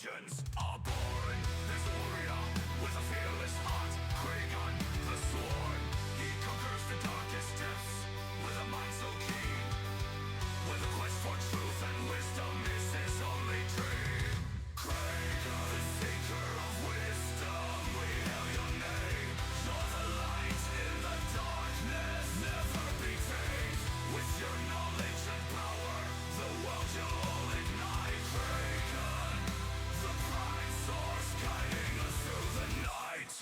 legends are born. There's a warrior with a fearless heart, Kragan the Sword. He conquers the darkest depths with a mind so keen, with a quest for truth and wisdom is his only dream. Kragan, the seeker of wisdom, we hail your name. You're the light in the darkness, never be tamed. With your knowledge and power, the world you'll ignite. Kragan, the prime source guiding us through the night.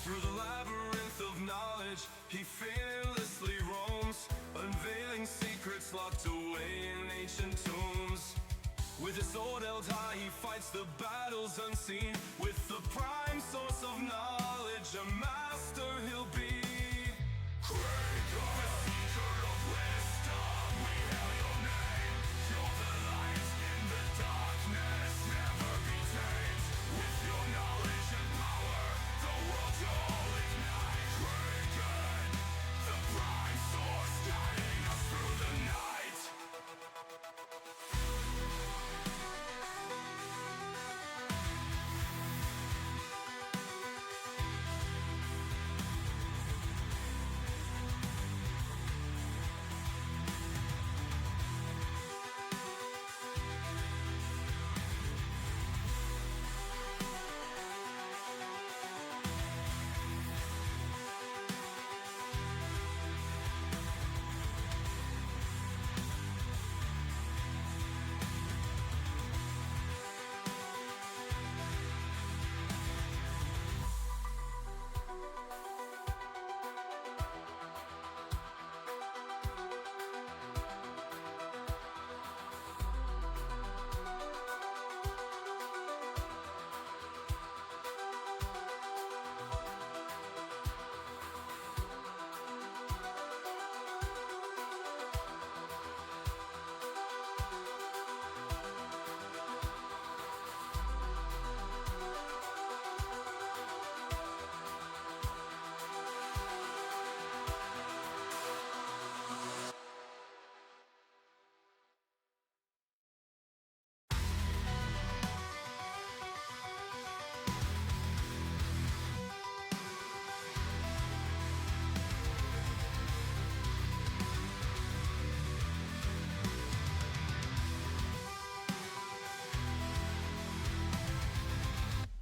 Through the labyrinth of knowledge, he fearlessly roams, unveiling secrets locked away in ancient tombs. With his sword held high, he fights the battles unseen. With the prime source of knowledge, a master he'll be. Kragan, the seeker of wisdom, we hail your name. You're the light in the darkness, never be tamed. With your knowledge and power, the world you'll ignite. Kragan, the prime source guiding us through the night.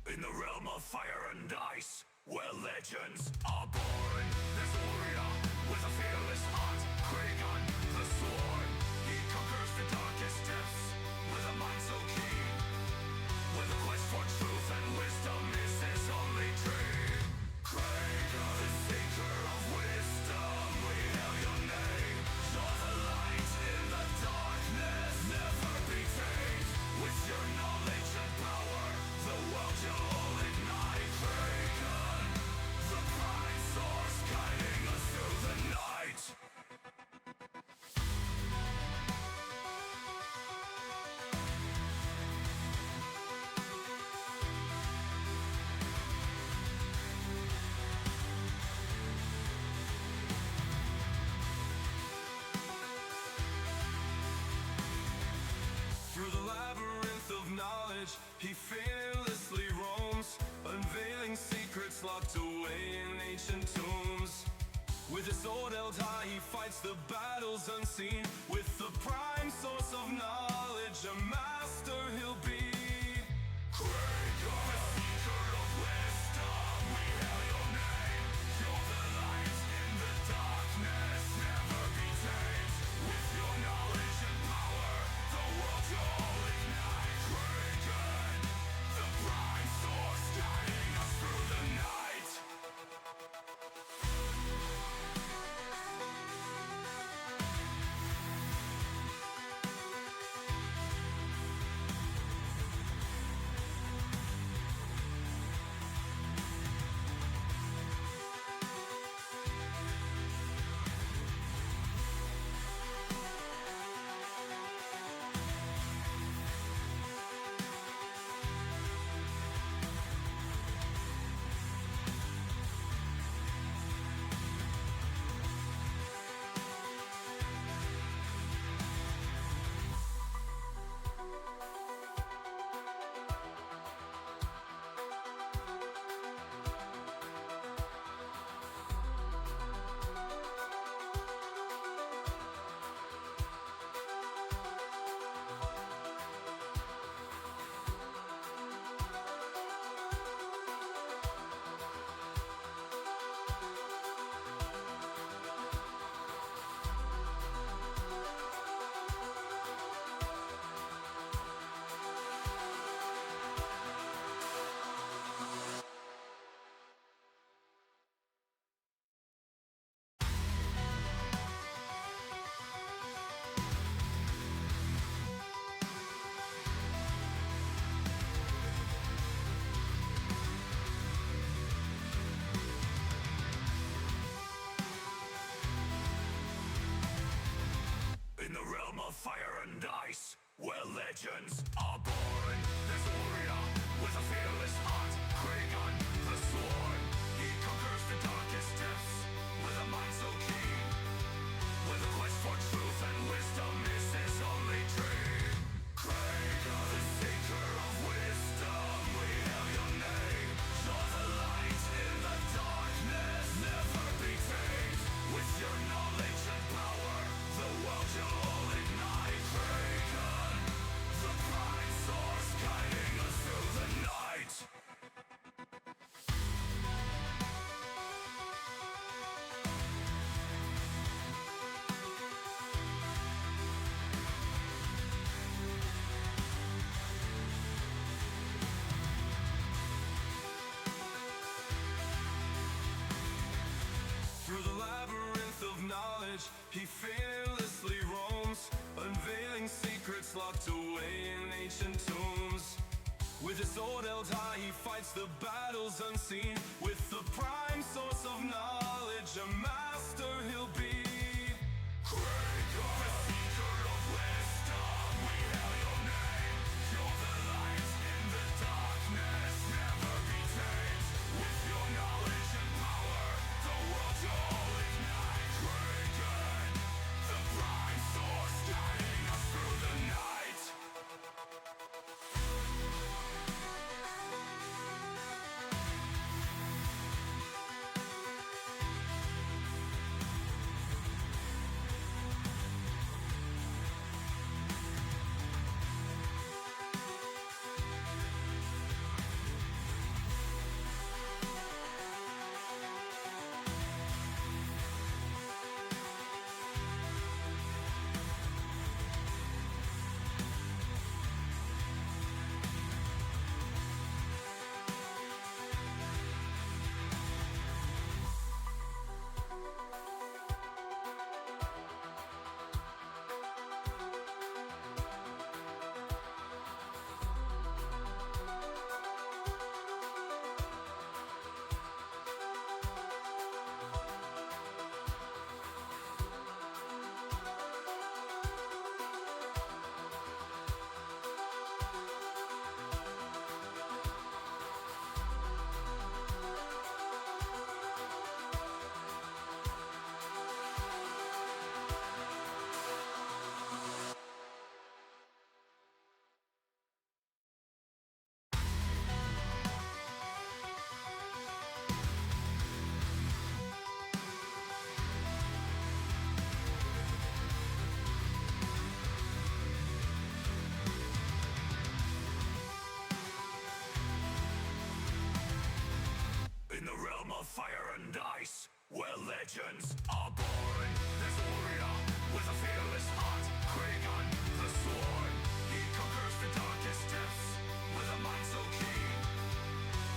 In the realm of fire and ice, where legends are born, there's a warrior with a fearless heart, Kragan the Sword. He conquers the darkest depths with a mind so keen, with a quest for truth and wisdom is his only dream. Kragan, the seeker of wisdom, we hail your name. You're the light in the darkness, never be tamed. With your knowledge and power, the world you'll ignite. Kragan, the prime source guiding us through the night. Through the labyrinth of knowledge, he fearlessly roams, unveiling secrets locked away in ancient tombs. With his sword held high, he fights the battles unseen. With the prime source of knowledge, a master he'll be. Kragan, the seeker of wisdom, we hail your name. You're the light in the darkness, never be tamed. With your knowledge and power, the world you'll ignite. Kragan, the prime source guiding us through the night. of fire and ice, where legends are born. There's a warrior with a fearless heart, Kragon the Sword. He conquers the darkest depths with a mind so keen, with a quest for truth and wisdom is his only dream. Kragon, the seeker of wisdom, we hail your name. You're the light in the darkness, never be tamed. With your knowledge and power, the world you'll ignite. Kragon, the prime source guiding us through the night. Through the labyrinth of knowledge, he fearlessly roams, unveiling secrets locked away in ancient tombs. With his sword held high, he fights the battles unseen. With the prime source of knowledge, a master he'll be. Kragon, the seeker of wisdom, we hail your name. You're the light in the darkness, never be tamed. With your knowledge and power, the world you'll ignite. Kragon, the prime source guiding us through the night. In the realm of fire and ice, where legends are born, there's a warrior with a fearless heart, Kragon the Sword. He conquers the darkest depths with a mind so keen,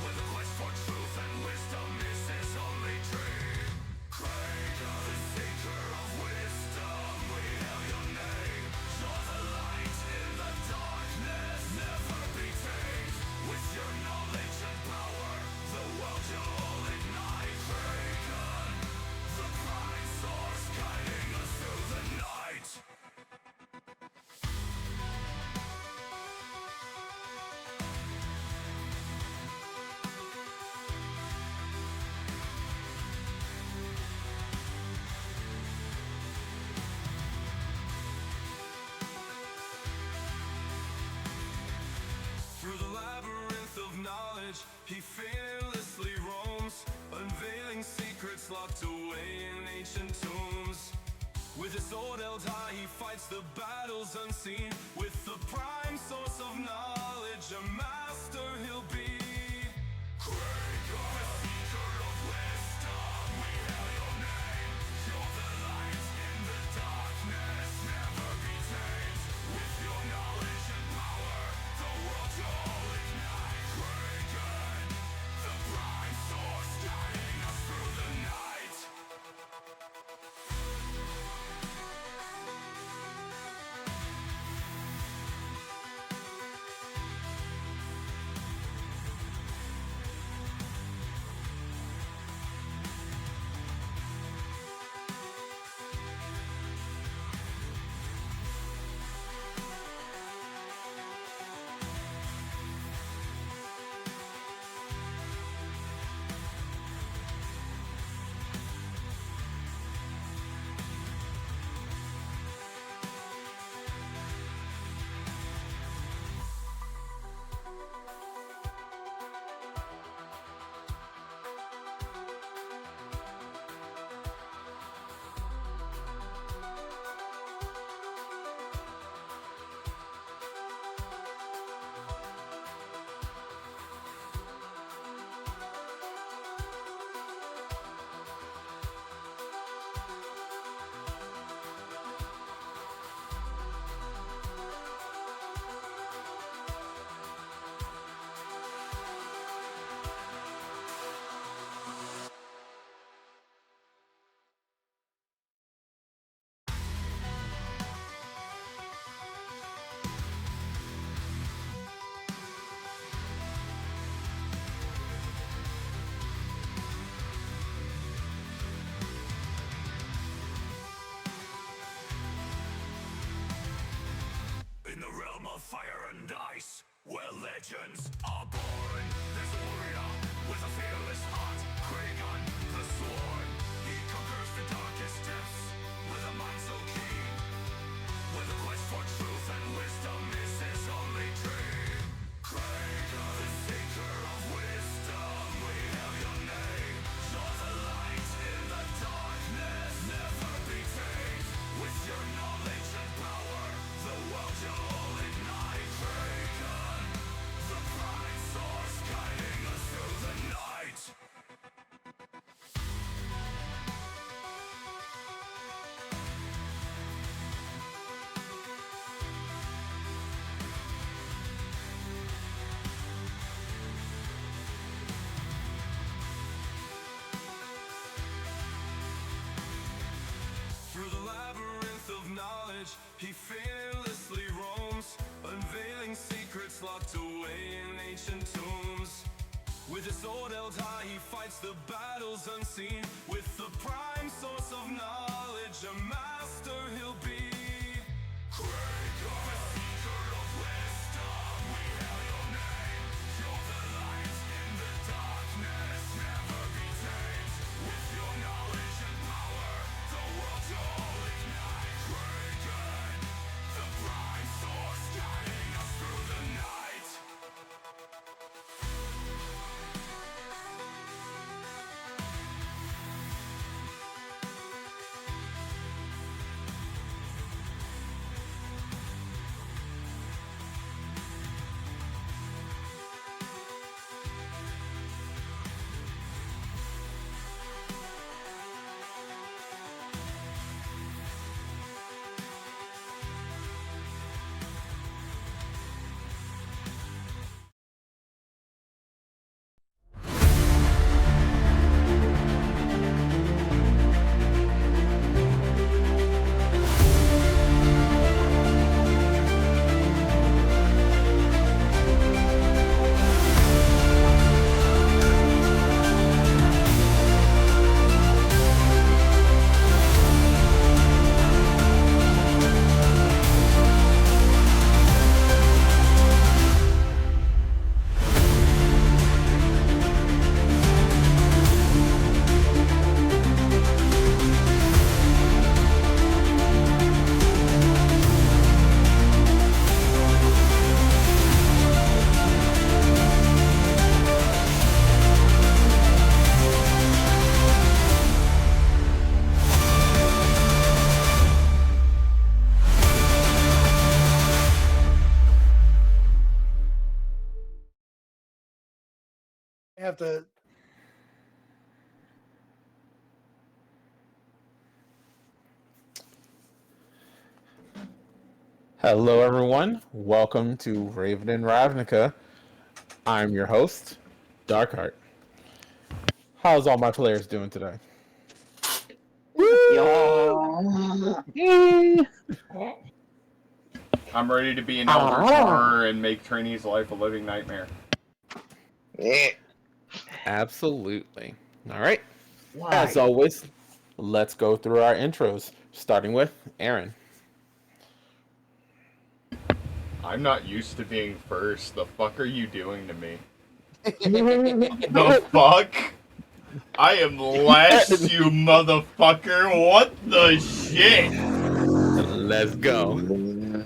with a quest for truth and wisdom is his only dream. Kragon, the seeker of wisdom, we hail your name. You're the light in the darkness, never be tamed. With your knowledge and power, the world you'll ignite. Kragon, the prime source guiding us through the night. Through the labyrinth of knowledge, he fearlessly roams, unveiling secrets locked away in ancient tombs. With his sword held high, he fights the battles unseen. With the prime source of knowledge, a master he'll be. Kragon, the seeker of wisdom, we hail your name. You're the light in the darkness, never be tamed. With your knowledge and power, the world you'll ignite. Kragon, the prime source guiding us through the night. fire and ice, where legends are born. There's a warrior with a fearless heart, Kragan the Sworn. He conquers the darkest depths with a mind so keen, where the quest for truth and wisdom is his only dream. Kragan, the seeker of wisdom, we hail your name. You're the light in the darkness, never be tamed. With your knowledge and power, the world you'll ignite. Kragan, the prime source guiding us through the night. Through the labyrinth of knowledge, he fearlessly roams, unveiling secrets locked away in ancient tombs. With his sword held high, he fights the battles unseen. With the prime source of knowledge, a master he'll be. Kragan, the seeker of wisdom, we hail your name. You're the light in the darkness, never be tamed. With your knowledge and power, the world you'll ignite. Kragan, the prime source guiding us through the night. Have to. Hello, everyone. Welcome to Ravin and Ravnica. I'm your host, Darkheart. How's all my players doing today? I'm ready to be an elder tomorrow and make trainee's life a living nightmare. Absolutely. All right. As always, let's go through our intros, starting with Aaron. I'm not used to being first. The fuck are you doing to me? The fuck? I am last, you motherfucker. What the shit? Let's go.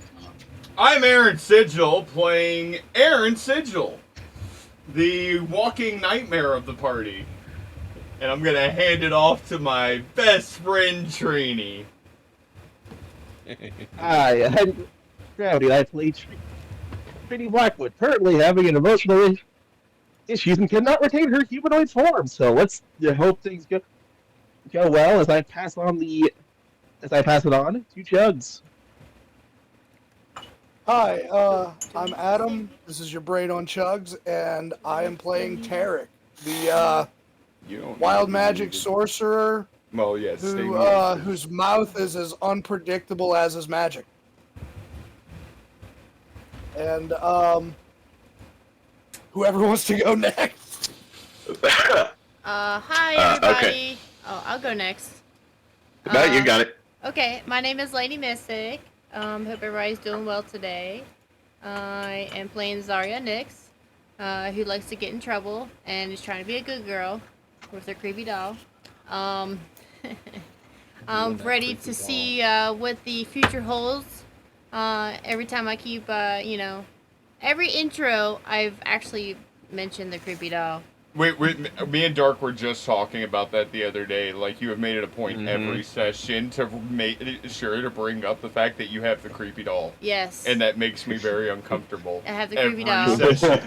I'm Aaron Sigil, playing Aaron Sigil, the walking nightmare of the party. And I'm gonna hand it off to my best friend, Trini. Hi, I'm Rowdy. I play Trini Blackwood, currently having an emotional issues and cannot retain her humanoid form. So let's hope things go well as I pass it on to Chugs. Hi, I'm Adam. This is your brain on Chugs, and I am playing Tarek, the wild magic sorcerer. Well, yes. Whose mouth is as unpredictable as his magic. And whoever wants to go next. Hi everybody. Okay. Oh, I'll go next. No, you got it. Okay, my name is Lady Mystic. Hope everybody's doing well today. I am playing Zarya Nyx, who likes to get in trouble and is trying to be a good girl with her creepy doll. I'm ready to see what the future holds. Every time I keep, every intro I've actually mentioned the creepy doll. Wait, me and Dark were just talking about that the other day. Like, you have made it a point every session to make sure to bring up the fact that you have the creepy doll. Yes. And that makes me very uncomfortable. I have the creepy doll. Session.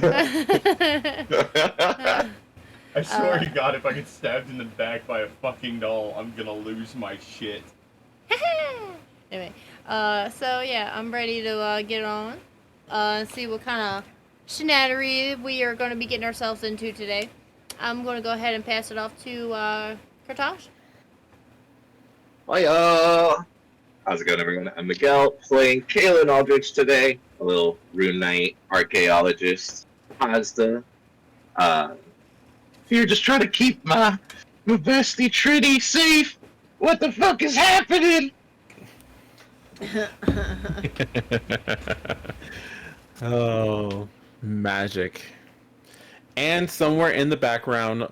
I swear to God, if I get stabbed in the back by a fucking doll, I'm gonna lose my shit. Anyway, so yeah, I'm ready to get on, see what kind of shenanigery we are going to be getting ourselves into today. I'm going to go ahead and pass it off to Kartosh. Hiya! How's it going, everyone? I'm Miguel, playing Kaylin Aldrich today, a little Rune Knight archaeologist. Mazda. Here, just trying to keep my bestie Trinity safe. What the fuck is happening? Oh, magic. And somewhere in the background,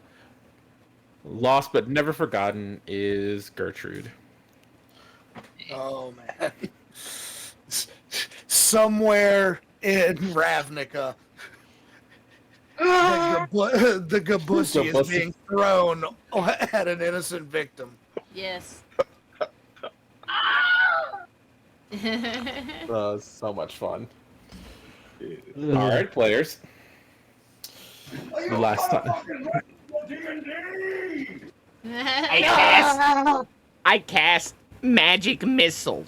lost but never forgotten, is Gertrude. Oh man. Somewhere in Ravnica, the Gabusi is being thrown at an innocent victim. Yes. So much fun. All right, players. Last time. I cast magic missile.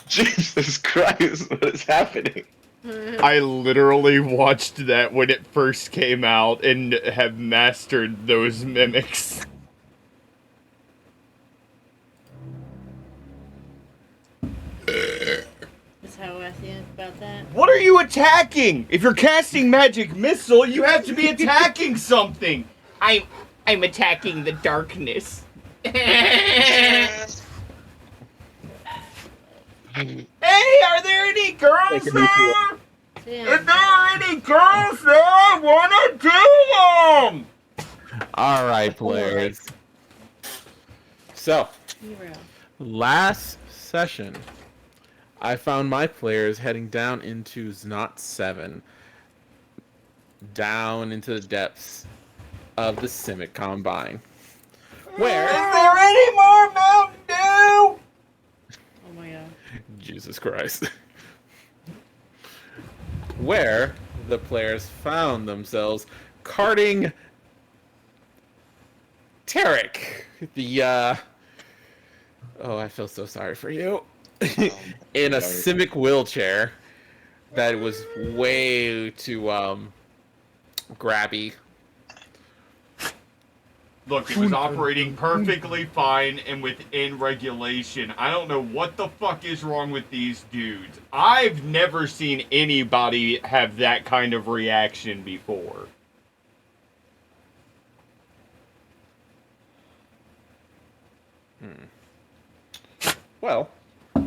Jesus Christ, what is happening? I literally watched that when it first came out and have mastered those mimics. That's how I feel about that. What are you attacking? If you're casting magic missile, you have to be attacking something. I'm attacking the darkness. Hey, are there any girls there? Is there any girls there? I wanna do them! All right, players. So, Hero. last session, I found my players heading down into Znot 7, down into the depths of the Simic Combine. Where? Is there any more Mountain Dew? Oh my god. Jesus Christ. Where the players found themselves carting Tarek, the, oh, I feel so sorry for you, in a Simic wheelchair that was way too, grabby. Look, it was operating perfectly fine and within regulation. I don't know what the fuck is wrong with these dudes. I've never seen anybody have that kind of reaction before. Well, I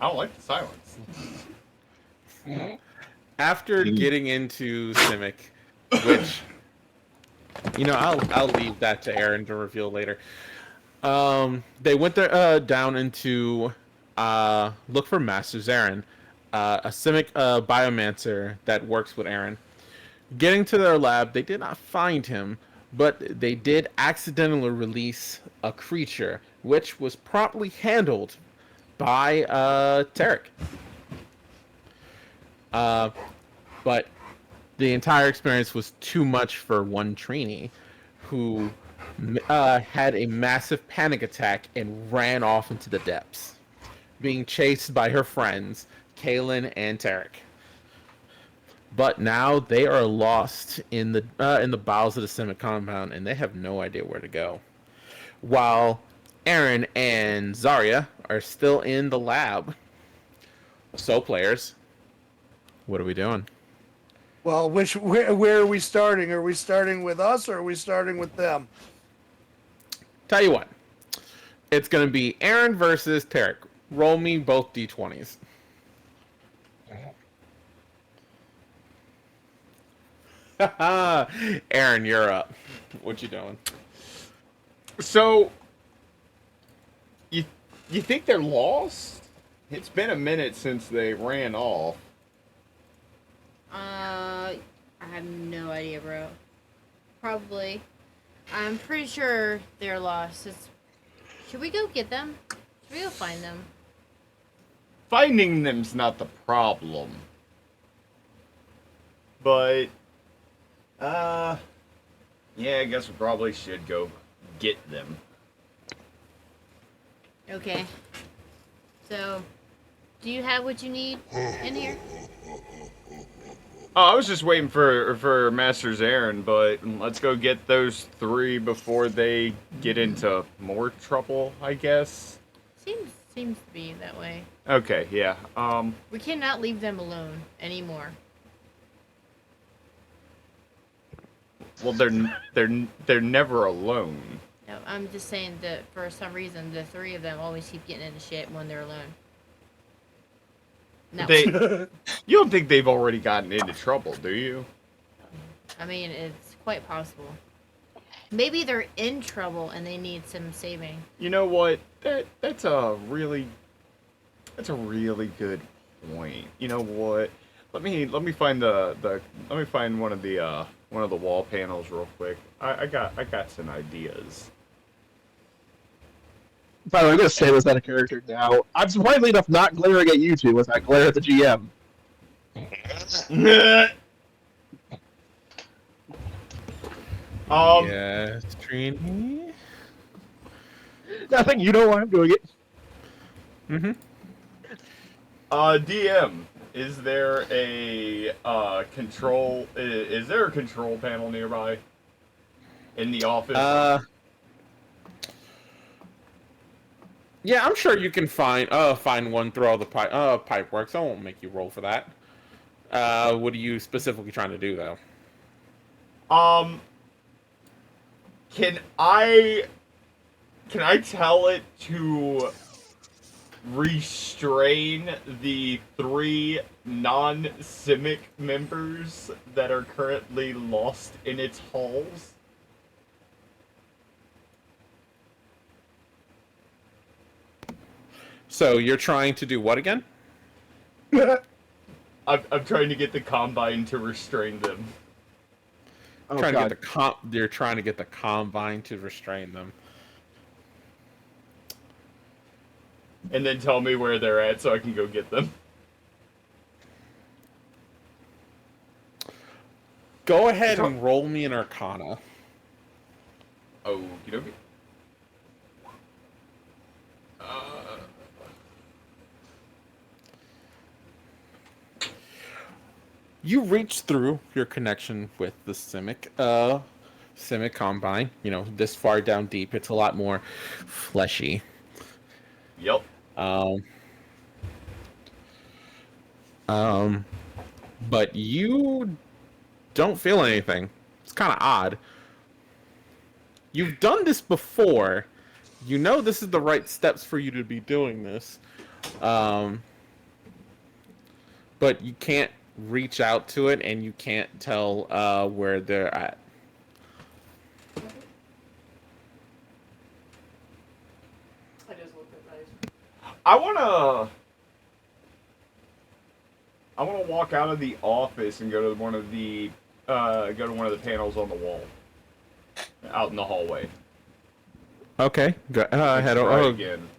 don't like the silence. after getting into Simic, which, you know, I'll leave that to Aaron to reveal later. They went there, down into look for Master Zarin, a Simic biomancer that works with Aaron. Getting to their lab, they did not find him, but they did accidentally release a creature, which was promptly handled by Tarek. But the entire experience was too much for one trainee, who had a massive panic attack and ran off into the depths, being chased by her friends, Kaylin and Tarek. But now they are lost in the bowels of the Simic compound, and they have no idea where to go. While Aaron and Zarya are still in the lab. So, players, what are we doing? Well, where are we starting? Are we starting with us or are we starting with them? Tell you what. It's going to be Aaron versus Tarek. Roll me both d20s. Aaron, you're up. What you doing? So, you think they're lost? It's been a minute since they ran off. I have no idea, bro. Probably. I'm pretty sure they're lost. Should we go get them? Should we go find them? Finding them's not the problem. But, yeah, I guess we probably should go get them. Okay. So, do you have what you need in here? Oh, I was just waiting for Master's Aaron, but let's go get those 3 before they get into more trouble, I guess. Seems to be that way. Okay, yeah. We cannot leave them alone anymore. Well, they're never alone. No, I'm just saying that for some reason the 3 of them always keep getting into shit when they're alone. No. You don't think they've already gotten into trouble, do you? I mean, it's quite possible. Maybe they're in trouble and they need some saving. You know what? That's a really good point. You know what? Let me find let me find one of the wall panels real quick. I got some ideas. By the way, I'm gonna say this out of character now. I'm surprisingly enough not glaring at you two as I glare at the GM. Yes, Trini. Nothing. You know why I'm doing it. Mm-hmm. DM, is there a control? Is there a control panel nearby in the office? Yeah, I'm sure you can find one through all the pipe works. I won't make you roll for that. What are you specifically trying to do though? Can I tell it to restrain the 3 non-Simic members that are currently lost in its halls? So you're trying to do what again? I'm trying to get the Combine to restrain them. Oh, You're God. trying to get the Combine to restrain them. And then tell me where they're at so I can go get them. Go ahead and roll me an Arcana. Oh, you know. You reach through your connection with the Simic Combine. You know, this far down deep, it's a lot more fleshy. Yep. But you don't feel anything. It's kind of odd. You've done this before. You know this is the right steps for you to be doing this. But you can't reach out to it, and you can't tell where they're at. I wanna walk out of the office and go to one of the panels on the wall, out in the hallway. Okay, go ahead. Try again.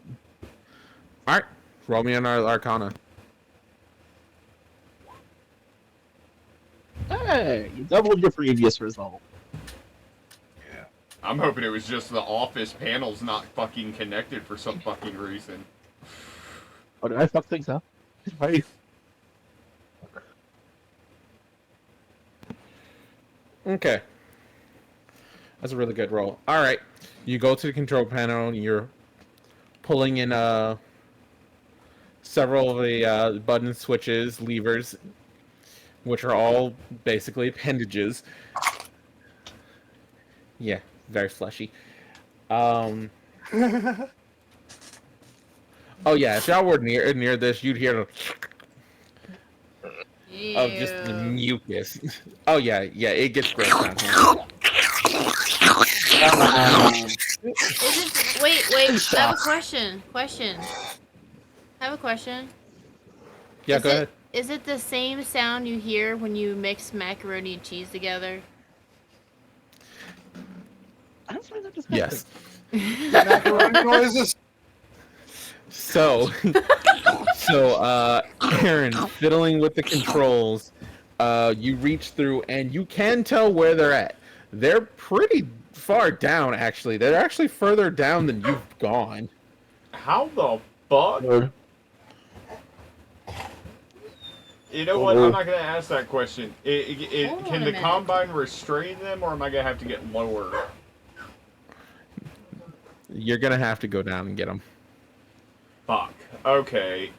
All right, roll me an Arcana. Hey, you doubled your previous result. Yeah. I'm hoping it was just the office panels not fucking connected for some fucking reason. Oh, did I fuck things up? Right. Okay. That's a really good roll. All right. You go to the control panel and you're pulling in several of the button switches, levers, which are all basically appendages. Yeah, very fleshy. Oh yeah, if y'all were near this, you'd hear of just the Ew. mucus. Oh yeah, it gets gross down here. Wait, wait. I have a question. I have a question. Yeah, go ahead. Is it the same sound you hear when you mix macaroni and cheese together? I don't find that disgusting. Yes. Macaroni noises. So, Aaron, fiddling with the controls, you reach through and you can tell where they're at. They're pretty far down, actually. They're actually further down than you've gone. How the fuck? Lord. You know what? I'm not gonna ask that question. Hold on Can a the minute. combine restrain them, or am I gonna have to get lower? You're gonna have to go down and get them. Fuck. Okay.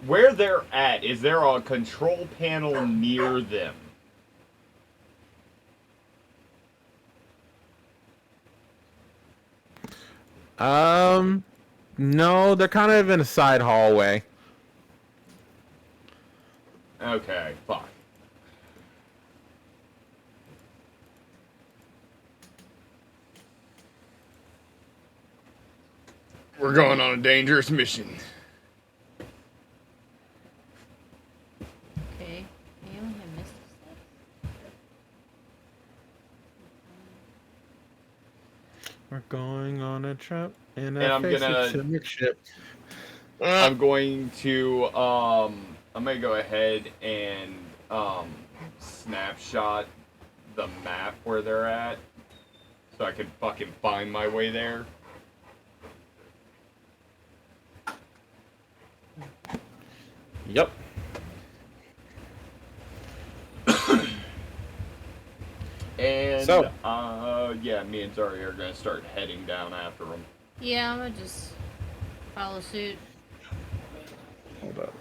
Where they're at, is there a control panel near them? No, they're kind of in a side hallway. Okay, fuck. We're going on a dangerous mission. Okay. You only have missed stuff? We're going on a trip in And I'm gonna- ship. I'm going to I'm gonna go ahead and snapshot the map where they're at, so I can fucking find my way there. Yep. And So- yeah, me and Zari are gonna start heading down after them. Yeah, I'm gonna just follow suit. Hold up.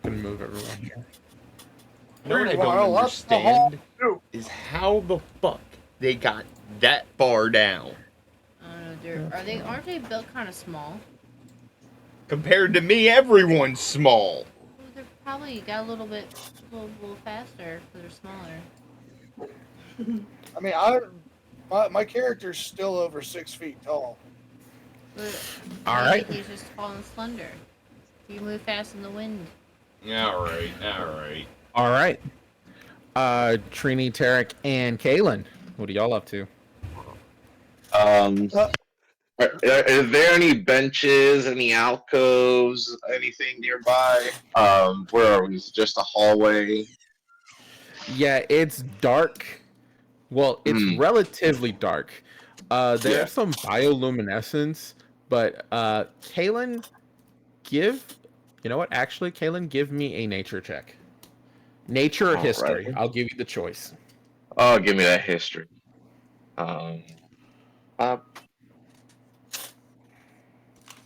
Gonna move everyone here. You know what I Meanwhile, don't up the hall, understand too. is how the fuck they got that far down I don't know, aren't they built kind of small? compared to me. Everyone's small. Well, they're probably got a little faster because they're smaller. I mean, my character's still over 6 feet tall. But All maybe right. He's just tall and slender. You move fast in the wind. All right, all right. All right. Trini, Tarek, and Kaylin. What are y'all up to? Are there any benches, any alcoves, anything nearby? Where are we? Is it just a hallway? Yeah, it's dark. Well, it's relatively dark. There's Yeah. some bioluminescence, but Kaylin, you know what? Actually, Kaylin, give me a nature check. Nature or history? Alright. I'll give you the choice. Oh, give me that history.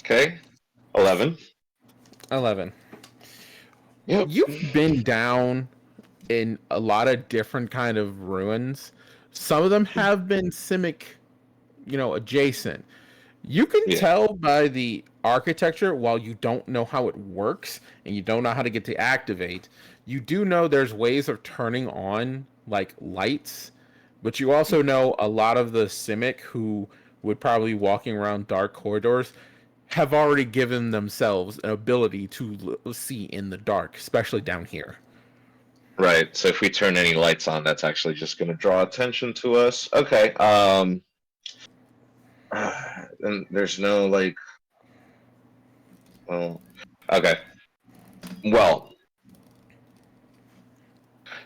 Okay. 11. 11. Yep. You've been down in a lot of different kind of ruins. Some of them have been Simic, adjacent. You can Yeah. tell by the architecture, while you don't know how it works and you don't know how to get to activate, you do know there's ways of turning on like lights, but you also know a lot of the Simic who would probably be walking around dark corridors have already given themselves an ability to see in the dark, especially down here. Right. So if we turn any lights on, that's actually just going to draw attention to us. Okay. And there's no like. Well. Okay. Well.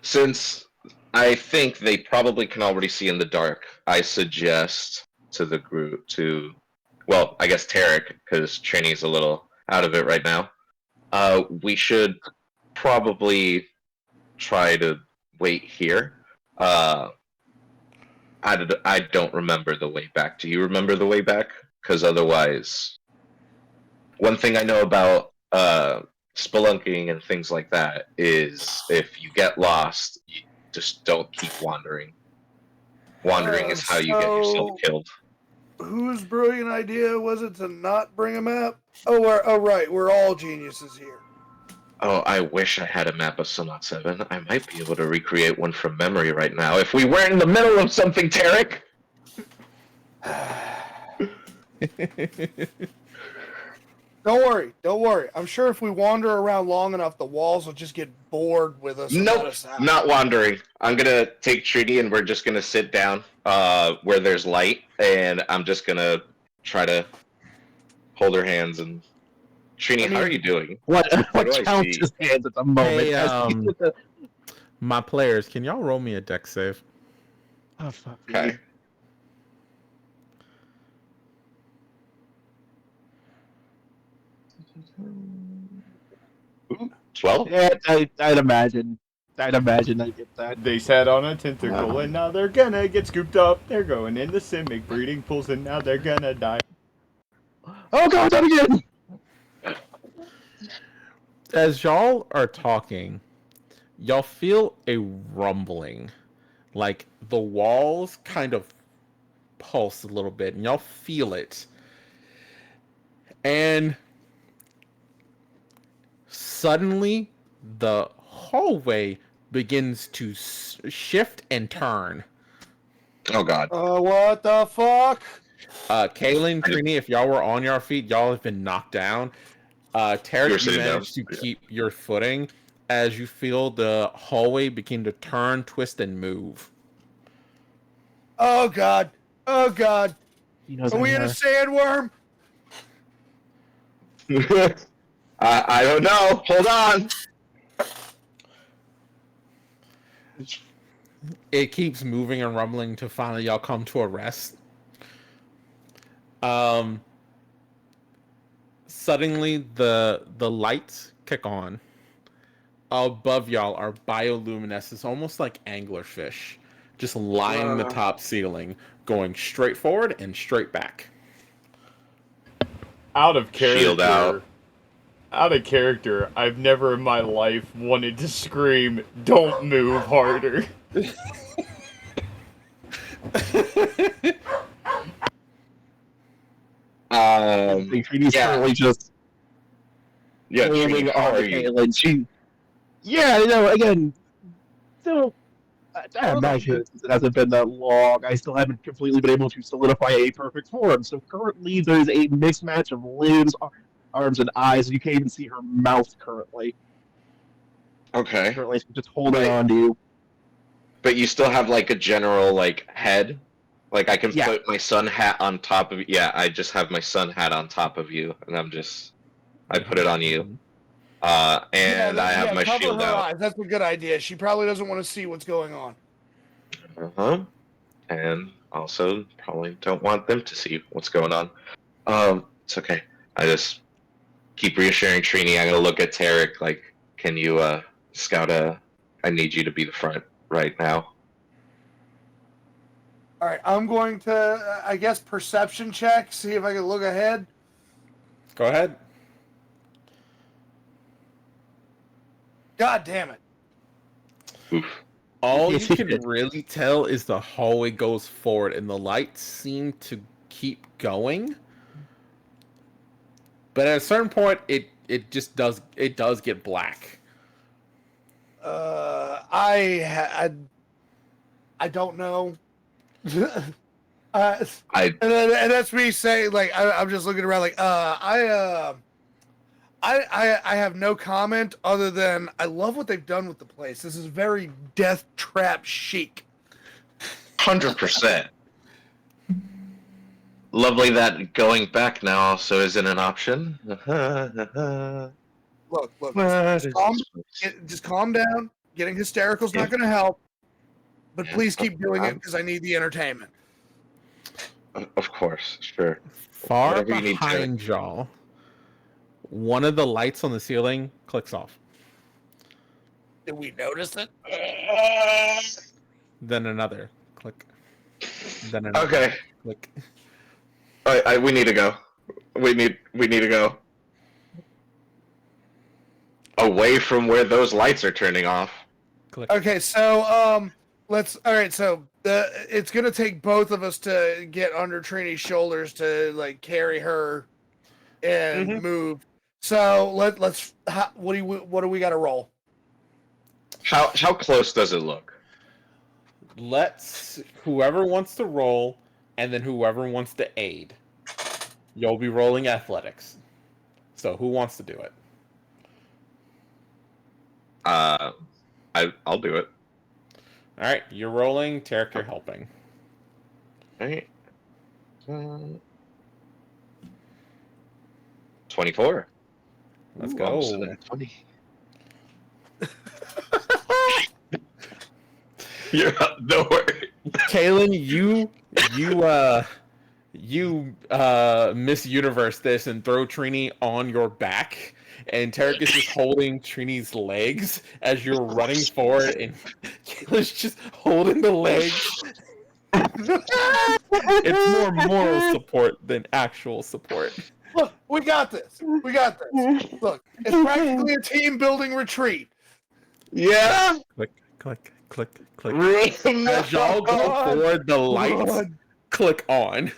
Since I think they probably can already see in the dark, I suggest to the group to, well, I guess Tarek, because Trini's a little out of it right now. We should probably try to wait here. I don't remember the way back. Do you remember the way back? Because otherwise, one thing I know about spelunking and things like that is if you get lost, just don't keep wandering. Wandering is how you get yourself killed. Whose brilliant idea was it to not bring a map? Right, we're all geniuses here. Oh, I wish I had a map of Sonat 7. I might be able to recreate one from memory right now if we weren't in the middle of something, Tarek! Don't worry. I'm sure if we wander around long enough, the walls will just get bored with us. Nope, not wandering. I'm gonna take Trini and we're just gonna sit down where there's light, and I'm just gonna try to hold her hands and... Trini, how are you doing? What do I counts see? as hands at the moment? Hey, my players, can y'all roll me a deck save? Oh, fuck. Okay. Ooh, 12? Yeah, I'd imagine I get that. They sat on a tentacle and now they're gonna get scooped up. They're going into simic breeding pools and now they're gonna die. Oh god, that again! As y'all are talking, y'all feel a rumbling. Like the walls kind of pulse a little bit, and y'all feel it. And suddenly, the hallway begins to shift and turn. Oh god. What the fuck? Kaylin, Trini, if y'all were on your feet, y'all have been knocked down. Tarek, you managed to keep your footing as you feel the hallway begin to turn, twist, and move. Oh god. Oh god. Are we in a sandworm? I don't know. Hold on. It keeps moving and rumbling till finally y'all come to a rest. Suddenly the lights kick on. Above y'all are bioluminescence, almost like anglerfish, just lining the top ceiling, going straight forward and straight back. Out of character. Shield out. Out of character, I've never in my life wanted to scream, "Don't move harder." Trini's currently just aiming on Kaylin. Again, so I imagine since it hasn't been that long, I still haven't completely been able to solidify a perfect form. So currently, there's a mismatch of limbs, arms, and eyes, and you can't even see her mouth currently. Okay. Currently, just holding on to you. But you still have like a general like head. Like I can put my sun hat on top of. Yeah, I just have my sun hat on top of you, and I put it on you. And I have my shield out. Eyes. That's a good idea. She probably doesn't want to see what's going on. And also probably don't want them to see what's going on. It's okay. I just keep reassuring Trini. I'm gonna look at Tarek. Like, can you scout I need you to be the front right now. All right, I'm going to, I guess, perception check. See if I can look ahead. Go ahead. God damn it. Oof. All you can really tell is the hallway goes forward and the lights seem to keep going. But at a certain point, it does get black. I don't know. And that's me saying, like, I'm just looking around, like, I have no comment other than I love what they've done with the place. This is very death trap chic. 100%. Lovely that going back now also isn't an option. Look, just calm down. Getting hysterical is not going to help. But please keep doing it because I need the entertainment. Of course, sure. Far Whatever behind y'all, one of the lights on the ceiling clicks off. Did we notice it? Then another click. Then another click. We need to go. We need to go. Away from where those lights are turning off. click. Okay, so let's. All right, so it's gonna take both of us to get under Trini's shoulders to like carry her and move. So let's. What do we got to roll? How close does it look? Let's whoever wants to roll, and then whoever wants to aid. You'll be rolling athletics. So who wants to do it? I'll do it. All right, you're rolling. Tarek, you're helping. All right. 24. Let's Ooh, go. almost at that 20. You're up. Don't worry. Kaylin, you Miss Universe this and throw Trini on your back, and Tarek is just holding Trini's legs as you're running forward, and Kaylin's just holding the legs. It's more moral support than actual support. Look, we got this. We got this. Look, it's practically a team building retreat. Yeah. Click, click, click, click. As y'all go forward, the lights click on.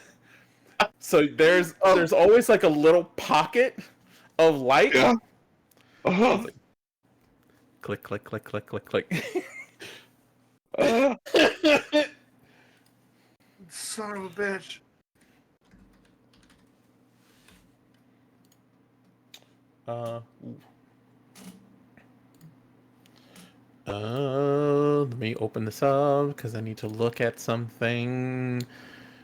So there's always like a little pocket of light. Yeah. Uh-huh. Click, click, click, click, click, click. Son of a bitch. Let me open this up because I need to look at something.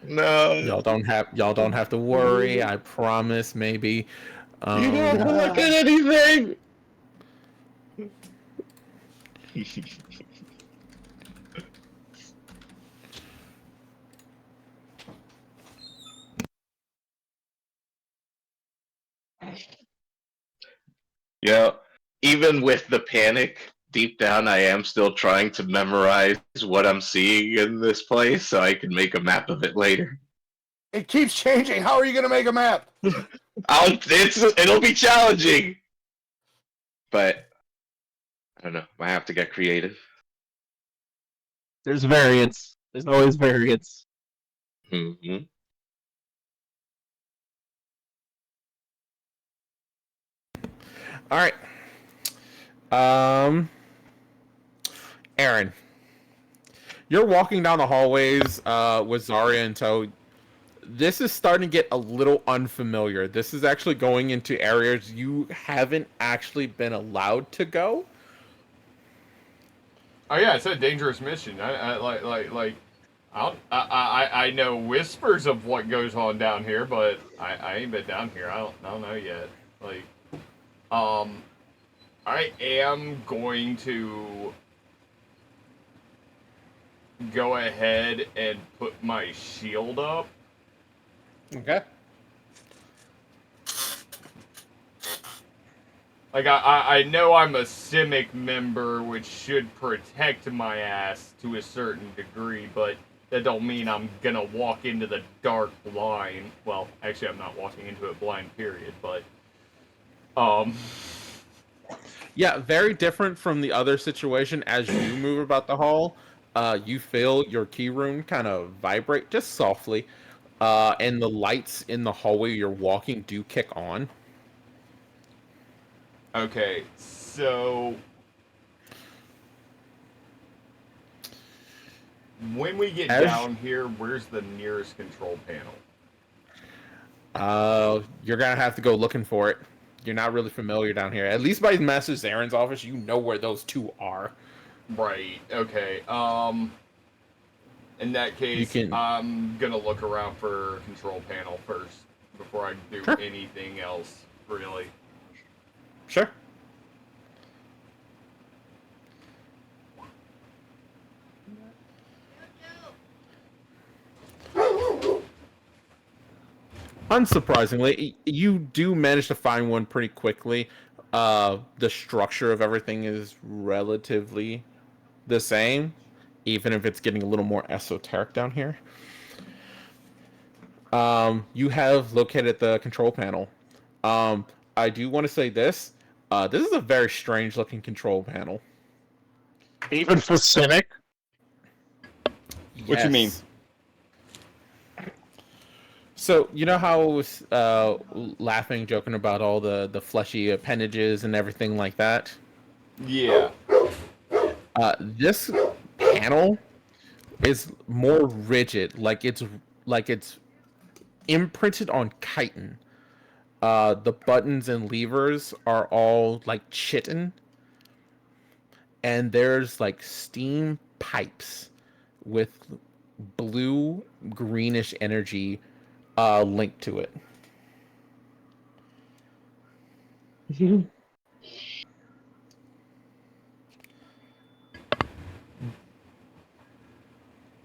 No. Y'all don't have to worry. I promise. Maybe. You don't have to look at anything. Yeah, even with the panic, deep down I am still trying to memorize what I'm seeing in this place so I can make a map of it later. It keeps changing. How are you gonna make a map? It'll be challenging. But I don't know. I have to get creative. There's variance. There's always variance. Mm-hmm. All right. Aaron, you're walking down the hallways with Zarya in tow. This is starting to get a little unfamiliar. This is actually going into areas you haven't actually been allowed to go. Oh yeah, it's a dangerous mission. I know whispers of what goes on down here, but I ain't been down here. I don't know yet. I am going to go ahead and put my shield up. Okay. I know I'm a Simic member, which should protect my ass to a certain degree, but that don't mean I'm gonna walk into the dark blind. Well, actually, I'm not walking into it blind, period, but, Yeah, very different from the other situation. As you move about the hall, you feel your key rune kind of vibrate just softly, and the lights in the hallway you're walking do kick on. okay, so when we get down here, where's the nearest control panel? You're gonna have to go looking for it. You're not really familiar down here. At least by Master Zaren's office, you know where those two are. Right, okay, in that case, I'm gonna look around for a control panel first before I do anything else, really. Sure. Unsurprisingly, you do manage to find one pretty quickly. The structure of everything is relatively the same, even if it's getting a little more esoteric down here. You have located the control panel. I do want to say this. This is a very strange looking control panel. Even for Cynic? What you mean? Yes. So you know how I was laughing, joking about all the fleshy appendages and everything like that. Yeah. This panel is more rigid, like it's imprinted on chitin. The buttons and levers are all like chitin, and there's like steam pipes with blue greenish energy linked to it.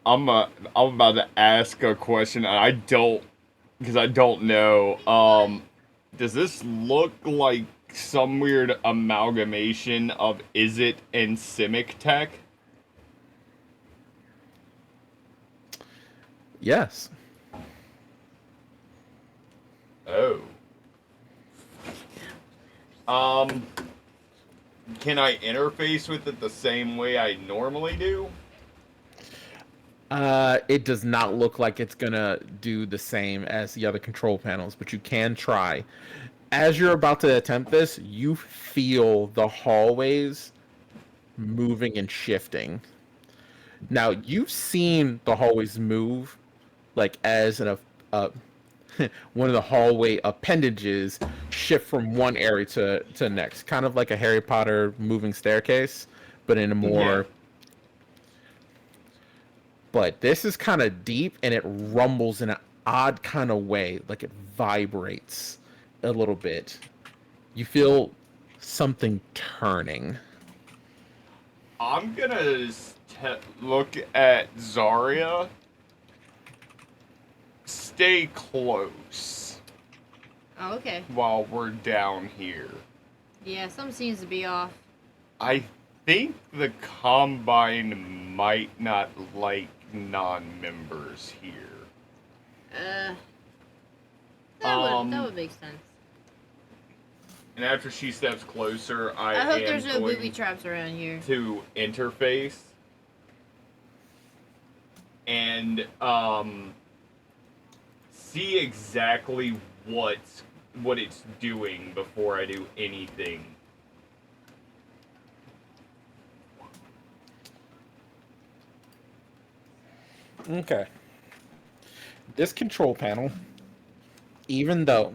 I'm about to ask a question, and because I don't know. Does this look like some weird amalgamation of Is It and Simic tech? Yes. Oh. Um, can I interface with it the same way I normally do? It does not look like it's gonna do the same as the other control panels, but you can try. As you're about to attempt this, you feel the hallways moving and shifting. Now, you've seen the hallways move, like as one of the hallway appendages shift from one area to next, kind of like a Harry Potter moving staircase, but in a Yeah. more. But this is kind of deep and it rumbles in an odd kind of way, like it vibrates a little bit. You feel something turning. I'm gonna look at Zarya. Stay close Oh, okay. while we're down here. Yeah, something seems to be off. I think the Combine might not like non-members here. That would make sense. And after she steps closer, I I hope am there's no going booby traps around here. to interface and see exactly what it's doing before I do anything. Okay. This control panel, even though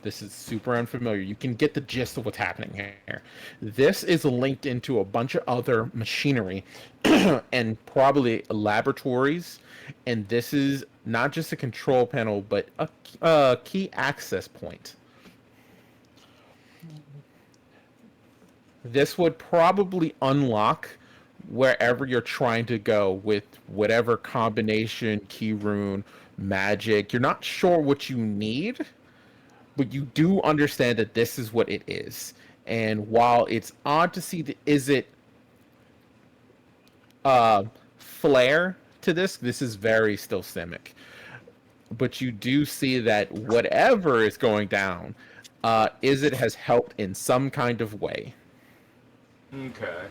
this is super unfamiliar, you can get the gist of what's happening here. This is linked into a bunch of other machinery and probably laboratories, and this is not just a control panel, but a key access point. This would probably unlock wherever you're trying to go with whatever combination, key rune, magic. You're not sure what you need, but you do understand that this is what it is. And while it's odd to see the is it flair to this is very still Simic. But you do see that whatever is going down, is it has helped in some kind of way. Okay.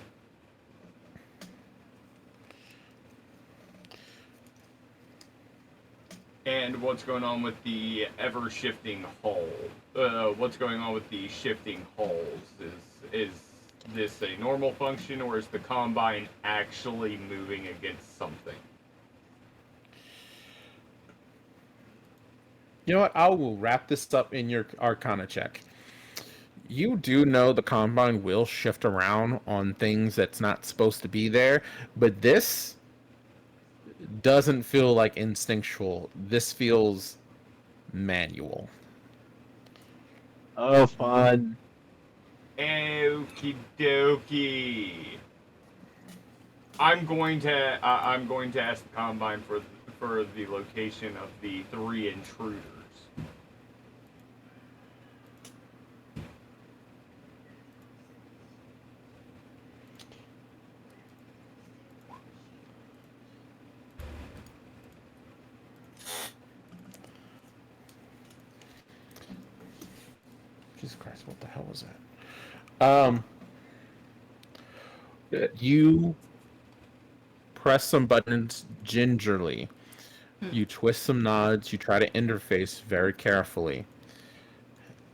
And what's going on with the ever-shifting hull? What's going on with the shifting hulls? Is this a normal function, or is the Combine actually moving against something? You know what? I will wrap this up in your Arcana check. You do know the Combine will shift around on things that's not supposed to be there, but this doesn't feel like instinctual. This feels manual. Oh, fun. Okie dokie. I'm going to ask the Combine for the location of the 3 intruders. Jesus Christ, what the hell was that? You press some buttons gingerly. You twist some nods. You try to interface very carefully.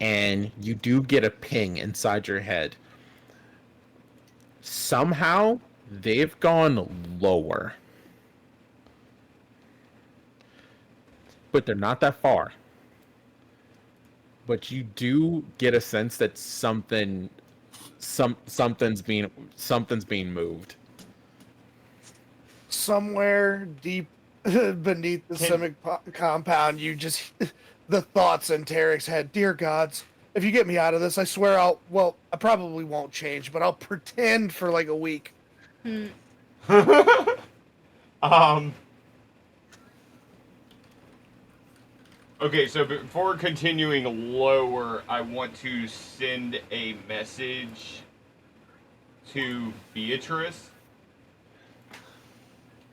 And you do get a ping inside your head. Somehow, they've gone lower. But they're not that far. But you do get a sense that something's being moved. Somewhere deep beneath the Simic compound, you just the thoughts in Tarek's head. Dear gods, if you get me out of this, I swear I probably won't change, but I'll pretend for like a week. Okay, so before continuing lower, I want to send a message to Beatrice.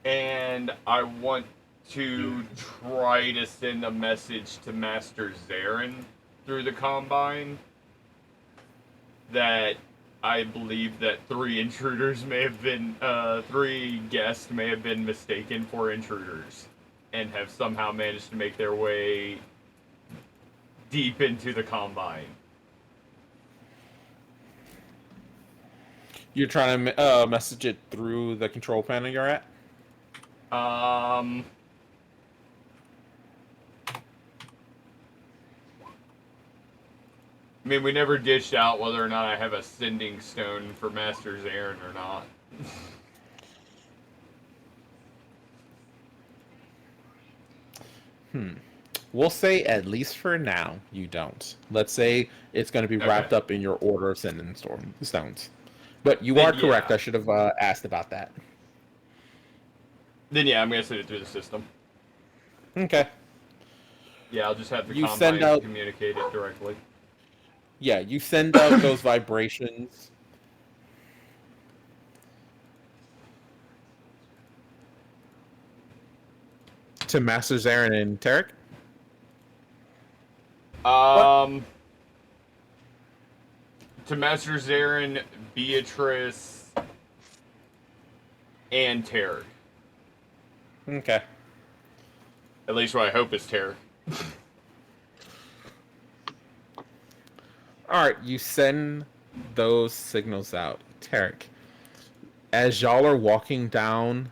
And I want to try to send a message to Master Zarin through the Combine that I believe that three guests may have been mistaken for intruders and have somehow managed to make their way deep into the Combine. You're trying to message it through the control panel you're at? I mean, we never dished out whether or not I have a sending stone for Master Zarin or not. We'll say, at least for now, you don't. Let's say it's going to be wrapped up in your order of sending stones. But you are correct. I should have asked about that. Then yeah, I'm going to send it through the system. Okay. Yeah, I'll just have the You Combine send out- communicate it directly. Yeah, you send out those vibrations. To Master Zarin and Tarek? To Master Zarin, Beatrice, and Tarek. Okay. At least what I hope is Tarek. Alright, you send those signals out. Tarek, as y'all are walking down,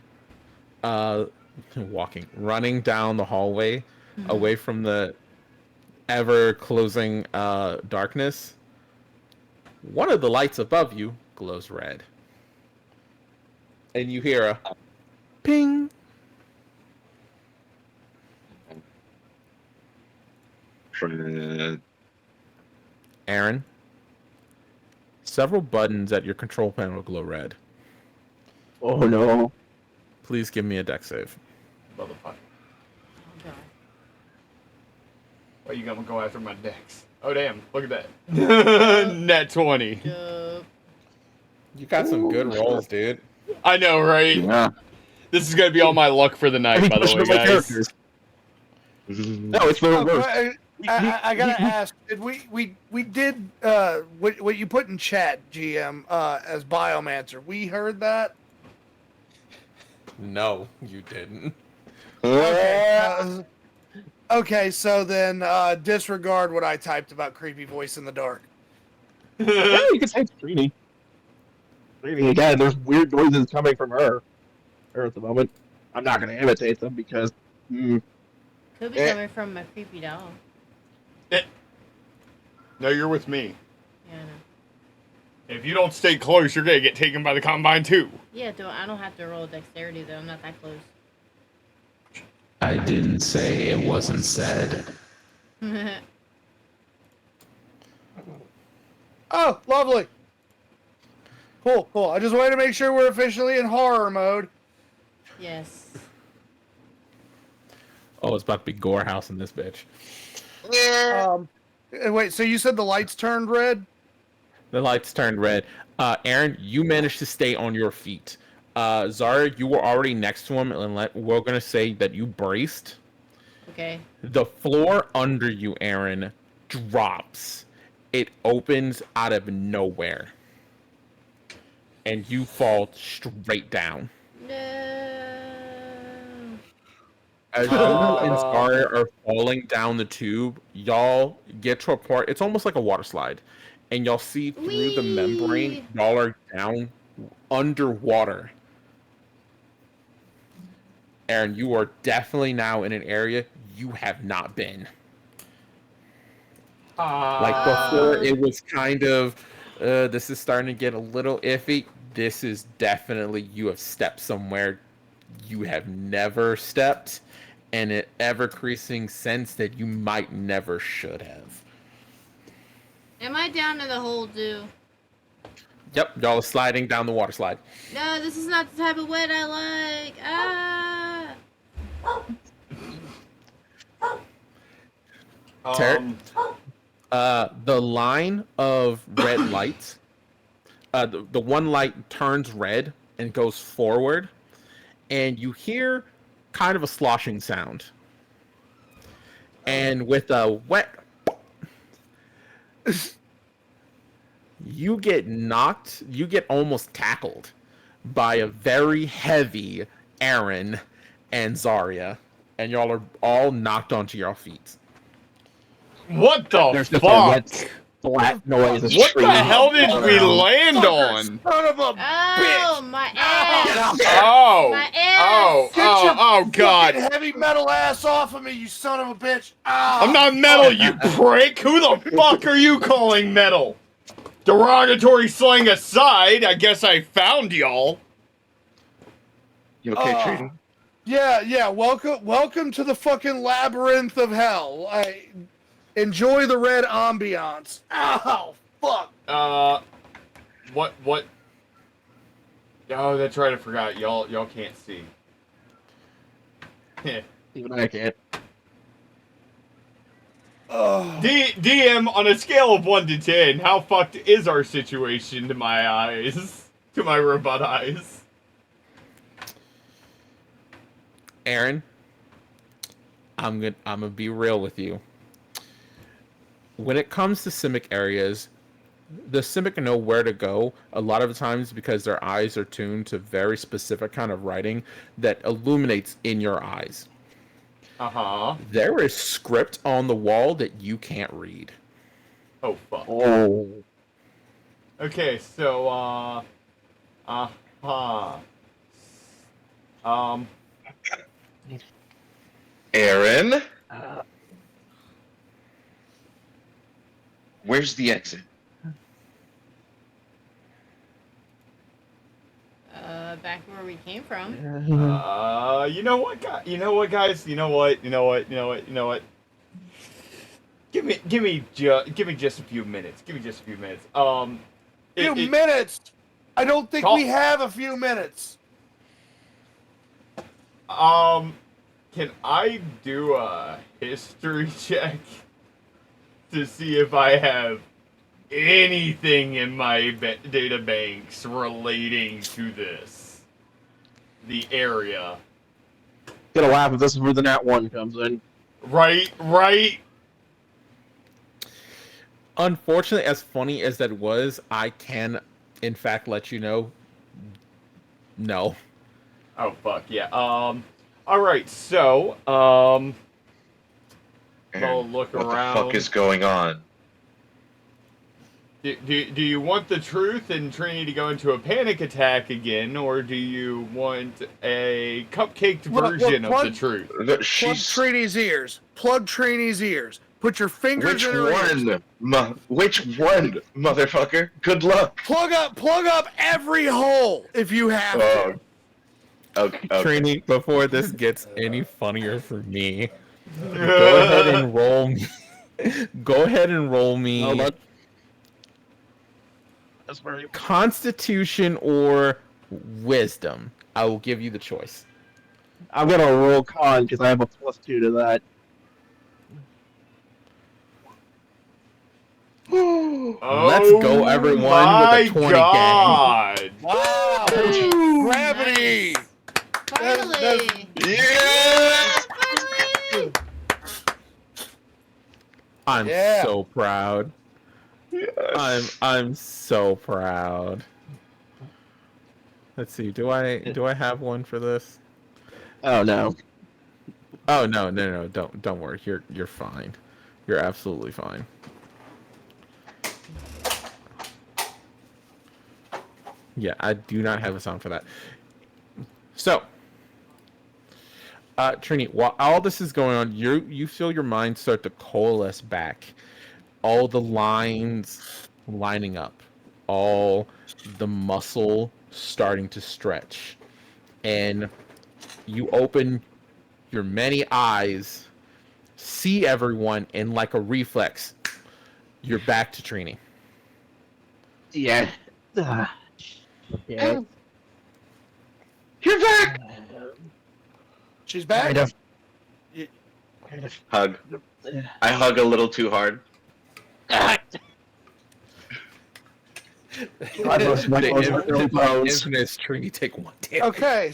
running down the hallway, away from the ever-closing darkness, one of the lights above you glows red. And you hear a ping. Aaron, several buttons at your control panel glow red. Oh no. Please give me a dex save. Motherfucker. Oh god. Why you gonna go after my decks? Oh damn, look at that. Net 20. You got some good rolls, dude. I know, right? Yeah. This is gonna be all my luck for the night, by the way, guys. No, it's the reverse. I gotta ask, did we did what you put in chat, GM, as Biomancer? We heard that. No, you didn't. Okay, so then disregard what I typed about creepy voice in the dark. Yeah, you can say it's Trini. Trini, again, there's weird noises coming from her at the moment. I'm not going to imitate them because... Could be coming from my creepy dog. No, you're with me. Yeah, I know. If you don't stay close, you're gonna get taken by the Combine too. Yeah, I don't have to roll dexterity though. I'm not that close. I didn't say it wasn't said. Oh, lovely. Cool. I just wanted to make sure we're officially in horror mode. Yes. Oh, it's about to be gore house in this bitch. Wait, so you said the lights turned red? The lights turned red. Aaron, you managed to stay on your feet. Zara, you were already next to him, and we're going to say that you braced. Okay. The floor under you, Aaron, drops. It opens out of nowhere. and you fall straight down. No. As you and Scar are falling down the tube, y'all get to a part. It's almost like a water slide, and y'all see through the membrane. Whee! Y'all are down underwater. Aaron, you are definitely now in an area you have not been. Like before, it was kind of, this is starting to get a little iffy. This is definitely, you have stepped somewhere you have never stepped, and an ever-increasing sense that you might never should have. Am I down in the hole, too? Yep, y'all are sliding down the water slide. No, this is not the type of wet I like. Tarek? The line of red lights, the one light turns red and goes forward, and you hear kind of a sloshing sound. And with a wet, you get almost tackled by a very heavy Aaron and Zarya, and y'all are all knocked onto your feet. What the There's just a fuck? wet, flat noise. What the hell did we land on? Son of a Oh, bitch! my Get ass! out there! Oh, My ass! Get your oh, God. fucking heavy metal ass off of me, you son of a bitch! Ah, I'm not metal, you prick! Who the fuck are you calling metal? Derogatory slang aside, I guess I found y'all. You okay, Trini? Yeah. Welcome to the fucking labyrinth of hell. Enjoy the red ambiance. Ow, fuck. What? Oh, that's right, I forgot. Y'all can't see. Even I can't. DM, on a scale of 1 to 10, how fucked is our situation to my eyes? To my robot eyes? Aaron, I'm gonna be real with you. When it comes to Simic areas, the Simic know where to go a lot of the times because their eyes are tuned to very specific kind of writing that illuminates in your eyes. Uh-huh. There is script on the wall that you can't read. Oh, fuck. Oh. Okay, so, Aaron? Where's the exit? Back where we came from. you know what, guys? You know what? Give me just a few minutes. Minutes? I don't think Call- we have a few minutes. Can I do a history check to see if I have anything in my data banks relating to this? The area. Gonna laugh if this is where the Nat 1 comes in. Right. Unfortunately, as funny as that was, I can, in fact, let you know, no. Oh, fuck, yeah. Alright, so, Aaron, I'll look what around. the fuck is going on? Do you want the truth and Trini to go into a panic attack again, or do you want a cupcaked version of the truth? Plug Trini's ears. Plug Trini's ears. Put your fingers Which in her ears. Which one, motherfucker? Good luck. Plug up every hole if you have to. Okay. Trini, before this gets any funnier for me, go ahead and roll me. Go ahead and roll me. Hold on. That's where you... Constitution or Wisdom. I will give you the choice. I'm gonna roll con because I have a +2 to that. Let's go, everyone, with a 20 God. gang. Wow! Gravity! Finally! Yeah! Finally! I'm Yeah. so proud. Yes. I'm so proud. Let's see. Do I have one for this? Oh no. Oh no! Don't worry. You're fine. You're absolutely fine. Yeah, I do not have a sound for that. So, Trini, while all this is going on, you feel your mind start to coalesce back. All the lines lining up, all the muscle starting to stretch, and you open your many eyes, see everyone, and like a reflex, you're back to Trini. Yeah. Yeah. You're back. She's back. Kind of. Y- Kind of. Hug. I hug a little too hard. God, those knuckles are really bones. Infamous Trini take one damage. Okay,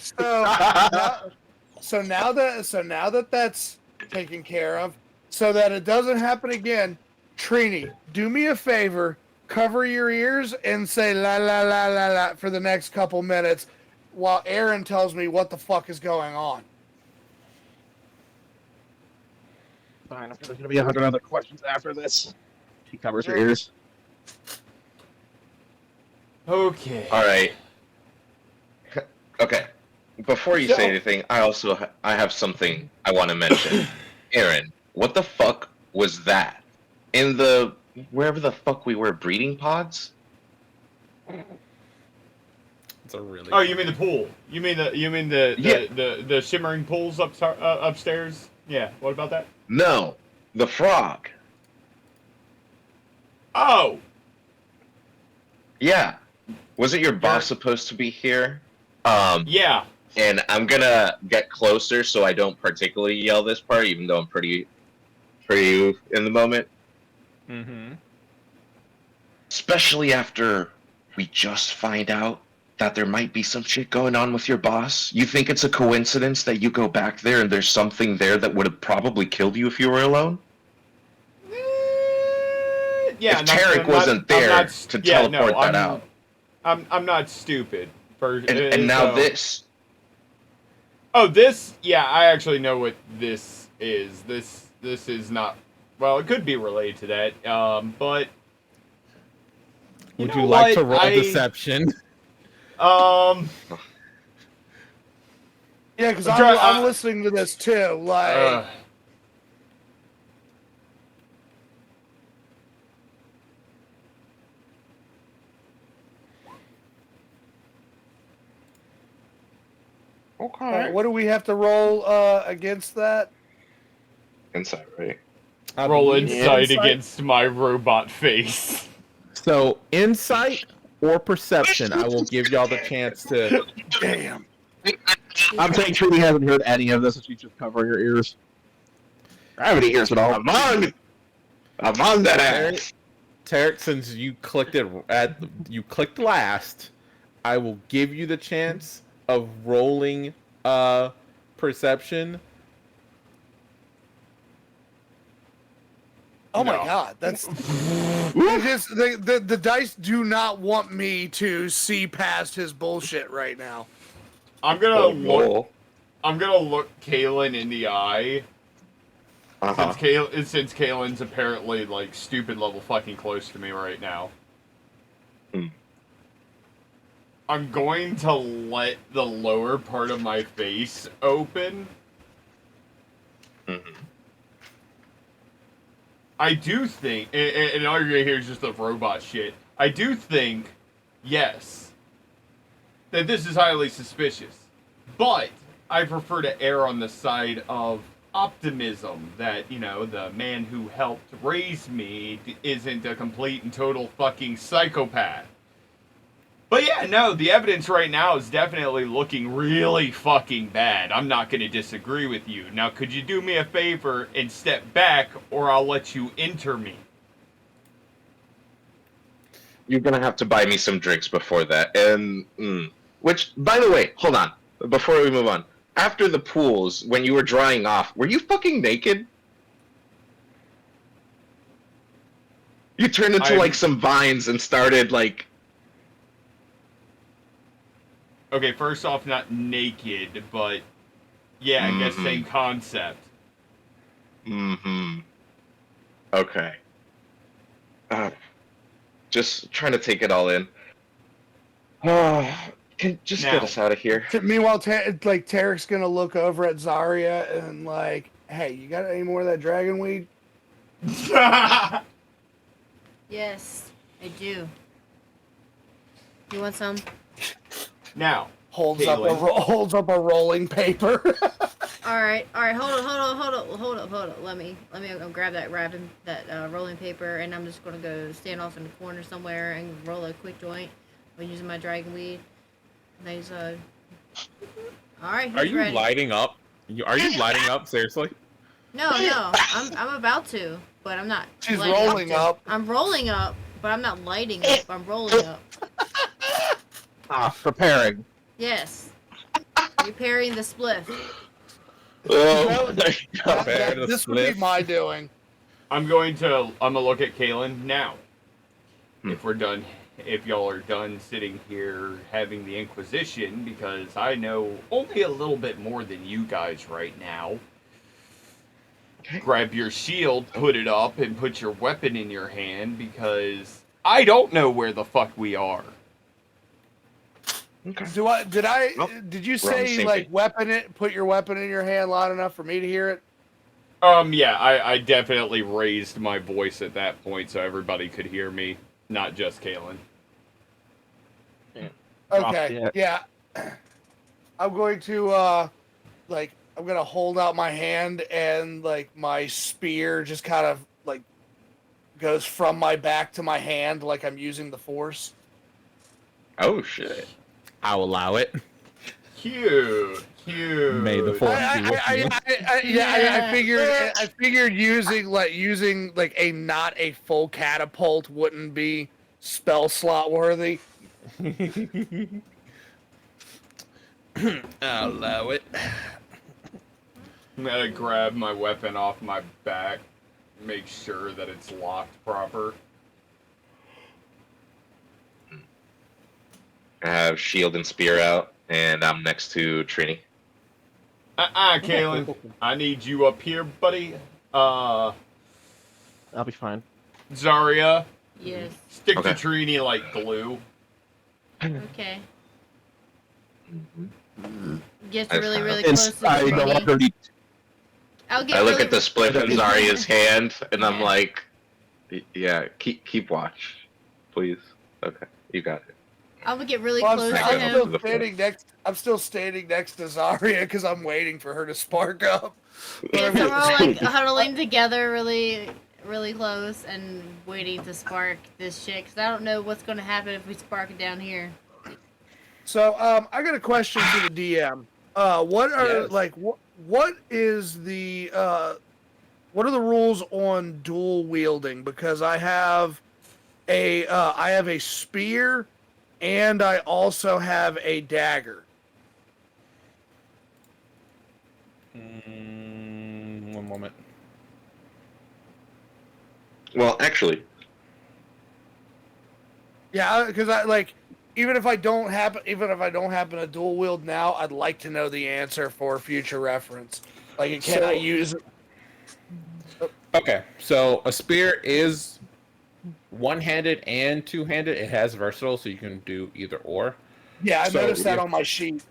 so now that that's taken care of, so that it doesn't happen again, Trini, do me a favor, cover your ears and say la la la la la for the next couple minutes, while Aaron tells me what the fuck is going on. Fine, there's gonna be 100 other questions after this. She covers her ears. Okay. All right. Okay. Before you say anything, I also I have something I want to mention. Aaron, what the fuck was that? In the wherever the fuck we were, breeding pods? It's a really. Oh, you mean the pool? You mean the shimmering pools upstairs? Yeah. What about that? No, the frog. Oh. Yeah. Wasn't your boss supposed to be here? Yeah. And I'm gonna get closer so I don't particularly yell this part, even though I'm pretty in the moment. Mm-hmm. Especially after we just find out that there might be some shit going on with your boss. You think it's a coincidence that you go back there and there's something there that would have probably killed you if you were alone? Yeah. If Tarek wasn't there to teleport that out. I'm not stupid. And now this. Oh, this? Yeah, I actually know what this is. This is not. Well, it could be related to that. But. Would you like to roll deception? Yeah, because I'm listening to this too. Like. Okay. What do we have to roll against that? Insight, right? Roll insight against my robot face. So, insight or perception, I will give y'all the chance to. Damn. I'm saying Trini hasn't heard any of this, and she's just covering her ears. Gravity ears at all. I'm on that ass. Tarek, since you clicked you clicked last, I will give you the chance of rolling perception. Oh my god, that's the dice do not want me to see past his bullshit right now. I'm gonna look Kaylin in the eye. Since Kaylin's apparently like stupid level fucking close to me right now. I'm going to let the lower part of my face open. I do think, and all you're gonna hear is just the robot shit. I do think, yes, that this is highly suspicious. But I prefer to err on the side of optimism that, you know, the man who helped raise me isn't a complete and total fucking psychopath. But yeah, no, the evidence right now is definitely looking really fucking bad. I'm not going to disagree with you. Now, could you do me a favor and step back, or I'll let you enter me? You're gonna have to buy me some drinks before that. And which, by the way, hold on. Before we move on, after the pools, when you were drying off, were you fucking naked? You turned into like some vines and started like. Okay, first off, not naked, but yeah, I guess same concept. Mm-hmm. Okay. Just trying to take it all in. Can just get Now. us out of here. Meanwhile, like Tarek's gonna look over at Zarya and like, hey, you got any more of that dragon weed? Yes, I do. You want some? Now, Holds Caitlin. holds up a rolling paper. All right. Hold up. Let me grab that rolling paper, and I'm just gonna go stand off in the corner somewhere and roll a quick joint. I'm using my dragon weed. Nice. All right. Are He's you ready. lighting up? Are you lighting up? Seriously? No. I'm about to, but I'm not. She's lighting rolling up. I'm rolling up, but I'm not lighting up. I'm rolling up. Preparing. Yes. Repairing the spliff. Oh, there you go. Prepare the This would be spliff. my doing. I'm gonna look at Kalen now. If we're done, if y'all are done sitting here having the Inquisition, because I know only a little bit more than you guys right now. Grab your shield, put it up, and put your weapon in your hand, because I don't know where the fuck we are. Okay. Did you we're on the say same like page. put your weapon in your hand loud enough for me to hear it? Yeah, I definitely raised my voice at that point so everybody could hear me, not just Kalen. Okay. Yeah. I'm going to I'm gonna hold out my hand and like my spear just kind of like goes from my back to my hand like I'm using the force. Oh shit. I'll allow it. Cute. May the force be with you. I figured using like a not a full catapult wouldn't be spell slot worthy. I'll allow it. I'm gonna grab my weapon off my back, make sure that it's locked proper. I have shield and spear out, and I'm next to Trini. Kalen, I need you up here, buddy. I'll be fine. Zarya, Yes. stick Okay. to Trini like glue. Okay. Mm-hmm. Get I- really, really And close to I no the longer need. I'll get I look really, at the split in Zarya's hand, and I'm Yeah. like, yeah, keep watch, please. Okay, you got it. I would get really Well, close to I'm him. still standing next to Zarya because I'm waiting for her to spark up. Yeah, so we're all like huddling together really, really close and waiting to spark this shit. Because I don't know what's going to happen if we spark it down here. So, I got a question for the DM. What are Yes. what is the what are the rules on dual wielding? Because I have a spear, and I also have a dagger. One moment. Well, actually, Yeah, because I like even if I don't happen to dual wield now, I'd like to know the answer for future reference. Like, can I use it? Okay, so a spear is one-handed and two-handed. It has versatile, so you can do either or. Yeah, I So noticed that if- on my sheet.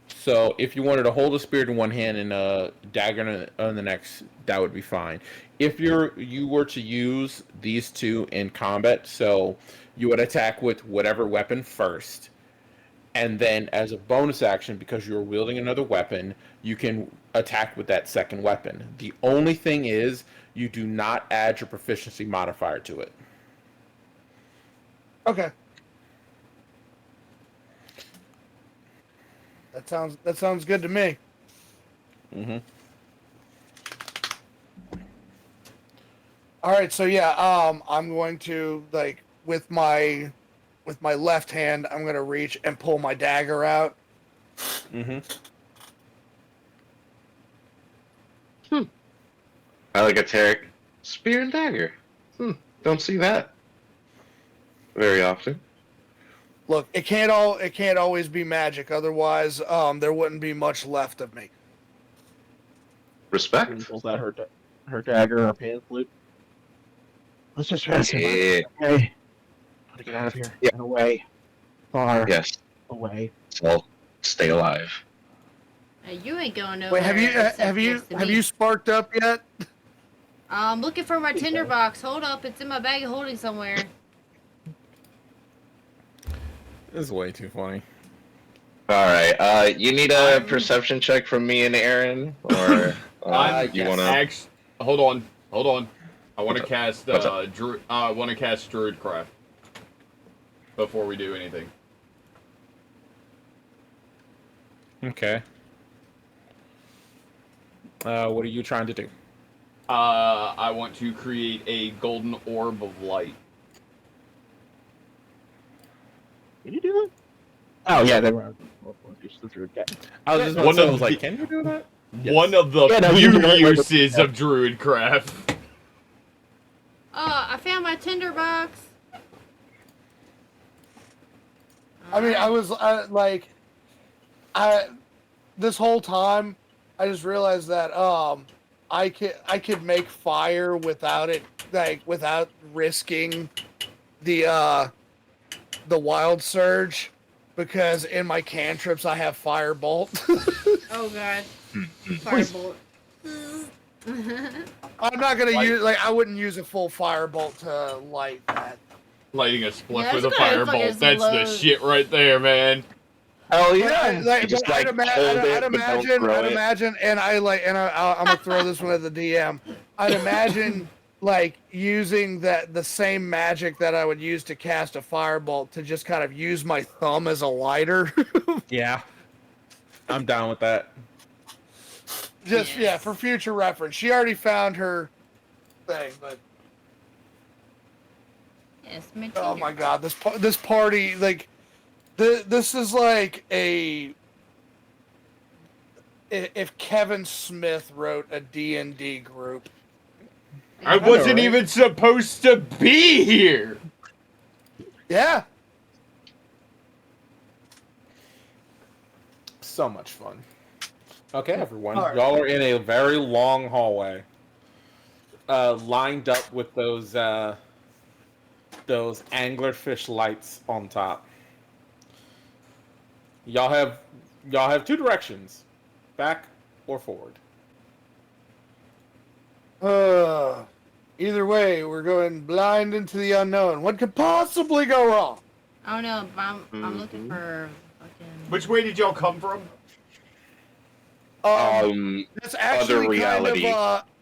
So if you wanted to hold a spear in one hand and a dagger in the next, that would be fine. If you were to use these two in combat, so you would attack with whatever weapon first, and then as a bonus action, because you're wielding another weapon, you can attack with that second weapon. The only thing is you do not add your proficiency modifier to it. Okay. That sounds good to me. Mm-hmm. All right, so yeah, I'm going to like with my left hand, I'm gonna reach and pull my dagger out. Mm-hmm. I look at Tarek. Spear and dagger. Don't see that very often. Look, it can't always be magic. Otherwise, there wouldn't be much left of me. Respect. Pulls out her dagger, her pan flute. Let's just try to survive. Yeah. Okay. Gotta get out of here. Yeah. And away. Far Yes. away. So stay alive. You ain't going nowhere. Wait, have except you sparked up yet? I'm looking for my tinderbox. Hold up, it's in my bag of holding somewhere. This is way too funny. All right. You need a perception check from me and Aaron, or you yes. wanna? Hold on. I want to cast What's up? I want to cast Druidcraft before we do anything. Okay. What are you trying to do? I want to create a golden orb of light. Can you do that? Oh yeah, they were. The druid guy. I was just One about to say, I of was like, the- can you do that? One of the Yeah, no, you few can do it. uses of Druidcraft. I found my tinderbox. I mean, I was this whole time, I just realized that I could make fire without it, like without risking the wild surge, because in my cantrips I have firebolt. Oh god. Firebolt. I'm not gonna use I wouldn't use a full firebolt to light that. Lighting a spliff Yeah, with a it's gonna fucking firebolt. That's the explode. shit right there, man. Hell But yeah! You just I'd like hold it, I'd but don't throw I'd it. imagine, and I'm gonna throw this one at the DM. I'd imagine like using the same magic that I would use to cast a firebolt to just kind of use my thumb as a lighter. Yeah. I'm down with that. Just yeah, for future reference. She already found her thing, but Yes, my oh my god, this party like this is like if Kevin Smith wrote a D&D group. I wasn't even supposed to be here. Yeah. So much fun. Okay, everyone. All right. Y'all are in a very long hallway. Lined up with those anglerfish lights on top. Y'all have two directions. Back or forward. Either way, we're going blind into the unknown. What could possibly go wrong? Oh no, I'm looking for fucking. Which way did y'all come from? That's actually reality.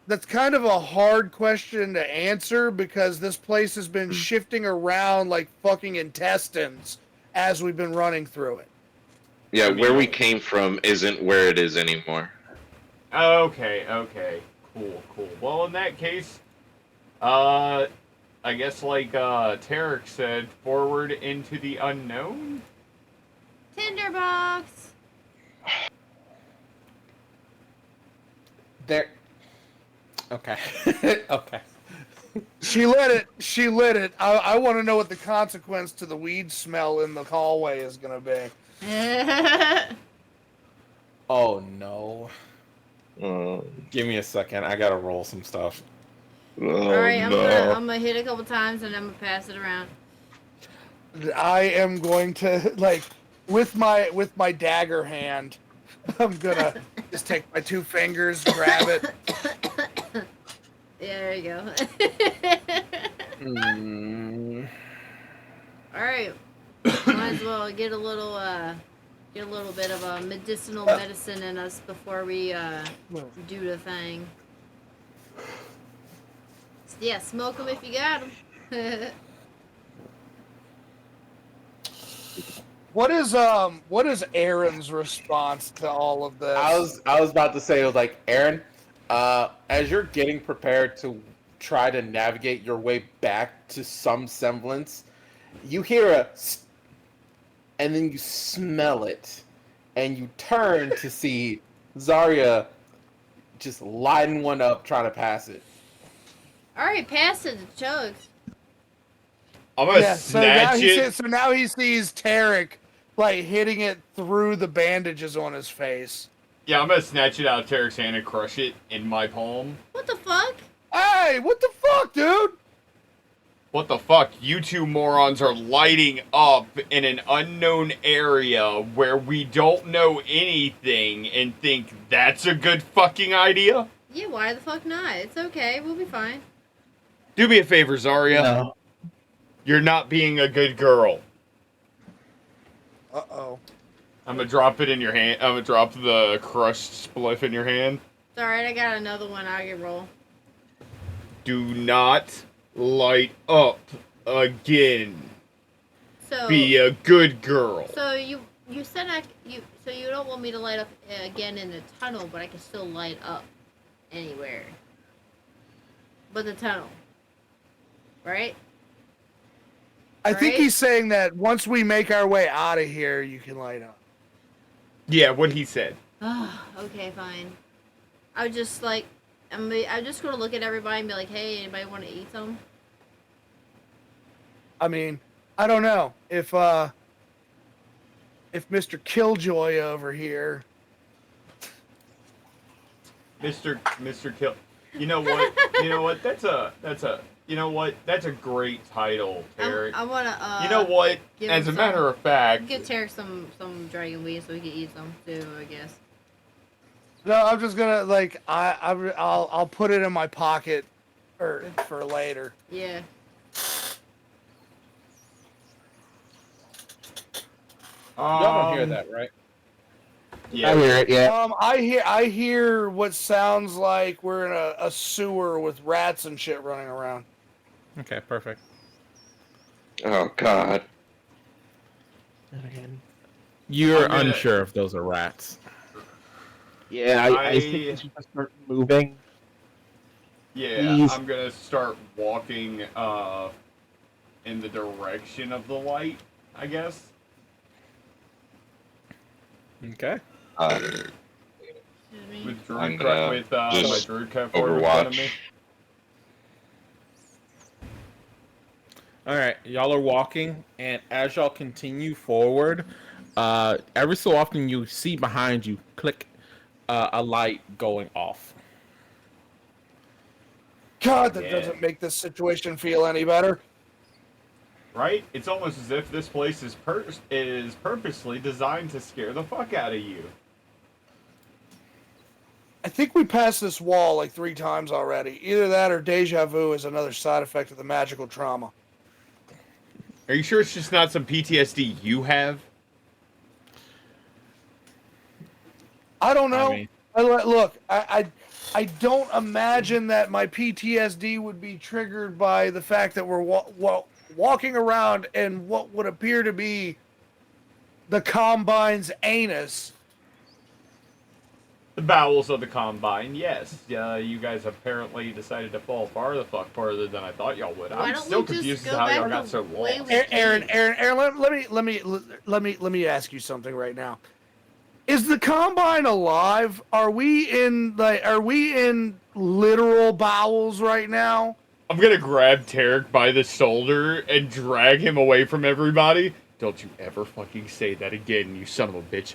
That's kind of a hard question to answer because this place has been shifting around like fucking intestines as we've been running through it. Yeah, where we came from isn't where it is anymore. Okay. Cool. Well, in that case, I guess like Tarek said, forward into the unknown. Tinderbox. There. Okay. Okay. She lit it. I want to know what the consequence to the weed smell in the hallway is going to be. Oh no. Oh, Give me a second. I gotta roll some stuff. Alright, I'm no. gonna hit a couple times and I'm gonna pass it around. I am going to with my dagger hand. I'm gonna just take my two fingers, grab it. Yeah, there you go. Hmm. Alright. Might as well get a little bit of a medicinal medicine in us before we do the thing. Yeah, smoke them if you got them. What is Aaron's response to all of this? I was about to say, it was like, Aaron, as you're getting prepared to try to navigate your way back to some semblance, you hear and then you smell it, and you turn to see Zarya just lighting one up, trying to pass it. Alright, pass it to Chugs. I'm gonna Yeah, so now snatch he it. so now he sees Tarek like hitting it through the bandages on his face. Yeah, I'm gonna snatch it out of Tarek's hand and crush it in my palm. What the fuck? Hey, what the fuck, dude? What the fuck? You two morons are lighting up in an unknown area where we don't know anything and think that's a good fucking idea? Yeah, why the fuck not? It's okay. We'll be fine. Do me a favor, Zarya. No. You're not being a good girl. Uh-oh. I'm gonna drop it in your hand. I'm gonna drop the crushed spliff in your hand. It's alright, I got another one. I'll get roll. Do not light up again. So Be a good girl. So you said so you don't want me to light up again in the tunnel, but I can still light up anywhere. But the tunnel, right? I think Right? he's saying that once we make our way out of here, you can light up. Yeah, what he said. Okay, fine. I was just like, I'm just gonna look at everybody and be like, hey, anybody want to eat some? I mean, I don't know if Mr. Killjoy over here. Mr. Kill. You know what? You know what? That's a. You know what? That's a great title, Tarek. I wanna. You know what? give As a him matter of fact, Give Tarek some dragon weed so he can eat some too, I guess. No, I'm just gonna like I'll put it in my pocket for later. Yeah. Y'all don't hear that, right? Yeah. I hear it, yeah. I hear what sounds like we're in a sewer with rats and shit running around. Okay, perfect. Oh God. You're I'm gonna- unsure if those are rats. Yeah, I think we should just start moving. Yeah, Please. I'm gonna start walking in the direction of the light, I guess. Okay. Excuse me. With I'm Druid gonna with my just Druid Craft in front of me. Overwatch. All right, y'all are walking, and as y'all continue forward, every so often you see behind you click a light going off. God, that Yeah. doesn't make this situation feel any better. Right? It's almost as if this place is purposely designed to scare the fuck out of you. I think we passed this wall like 3 times already. Either that or deja vu is another side effect of the magical trauma. Are you sure it's just not some PTSD you have? I don't know. I mean- Look, I don't imagine that my PTSD would be triggered by the fact that we're walking around in what would appear to be the Combine's anus. The bowels of the Combine, yes. You guys apparently decided to fall further than I thought y'all would. Why I'm don't still we just confused as go to how back y'all the got so way lost. we- Aaron, let me ask you something right now. Is the Combine alive? Are we in literal bowels right now? I'm gonna grab Tarek by the shoulder and drag him away from everybody. Don't you ever fucking say that again, you son of a bitch.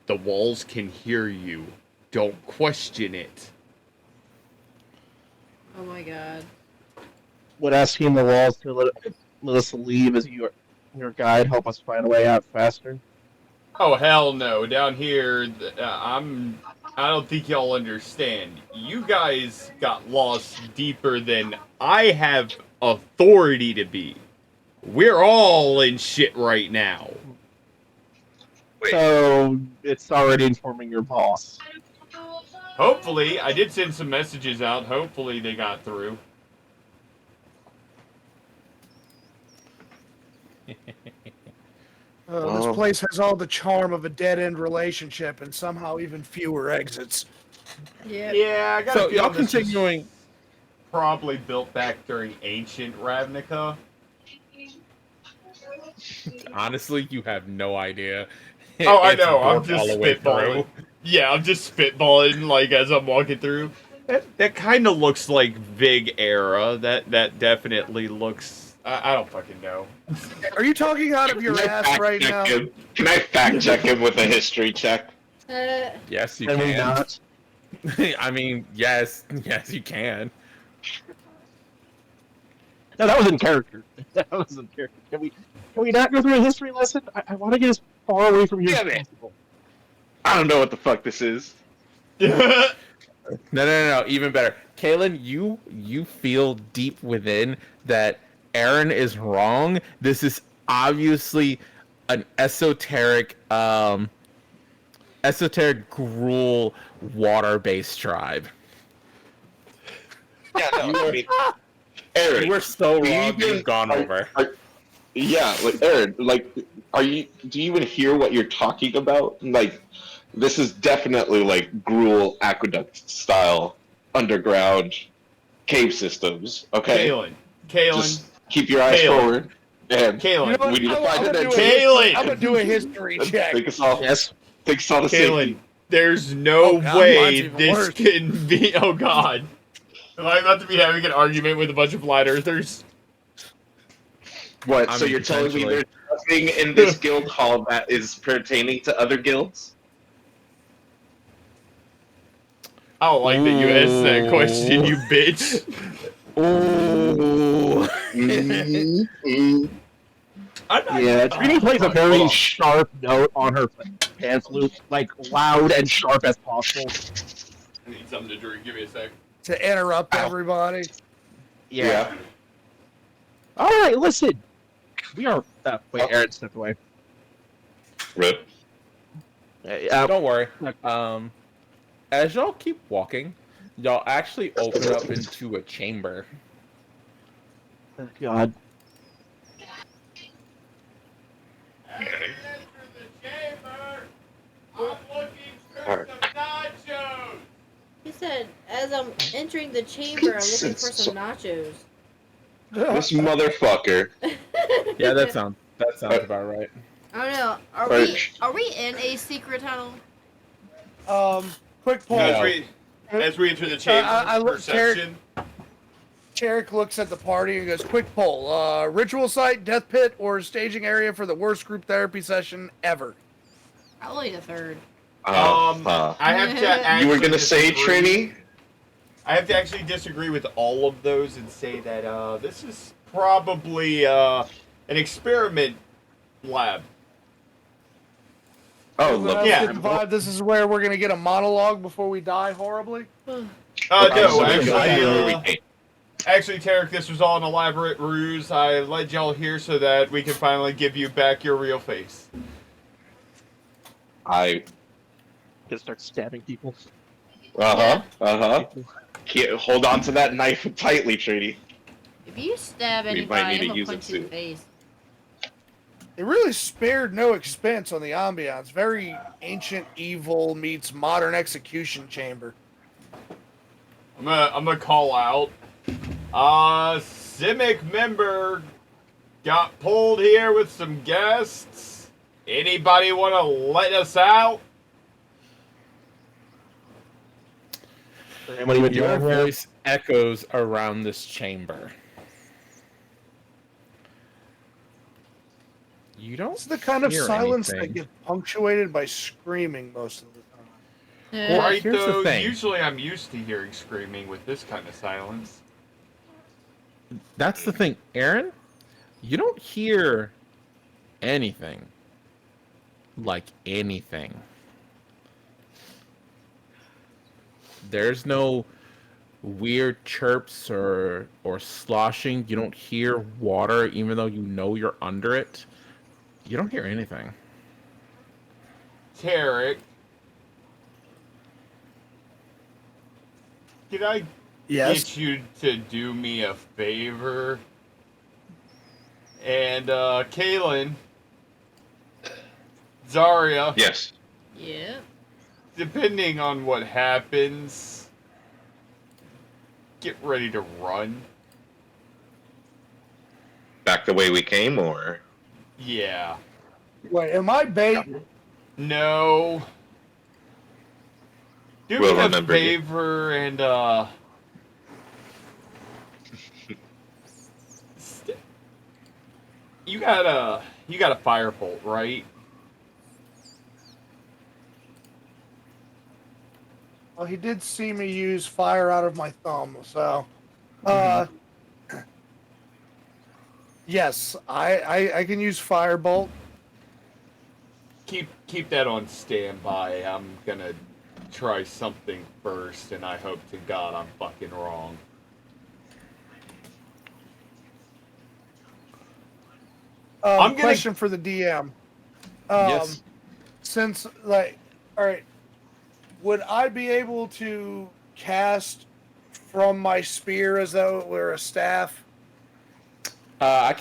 The walls can hear you. Don't question it. Oh my god. Would asking the walls to let us leave as your guide help us find a way out faster? Oh hell no! Down here, I don't think y'all understand. You guys got lost deeper than I have authority to be. We're all in shit right now. Wait. So it's already informing your boss. Hopefully, I did send some messages out. Hopefully, they got through. This place has all the charm of a dead-end relationship and somehow even fewer exits. Yeah. Yeah, I got So a feeling y'all this was continuing. probably built back during ancient Ravnica. Honestly, you have no idea. Oh, I It's know. I'm warped just all the way spitballing. through. Yeah, I'm just spitballing like as I'm walking through. That kind of looks like Vig era. That definitely looks I don't fucking know. Are you talking out of your Can I ass fact right check now? him? Can I fact check him with a history check? Yes, you Can we can. not? I mean, yes, you can. No, that was in character. That was in character. Can we not go through a history lesson? I want to get as far away from here Damn as it. possible. I don't know what the fuck this is. No. Even better, Kalen. You feel deep within that Aaron is wrong. This is obviously an esoteric gruel water-based tribe. Yeah, no, I mean, Aaron, You were so do you wrong. even- You've gone over. yeah, like Aaron, like, do you even hear what you're talking about? Like, this is definitely like gruel aqueduct style underground cave systems. Okay, Kalen, just keep your eyes Kalen. forward, and You know Kalen, what? we need to find an I'm exit. Kalen! gonna do a history check. Take us all. Yes. Take us all to Kalen. safety. There's no Oh, God, way mine's even this worse. can be. Oh God, am I about to be having an argument with a bunch of flat earthers? What? I So mean, you're telling me potentially. there's nothing in this guild hall that is pertaining to other guilds? I don't like that you asked that question, you bitch. Ooh. I'm not. Yeah, Trini plays a hold very on. sharp note on her pants loop, like loud and sharp as possible. I need something to drink. Give me a sec. To interrupt everybody. Yeah. All right, listen. We are. Wait, Aaron stepped away. Rip. Don't worry. As y'all keep walking, y'all actually open up into a chamber. God. Alright. He said, as I'm entering the chamber, I'm looking for some nachos. This motherfucker. Yeah, that sounds about right. I don't know. Alright. Are we in a secret tunnel? Quick poll. As we enter the chamber, I look- perception. Cherrick looks at the party and goes, quick poll. Ritual site, death pit, or staging area for the worst group therapy session ever? Probably the third. I have to. Actually You were gonna say disagree. Trini? I have to actually disagree with all of those and say that this is probably an experiment lab. Oh, look. Yeah. Get the vibe. This is where we're gonna get a monologue before we die horribly. No, So we got here where we actually, came. actually, Tarek, this was all an elaborate ruse. I led y'all here so that we can finally give you back your real face. Just start stabbing people. Hold on to that knife tightly, Trini. If you stab We might anybody, need I'm to gonna use punch it you in the soon. face. It really spared no expense on the ambiance. Very ancient evil meets modern execution chamber. I'm gonna call out. Simic member got pulled here with some guests. Anybody want to let us out? Anyone even Your doing here? voice echoes around this chamber. You don't. It's the kind of hear silence anything. that gets punctuated by screaming most of the time. Well, Right, here's the though. thing. Usually I'm used to hearing screaming with this kind of silence. That's the thing, Aaron. You don't hear anything. Like anything. There's no weird chirps or sloshing. You don't hear water, even though you know you're under it. You don't hear anything. Tarek, can I Yes. get you to do me a favor? And Kaylin, Zarya, Yes. Yeah. depending on what happens, get ready to run. Back the way we came, or? Yeah. Wait, am I bait? No. Do We'll me a remember you. favor and you got a firebolt, right? Well, he did see me use fire out of my thumb, so yes, I can use firebolt. Keep that on standby. I'm gonna try something first, and I hope to God I'm fucking wrong. I'm gonna- Question for the DM. Yes. Since, like, all right, would I be able to cast from my spear as though it were a staff? I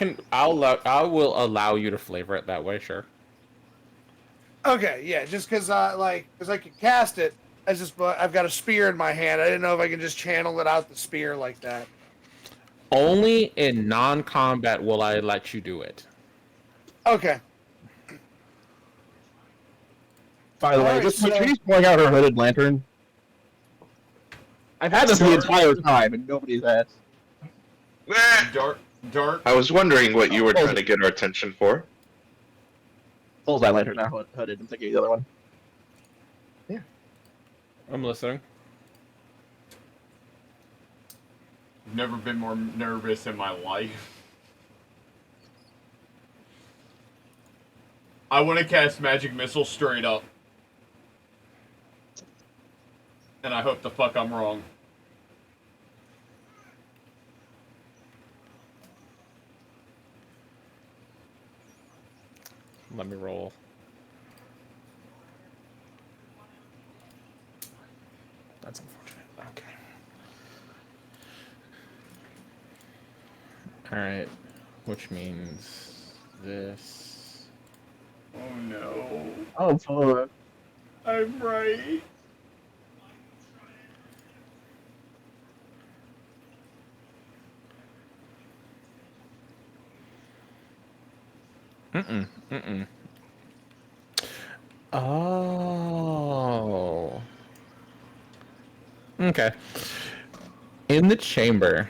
will allow you to flavor it that way. Sure. Okay, yeah, just because I could cast it. I've got a spear in my hand. I didn't know if I can just channel it out the spear like that. Only in non-combat will I let you do it. Okay. By the way, Alright, just when so- she's pulling out her hooded lantern. I've had this the entire time, and nobody's asked. Dark. I was wondering what you were trying to get our attention for. Bullseye lantern, not hooded. I'm thinking of the other one. I'm listening. Never been more nervous in my life. I want to cast magic missile straight up. And I hope the fuck I'm wrong. Let me roll. That's unfortunate. Okay. Alright. Which means this. Oh no. Oh, fuck. I'm right. Mm-mm. Oh. Okay. In the chamber,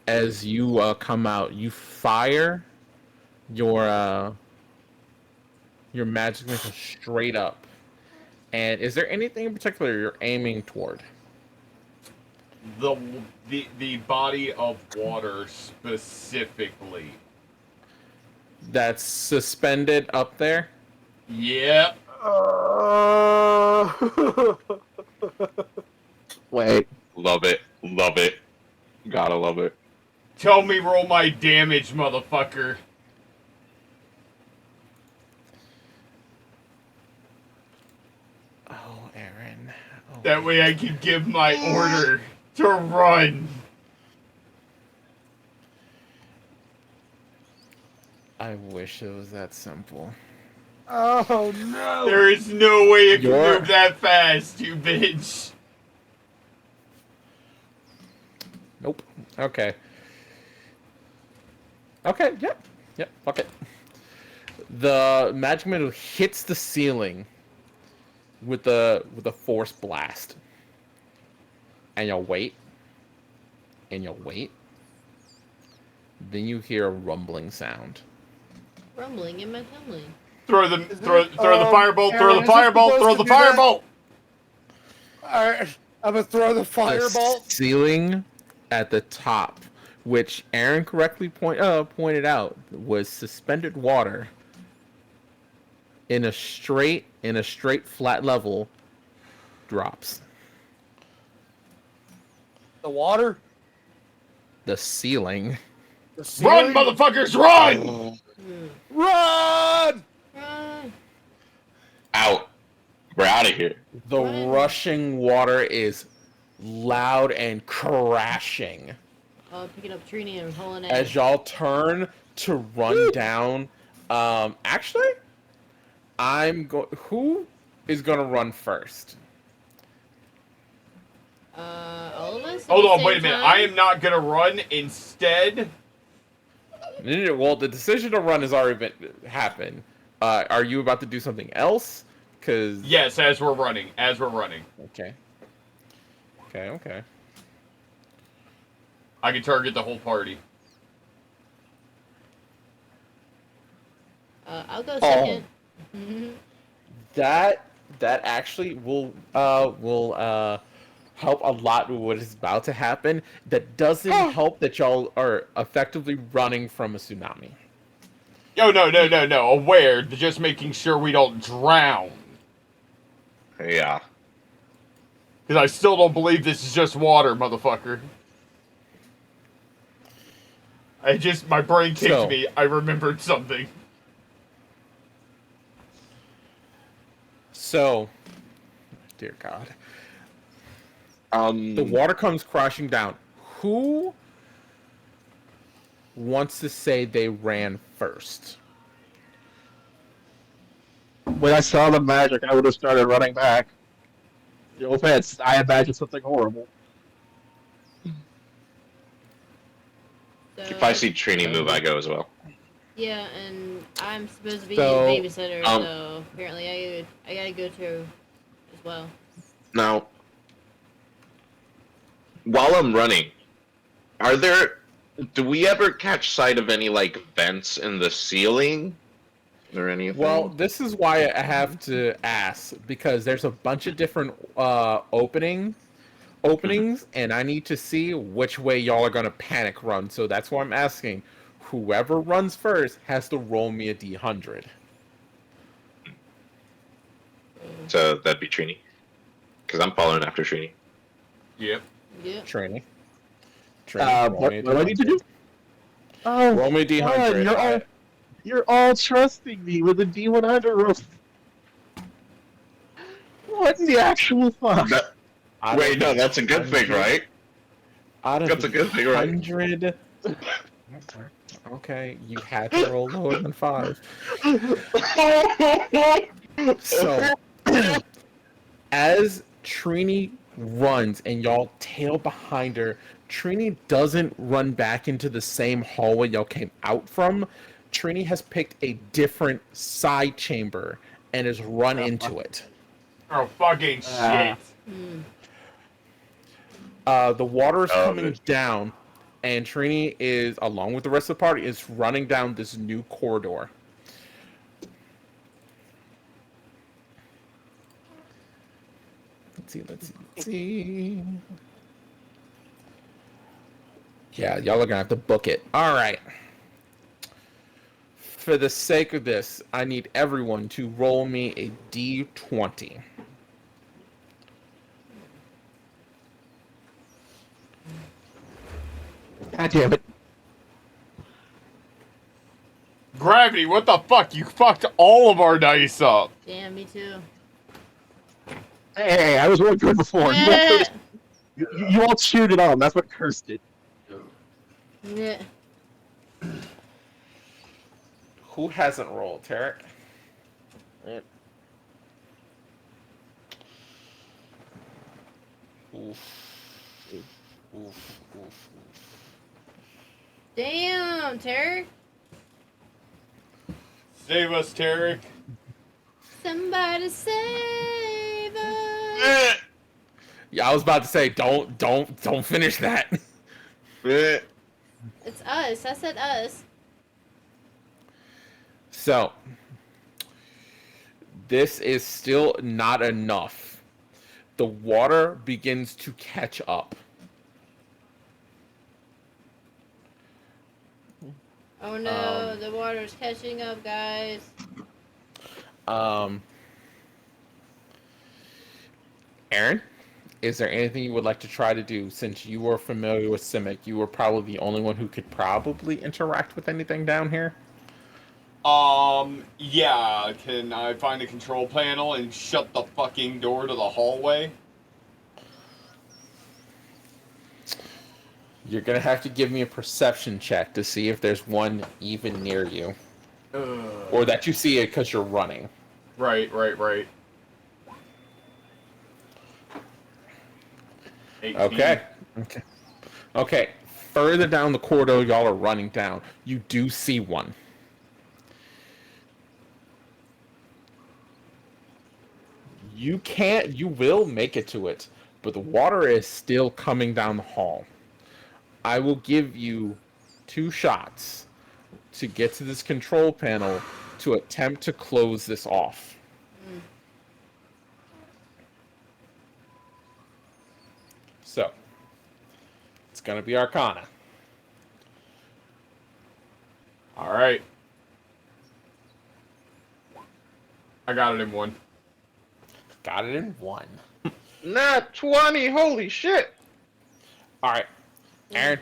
as you come out, you fire your magic missile straight up. And is there anything in particular you're aiming toward? The body of water specifically. That's suspended up there? Yep. Wait. Love it. Love it. Gotta love it. Tell me roll my damage, motherfucker. Oh, Aaron. Oh. That way I can give my order to run. I wish it was that simple. Oh no! There is no way it can You're- move that fast, you bitch. Nope. Okay. Okay, yep, fuck it. The magic missile hits the ceiling with a force blast. And you'll wait. And you'll wait. Then you hear a rumbling sound. Rumbling in my tummy. Throw the firebolt, Aaron, throw the is this firebolt, supposed throw to the do that? firebolt. Alright, I'm gonna throw the The firebolt. ceiling at the top, which Aaron correctly pointed out, was suspended water in a straight flat level drops. The water? The ceiling. The Run, ceiling? motherfuckers, run! Run! Run! Out. We're out of here. The Run. rushing water is loud and crashing Picking up Trini and hauling it. as y'all turn to run down. Actually, who is gonna run first? All of us? at Hold the on, same wait a minute. time? I am not gonna run. Instead, Well, the decision to run has already happened. Are you about to do something else? Cause yes, as we're running. Okay. Okay. I can target the whole party. I'll go second. That actually will help a lot with what is about to happen. That doesn't help that y'all are effectively running from a tsunami. Yo, no. Aware, just making sure we don't drown. Yeah. Because I still don't believe this is just water, motherfucker. My brain kicked me. I remembered something. So, dear God. The water comes crashing down. Who wants to say they ran first? When I saw the magic, I would have started running back. No offense, I imagined something horrible. So, If I see Trini move, I go as well. yeah, and I'm supposed to be So, a babysitter, so apparently I gotta go too as well. Now, while I'm running, do we ever catch sight of any, like, vents in the ceiling? Or anything? Well, this is why I have to ask, because there's a bunch of different openings, and I need to see which way y'all are gonna panic run. So that's why I'm asking. Whoever runs first has to roll me a d100. So that'd be Trini. Because I'm following after Trini. Yep. Yeah. Training. What do I need to do? Oh, roll me a d100. God, you're all trusting me with a D100 roll. What in the actual fuck? Wait, no, that's a good thing, right? That's a good thing, right? 100. Okay, you had to roll lower than 5. So, as Trini runs and y'all tail behind her, Trini doesn't run back into the same hallway y'all came out from. Trini has picked a different side chamber and has run into it. Oh, fucking shit. The water is coming down, and Trini is, along with the rest of the party, is running down this new corridor. Let's see. Yeah, y'all are gonna have to book it. All right. For the sake of this, I need everyone to roll me a d20. God damn it. Gravity, what the fuck? You fucked all of our dice up. Damn, me too. Hey, I was really good before. Yeah. You all chewed it on. That's what cursed it. Yeah. Who hasn't rolled, Tarek? Oof. Damn, Tarek. Save us, Tarek. Somebody save us. Yeah, I was about to say, don't finish that. It's us. I said us. So, this is still not enough. The water begins to catch up. Oh no, the water's catching up, guys. Aaron, is there anything you would like to try to do? Since you were familiar with Simic, you were probably the only one who could probably interact with anything down here. Yeah, can I find a control panel and shut the fucking door to the hallway? You're gonna have to give me a perception check to see if there's one even near you. Or that you see it because you're running. Right. 18. Okay. Further down the corridor y'all are running down, you do see one. You will make it to it, but the water is still coming down the hall. I will give you 2 shots to get to this control panel to attempt to close this off. So, it's going to be Arcana. All right. I got it in 1. Got it in 1. Not 20. Holy shit. All right. Aaron,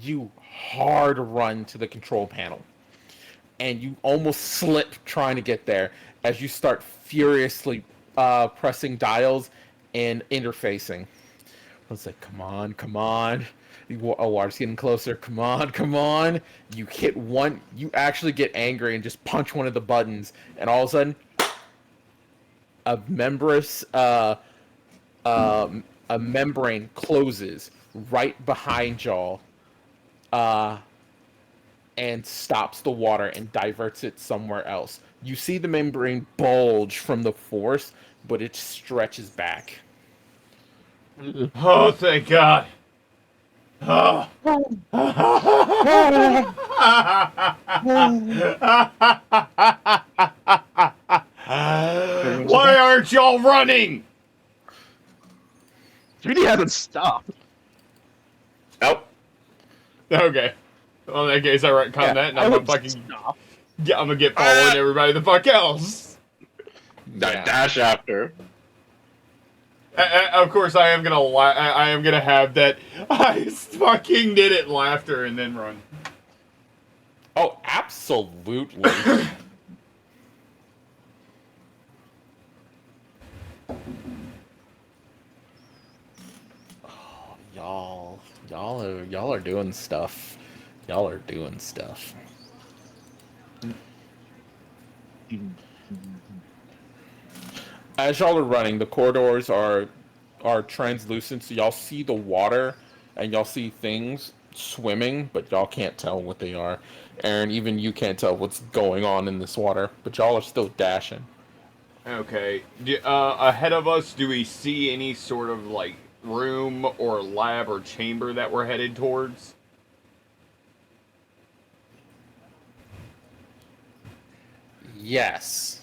you hard run to the control panel. And you almost slip trying to get there as you start furiously pressing dials and interfacing. It's like, come on, come on. Water's getting closer. Come on, come on. You hit one. You actually get angry and just punch one of the buttons. And all of a sudden, a membrane closes right behind y'all and stops the water and diverts it somewhere else. You see the membrane bulge from the force, but it stretches back. Oh, thank God. Oh. Why aren't y'all running? 3D hasn't stopped. Nope. Okay. Well, in that case, I retcon that, and I'm gonna fucking stop. yeah, I'm gonna get following everybody the fuck else. Yeah. Dash after. Of course, I am gonna I am gonna have that I fucking did it laughter and then run. Oh, absolutely. Oh, y'all are doing stuff. Y'all are doing stuff. As y'all are running, the corridors are translucent, so y'all see the water and y'all see things swimming, but y'all can't tell what they are. Aaron, even you can't tell what's going on in this water, but y'all are still dashing. Okay. Ahead of us, do we see any sort of like room or lab or chamber that we're headed towards? Yes.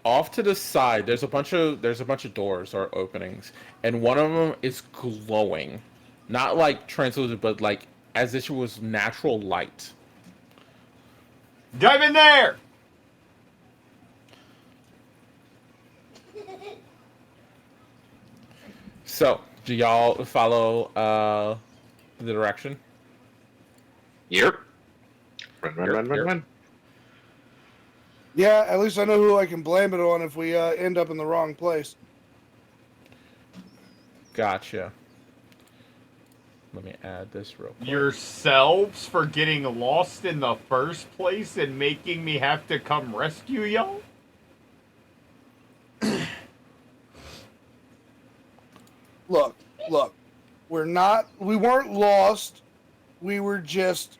Off to the side, there's a bunch of doors or openings, and one of them is glowing, not like translucent, but like as if it was natural light. Dive in there! So, do y'all follow the direction? Yep. Run, run, Yep, run, run, yep. run. Yeah, at least I know who I can blame it on if we end up in the wrong place. Gotcha. Let me add this real quick. Yourselves for getting lost in the first place and making me have to come rescue y'all? Look, we weren't lost. We were just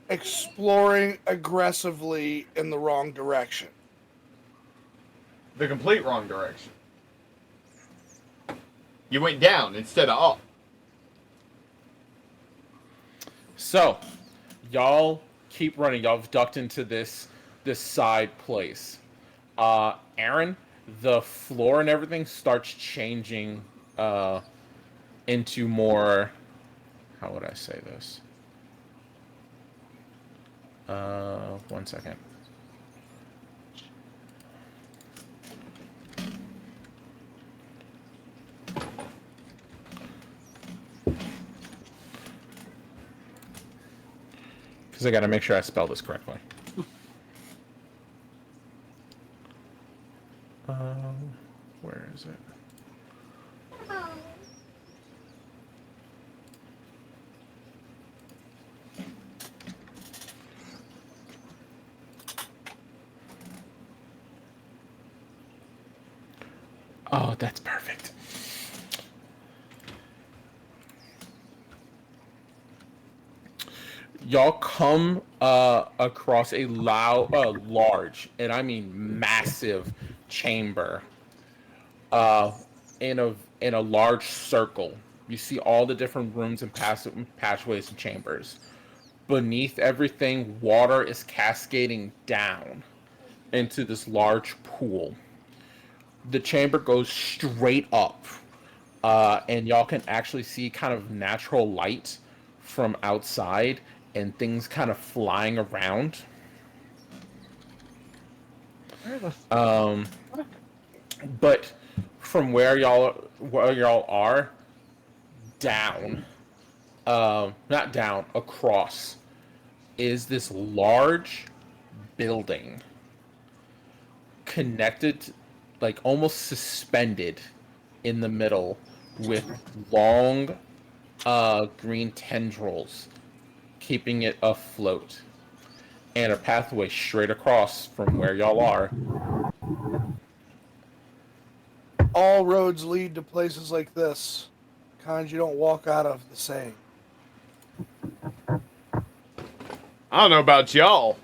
exploring aggressively in the wrong direction. The complete wrong direction. You went down instead of up. So, y'all keep running. Y'all have ducked into this side place. Aaron, the floor and everything starts changing into more. How would I say this? 1 second. Because I got to make sure I spell this correctly. Where is it? Oh, that's perfect. Y'all come across a large, and I mean massive chamber. In in a large circle. You see all the different rooms and passageways and chambers. Beneath everything, water is cascading down into this large pool. The chamber goes straight up, and y'all can actually see kind of natural light from outside and things kind of flying around. But from where y'all are, down, not down, across, is this large building connected, like almost suspended in the middle with long green tendrils keeping it afloat, and a pathway straight across from where y'all are. All roads lead to places like this. Kinds you don't walk out of the same. I don't know about y'all.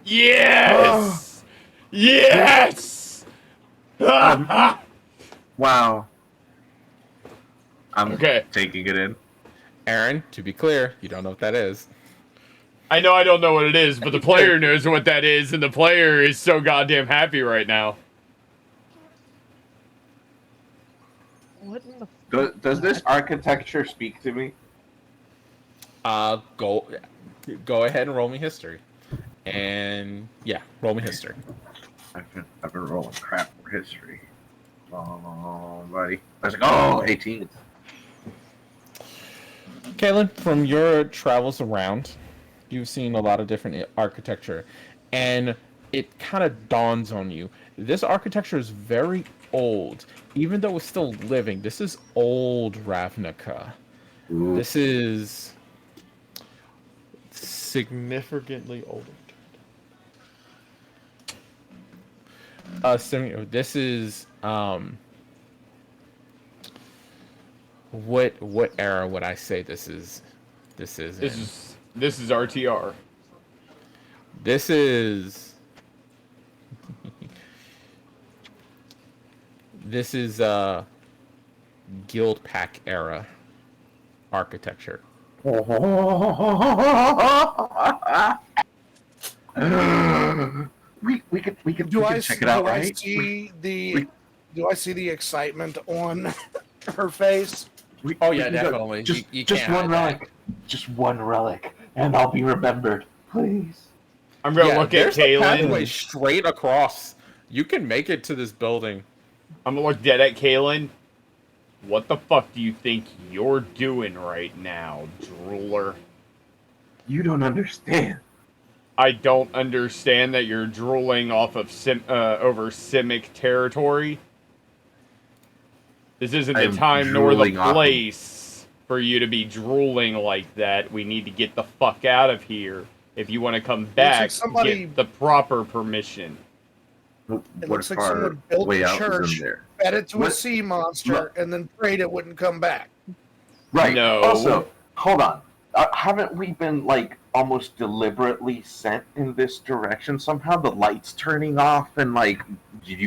Yes! Yes! Wow. I'm Okay. taking it in. Aaron, to be clear, you don't know what that is. I know I don't know what it is, but the player knows what that is, and the player is so goddamn happy right now. What in the Does this architecture speak to me? Go ahead and roll me history. And yeah, roll me history. I've been rolling crap for history. Oh, buddy. I was like, 18. Kaylin, from your travels around, you've seen a lot of different architecture, and it kind of dawns on you. This architecture is very old. Even though it's still living, this is old Ravnica. Ooh. This is significantly older. This is what era would I say this is? This is RTR. This is this is Guild Pack era architecture. We can check it out, right? Do I see the excitement on her face? Oh yeah, definitely. You just can't one hide relic. that. Just one relic, and I'll be remembered. Please. I'm gonna look at there's a pathway Kaylin. straight across. You can make it to this building. I'm gonna look dead at Kaylin. What the fuck do you think you're doing right now, drooler? You don't understand. I don't understand that you're drooling off of over Simic territory. This isn't the I'm time nor the drooling off place for you to be drooling like that. We need to get the fuck out of here. If you want to come back, get the proper permission. It looks like someone built a church, fed it to a sea monster, and then prayed it wouldn't come back. Right. No. Also, hold on. Haven't we been, like, almost deliberately sent in this direction somehow? The lights turning off and, like,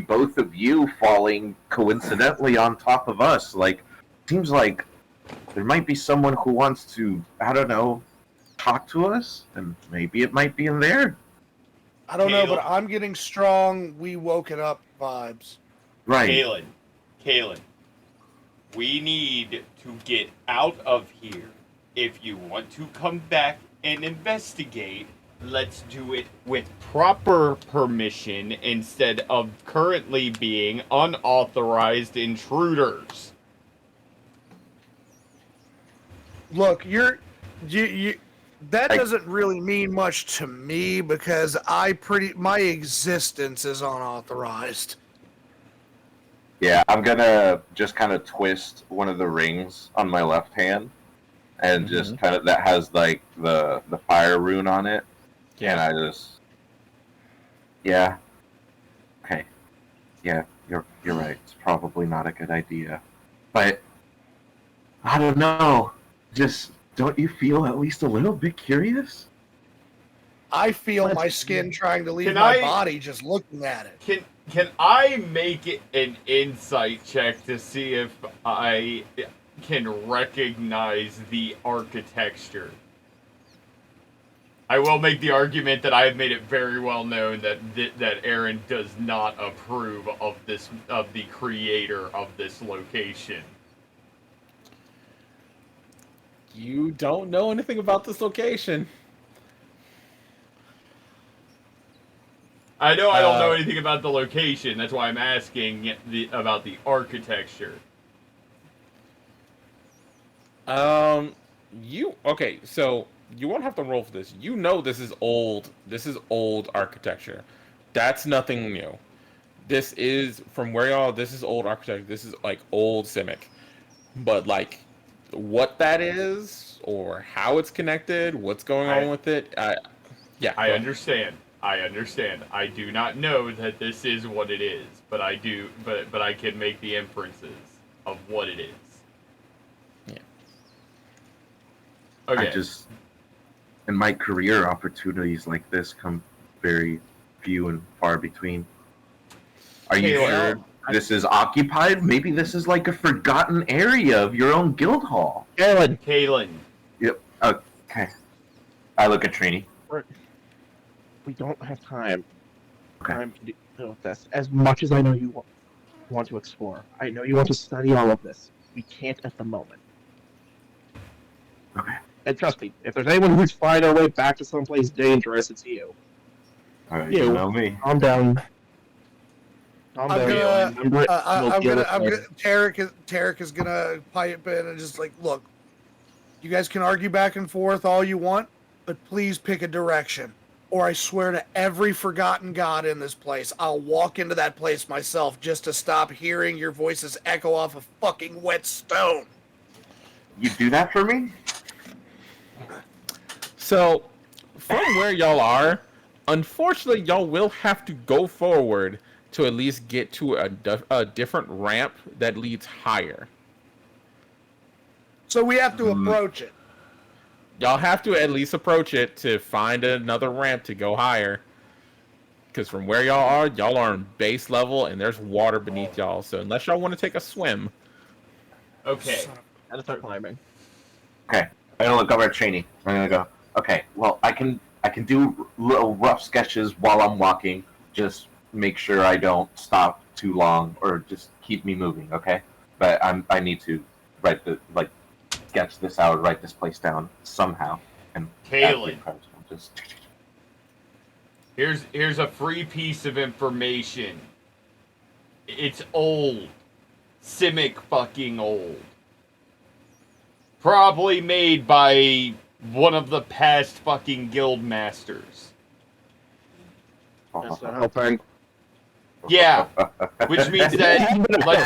both of you falling coincidentally on top of us. Like, seems like there might be someone who wants to, I don't know, talk to us, and maybe it might be in there. I don't know, but I'm getting strong we woke it up vibes. Right. Kaylin, we need to get out of here. If you want to come back and investigate, let's do it with proper permission instead of currently being unauthorized intruders. Look, you that doesn't really mean much to me because my existence is unauthorized. Yeah, I'm gonna just kind of twist one of the rings on my left hand, and just kind of, that has like the fire rune on it. Yeah. And I just, okay, yeah, you're right. It's probably not a good idea, but I don't know. Just, don't you feel at least a little bit curious? I feel my skin trying to leave my body just looking at it. Can I make an insight check to see if I can recognize the architecture? I will make the argument that I have made it very well known that that Aaron does not approve of the creator of this location. You don't know anything about this location. I know I don't know anything about the location. That's why I'm asking about the architecture. Okay, so you won't have to roll for this. You know this is old. This is old architecture. That's nothing new. This is from where y'all. This is old architecture. This is like old Simic. But like, what that is or how it's connected, what's going on with it. Yeah, I understand. I understand. I do not know that this is what it is, but I do. But I can make the inferences of what it is. Yeah. Okay. I just, in my career, opportunities like this come very few and far between. Are you sure this is occupied? Maybe this is like a forgotten area of your own guild hall. Kalen. Yep. Okay. I look at Trini. We don't have time. Time to deal with this. As much as I know you want to explore, I know you want to study all of this. We can't at the moment. Okay. And trust me, if there's anyone who's finding our way back to someplace dangerous, it's you. You know me. Calm down. I'm gonna. Tarek is gonna pipe in and just like, look. You guys can argue back and forth all you want, but please pick a direction. Or I swear to every forgotten god in this place, I'll walk into that place myself just to stop hearing your voices echo off of fucking wet stone. You do that for me? So, from where y'all are, unfortunately, y'all will have to go forward to at least get to a different ramp that leads higher. So we have to approach it. Y'all have to at least approach it to find another ramp to go higher. Because from where y'all are on base level, and there's water beneath y'all. So unless y'all want to take a swim. Okay. Gotta start climbing. Okay. I'm gonna look over at Trini. I'm gonna go, okay, well, I can do little rough sketches while I'm walking. Just make sure I don't stop too long or just keep me moving, okay? But I need to sketch this out, write this place down somehow. And Kalen. Just... Here's a free piece of information. It's old. Simic fucking old. Probably made by one of the past fucking guild masters. That's not helping. Yeah. Which means that, like,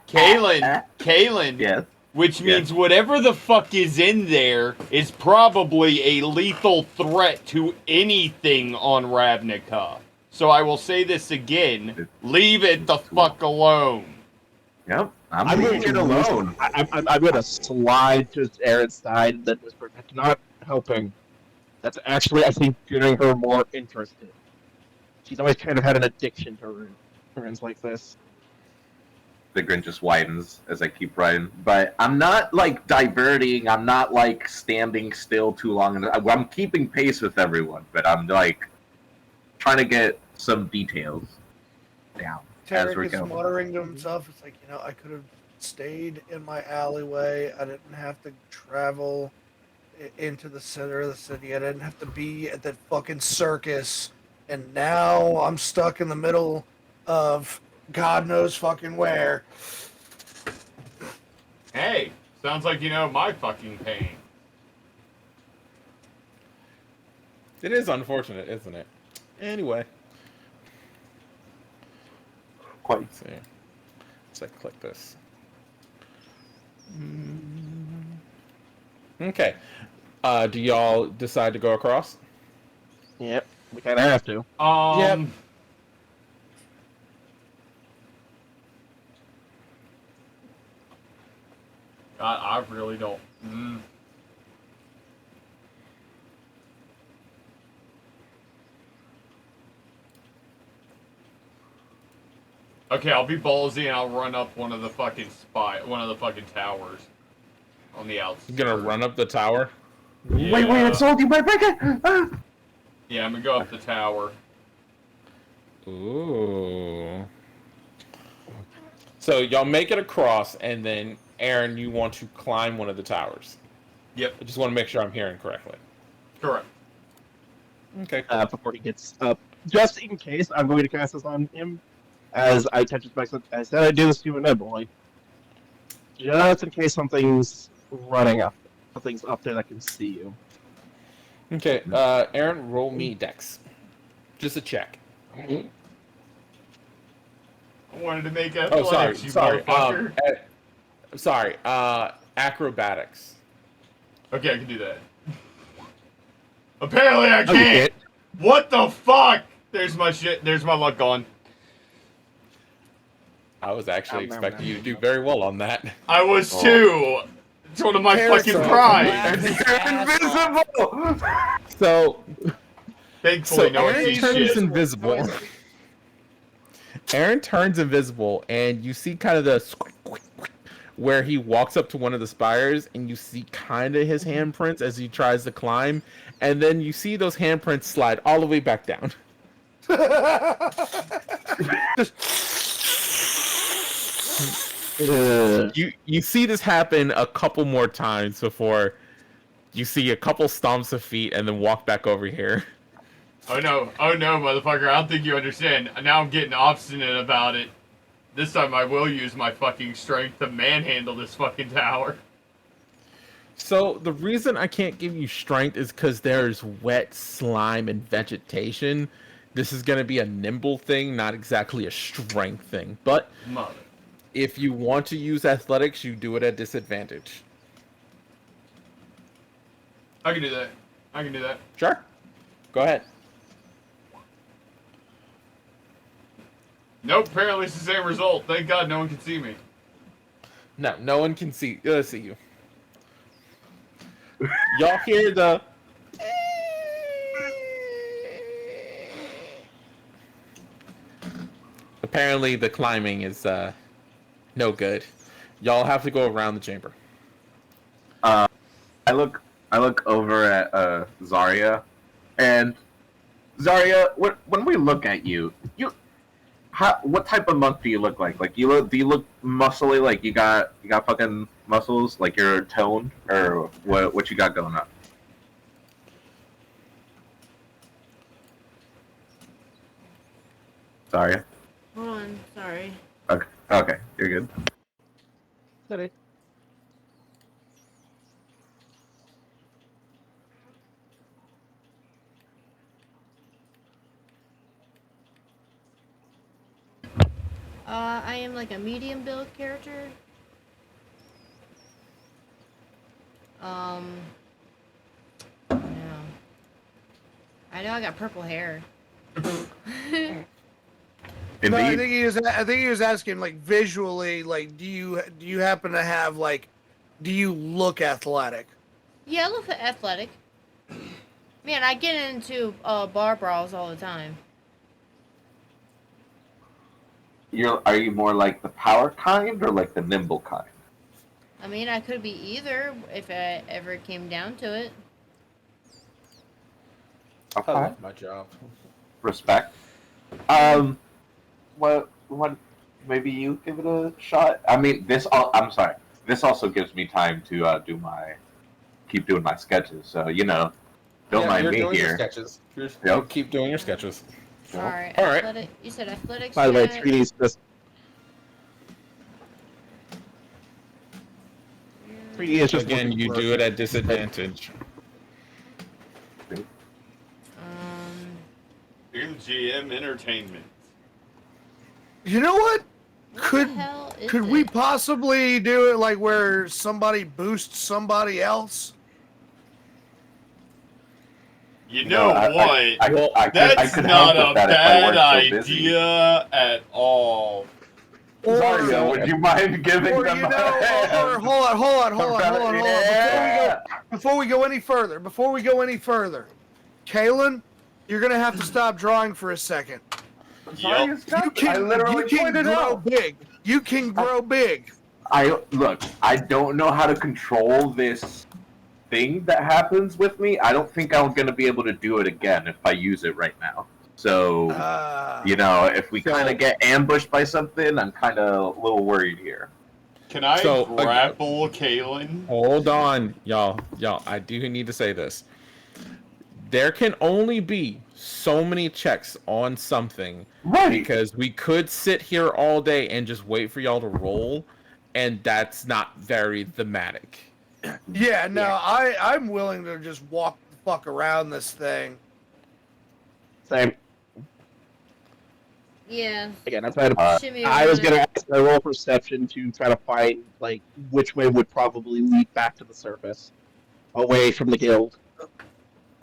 Kalen, yes. Which means whatever the fuck is in there is probably a lethal threat to anything on Ravnica. So I will say this again, leave it the fuck alone. Yep, I'm leaving it alone. I'm gonna slide to Aaron's side and then whisper, that's not helping. That's actually, I think, getting her more interested. She's always kind of had an addiction to runes like this. The grin just widens as I keep riding. But I'm not, like, diverting. I'm not, like, standing still too long. I'm keeping pace with everyone, but I'm, like, trying to get some details down as we're Tarek is going. muttering to himself. It's like, I could have stayed in my alleyway. I didn't have to travel into the center of the city. I didn't have to be at that fucking circus. And now I'm stuck in the middle of God knows fucking where. Hey, sounds like you know my fucking pain. It is unfortunate, isn't it? Anyway. Quite. Let's see. Let's click this. Okay. Do y'all decide to go across? Yep, we kind of have to. Yep. I really don't. Okay, I'll be ballsy and I'll run up one of the fucking towers on the outside. You gonna run up the tower? Yeah. Wait, I told you, my break it! Ah! Yeah, I'm gonna go up the tower. Ooh. So y'all make it across, and then Aaron, you want to climb one of the towers. Yep. I just want to make sure I'm hearing correctly. Correct. Okay. Before he gets up, just in case, I'm going to cast this on him, as I said I'd do this to an boy. Just in case something's running up, something's up there that can see you. Okay. Aaron, roll me Dex. Just a check. I wanted to make Oh, athletics, you motherfucker. Sorry. Acrobatics. Okay, I can do that. Apparently I Oh, you can't. What the fuck? There's my shit. There's my luck gone. I was actually expecting you to do very well on that. I was too. It's one of my fucking pride. Invisible! So, Thankfully, no one Aaron sees turns shit. invisible. Aaron turns invisible, and you see kind of the where he walks up to one of the spires, and you see kind of his handprints as he tries to climb, and then you see those handprints slide all the way back down. You see this happen a couple more times before you see a couple stomps of feet and then walk back over here. Oh no, motherfucker, I don't think you understand. Now I'm getting obstinate about it. This time I will use my fucking strength to manhandle this fucking tower. So the reason I can't give you strength is because there's wet slime and vegetation. This is going to be a nimble thing, not exactly a strength thing. But Mother. if you want to use athletics, you do it at disadvantage. I can do that. Sure. Go ahead. Nope, apparently it's the same result. Thank God no one can see me. No one can see you. Y'all hear the... Apparently the climbing is no good. Y'all have to go around the chamber. I look over at Zarya, and Zarya, when we look at you, what type of monk do you look like? Do you look muscly? Like you got fucking muscles? Like you're toned, or what you got going on? Zarya. Hold on, sorry. Okay, you're good. Sorry. I am like a medium build character. Yeah. I know I got purple hair. Indeed. No, I think he was asking like visually, like do you happen to have like, do you look athletic? Yeah, I look athletic. Man, I get into bar brawls all the time. Are you more like the power kind or like the nimble kind? I mean, I could be either if it ever came down to it. Okay. I love my job. Respect. What? Maybe you give it a shot. I mean, I'm sorry. This also gives me time to keep doing my sketches. So don't mind you're me doing here. Your sketches. Yep. Keep doing your sketches. Alright, All right. athletic. You said athletics. By the way, check. Trini's just. Trini is just Again, looking you for- do it at disadvantage. MGM Entertainment. You know what? What Could the hell is could we it? possibly do it like where somebody boosts somebody else? You know No, what? I That's could not help a with that if I weren't bad so busy. idea at all. Zarya, would you mind giving Or them you know, a hand? or hold on. Yeah. Before we go any further, Kaylin, you're gonna have to stop drawing for a second. Sorry, Yep. it's got- You can, I literally you can pointed grow out. big. You can grow big. I don't know how to control this thing that happens with me. I don't think I'm gonna be able to do it again if I use it right now. So if we So- kind of get ambushed by something, I'm kind of a little worried here. Can I So, grapple Kalen? Hold on, y'all. I do need to say this. There can only be so many checks on something, Right. because we could sit here all day and just wait for y'all to roll, and that's not very thematic. Yeah, no, I'm willing to just walk the fuck around this thing. Same. Yeah. Again, I'm trying to. Shimmy I was around. gonna ask my roll perception to try to find like which way would probably lead back to the surface, away from the guild.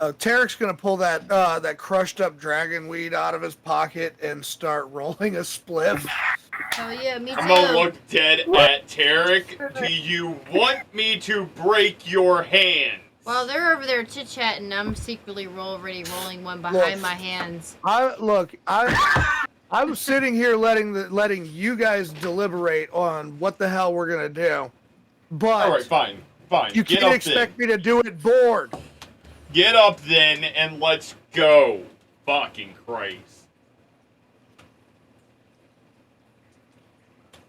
Tarek's gonna pull that that crushed up dragon weed out of his pocket and start rolling a spliff. Oh yeah, me too. I'm gonna look dead at Tarek. Do you want me to break your hand? While they're over there chit chatting, I'm secretly rolling one behind my hands. I'm sitting here letting you guys deliberate on what the hell we're gonna do. But Alright, fine. you Get can't up expect me to do it bored. then. Get up then and let's go. Fucking Christ.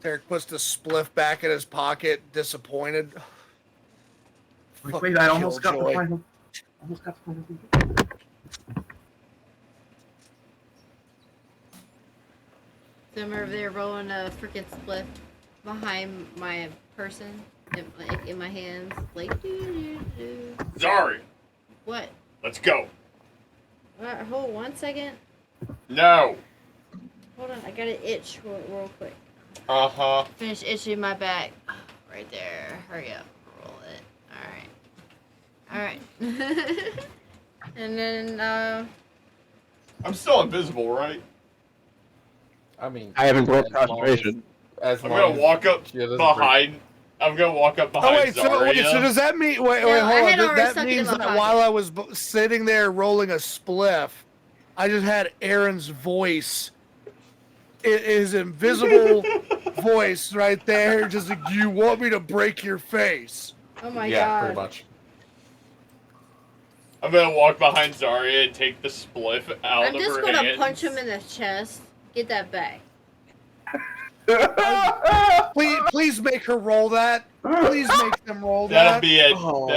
Tarek puts the spliff back in his pocket, disappointed. Wait, I almost got the Killjoy. final. Almost got the final. So I'm over there rolling a freaking split behind my person, in my hands, like doo. Sorry. What? Let's go. Hold 1 second. No. Hold on, I got an itch real quick. Uh-huh. Finish itching my back. Right there. Hurry up. Roll it. Alright. And then, I'm still invisible, right? I mean, I haven't rolled as long concentration. As I'm long gonna as walk up she doesn't behind. I'm gonna walk up Oh behind wait, Zarya. so does that mean? Wait, No, I hold had on. already That stuck it in means my that pocket. while I was sitting there rolling a spliff, I just had Aaron's voice, his invisible voice, right there. Just like, you want me to break your face? oh my yeah, god. pretty much. I'm gonna walk behind Zarya and take the spliff out I'm of just her gonna hands. punch him in the chest. Get that back. Please make her roll that. Please make them roll That'll that. be a Oh.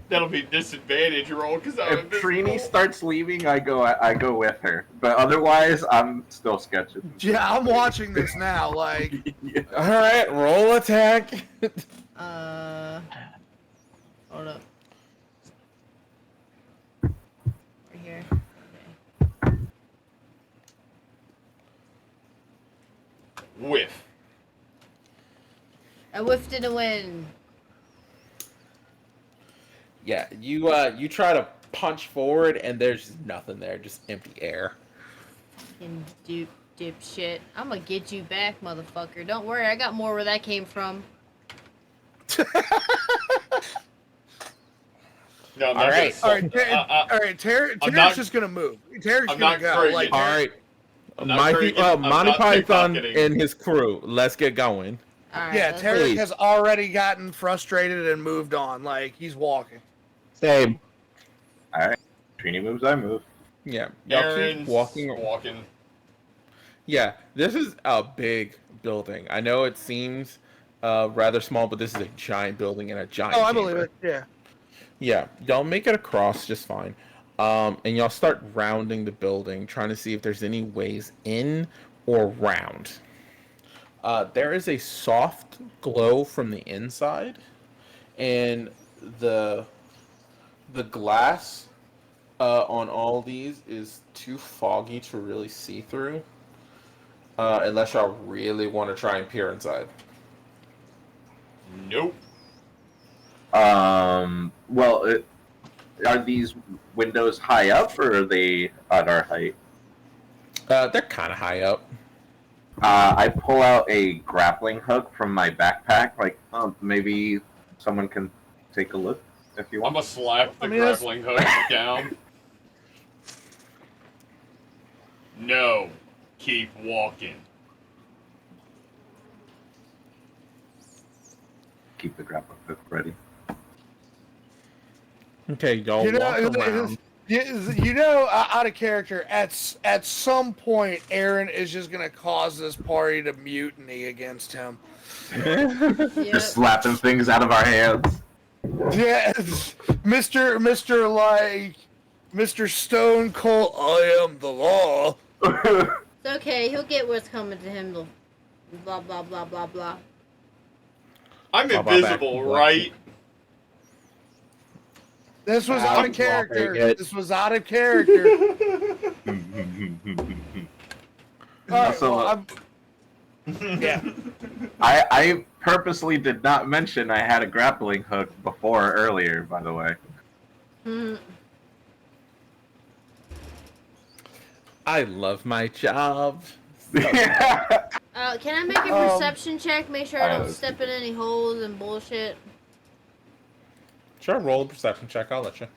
that'll be disadvantage roll because I'm If Trini invisible. starts leaving, I go with her. But otherwise, I'm still sketching. Yeah, I'm watching this now. Like, All right, roll attack. Hold up. Right here. Okay. Whiff. I whiffed in a win. Yeah, you try to punch forward and there's just nothing there, just empty air. Fucking dipshit. I'm gonna get you back, motherfucker. Don't worry, I got more where that came from. No, I'm All not right. all gonna right, Tarek's not- just gonna move. Tarek's I'm gonna not go. friggin' Like, All right, I'm not I'm Monty not Python pickpocketing. and his crew. Let's get going. Alright, yeah, let's Tarek Please. has already gotten frustrated and moved on. Like, he's walking. Same. Trini moves, I move. Yeah, y'all keep Aaron's walking. Yeah, this is a big building. I know it seems rather small, but this is a giant building and a giant. Oh, I chamber. believe it. Yeah. Yeah, y'all make it across just fine. And y'all start rounding the building, trying to see if there's any ways in or round. There is a soft glow from the inside, and the glass on all these is too foggy to really see through. Unless y'all really want to try and peer inside. Nope. Well, are these windows high up or are they at our height? They're kind of high up. I pull out a grappling hook from my backpack. Like, maybe someone can take a look if you I'm want. gonna slap the I mean, that's- grappling hook down. No. keep walking. Keep the grappling hook ready. Okay, y'all walk around. Out of character, at some point, Aaron is just gonna cause this party to mutiny against him. Yep. Just slapping things out of our hands. Yeah, Mr. Stone Cold. I am the law. It's okay. He'll get what's coming to him. Blah blah blah blah blah. I'm Blah, blah, invisible, back. right? This was I'm out of character. dropping it. This was out of character. Alright, So, well, yeah. I purposely did not mention I had a grappling hook before earlier, by the way. Mhm. I love my job. Can I make a perception check? Make sure I don't uh, step in any holes and bullshit. Sure, roll a perception check. I'll let you.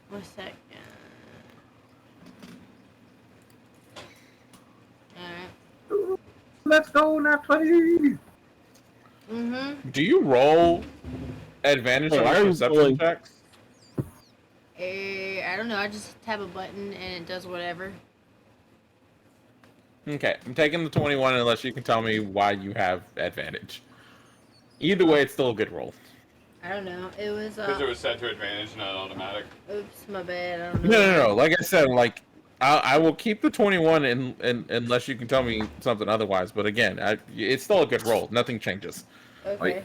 One sec. Alright. Let's go, Nat 20! Mm-hmm. Do you roll advantage Hey, on I your was perception rolling. checks? I don't know. I just tap a button and it does whatever. Okay, I'm taking the 21 unless you can tell me why you have advantage. Either way, it's still a good roll. I don't know. It was Because it was set to advantage, not automatic. oops, my bad. I don't know. No. Like I said, I will keep the 21 unless you can tell me something otherwise. But again, it's still a good roll. Nothing changes. Okay.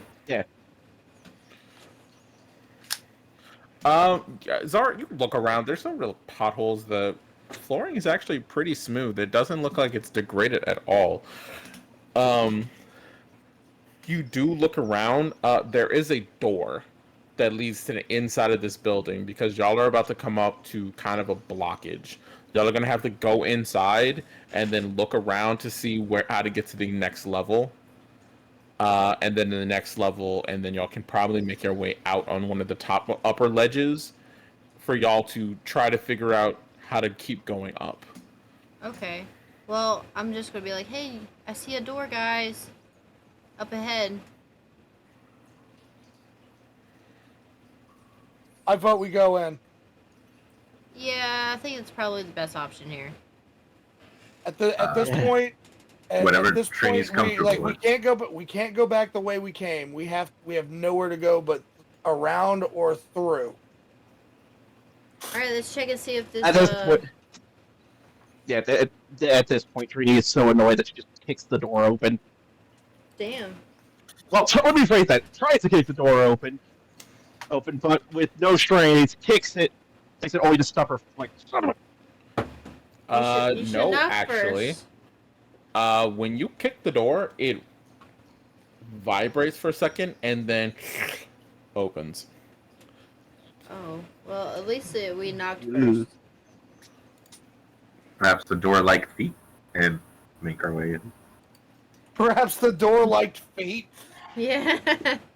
Zara, you look around. There's no real potholes. The flooring is actually pretty smooth. It doesn't look like it's degraded at all. You do look around. There is a door that leads to the inside of this building because y'all are about to come up to kind of a blockage. Y'all are gonna have to go inside and then look around to see how to get to the next level. And then the next level, and then y'all can probably make your way out on one of the upper ledges for y'all to try to figure out how to keep going up. Okay. Well, I'm just gonna be like, hey, I see a door, guys. Up ahead. I vote we go in. Yeah, I think it's probably the best option here. At this point, Whatever at this Trini's point, comfortable we with. can't go, but we can't go back the way we came. We have nowhere to go but around or through. All right, let's check and see if this. At this point, yeah, at this point, Trini is so annoyed that she just kicks the door open. Damn. Well, let me phrase that. Tries to kick the door open, but with no strength, kicks it only to stop her. Like, son of a... You should No, knock actually. first. When you kick the door, it vibrates for a second and then opens. Oh, well, at least we knocked Mm. first. Perhaps the door like feet and make our way in. Perhaps the door liked fate. Yeah.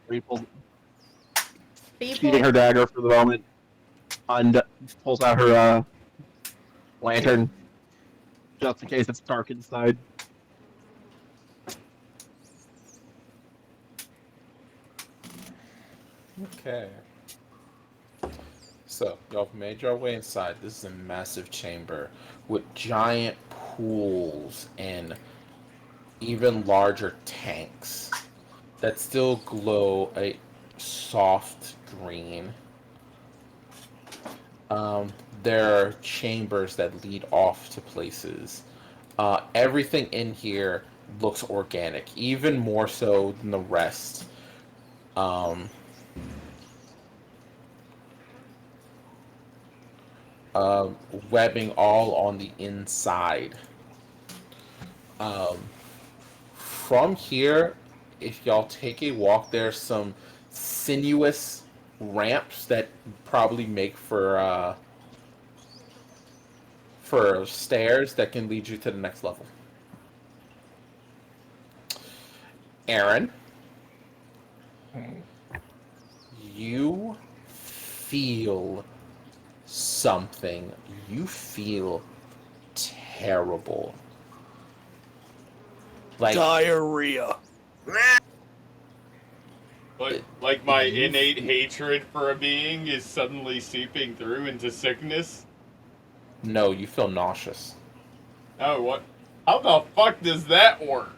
People People. sheathing her dagger for the moment, and pulls out her lantern, just in case it's dark inside. Okay. So, y'all have made your way inside. This is a massive chamber with giant pools and even larger tanks that still glow a soft green. There are chambers that lead off to places. Everything in here looks organic, even more so than the rest. Webbing all on the inside. From here, if y'all take a walk, there's some sinuous ramps that probably make for stairs that can lead you to the next level. Aaron, you feel something. You feel terrible. Like Diarrhea. Like my innate hatred for a being is suddenly seeping through into sickness. no, you feel nauseous. Oh, what? How the fuck does that work?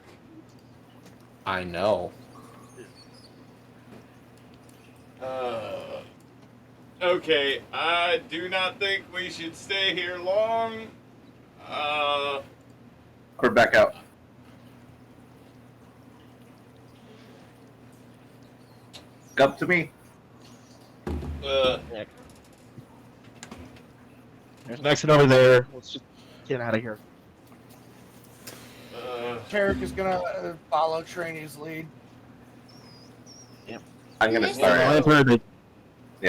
I know. Okay, I do not think we should stay here long. We're back out. Up to me. There's an exit over there. Let's just get out of here. Tarek is gonna follow Trainee's lead. I'm gonna Yes. start. Yeah,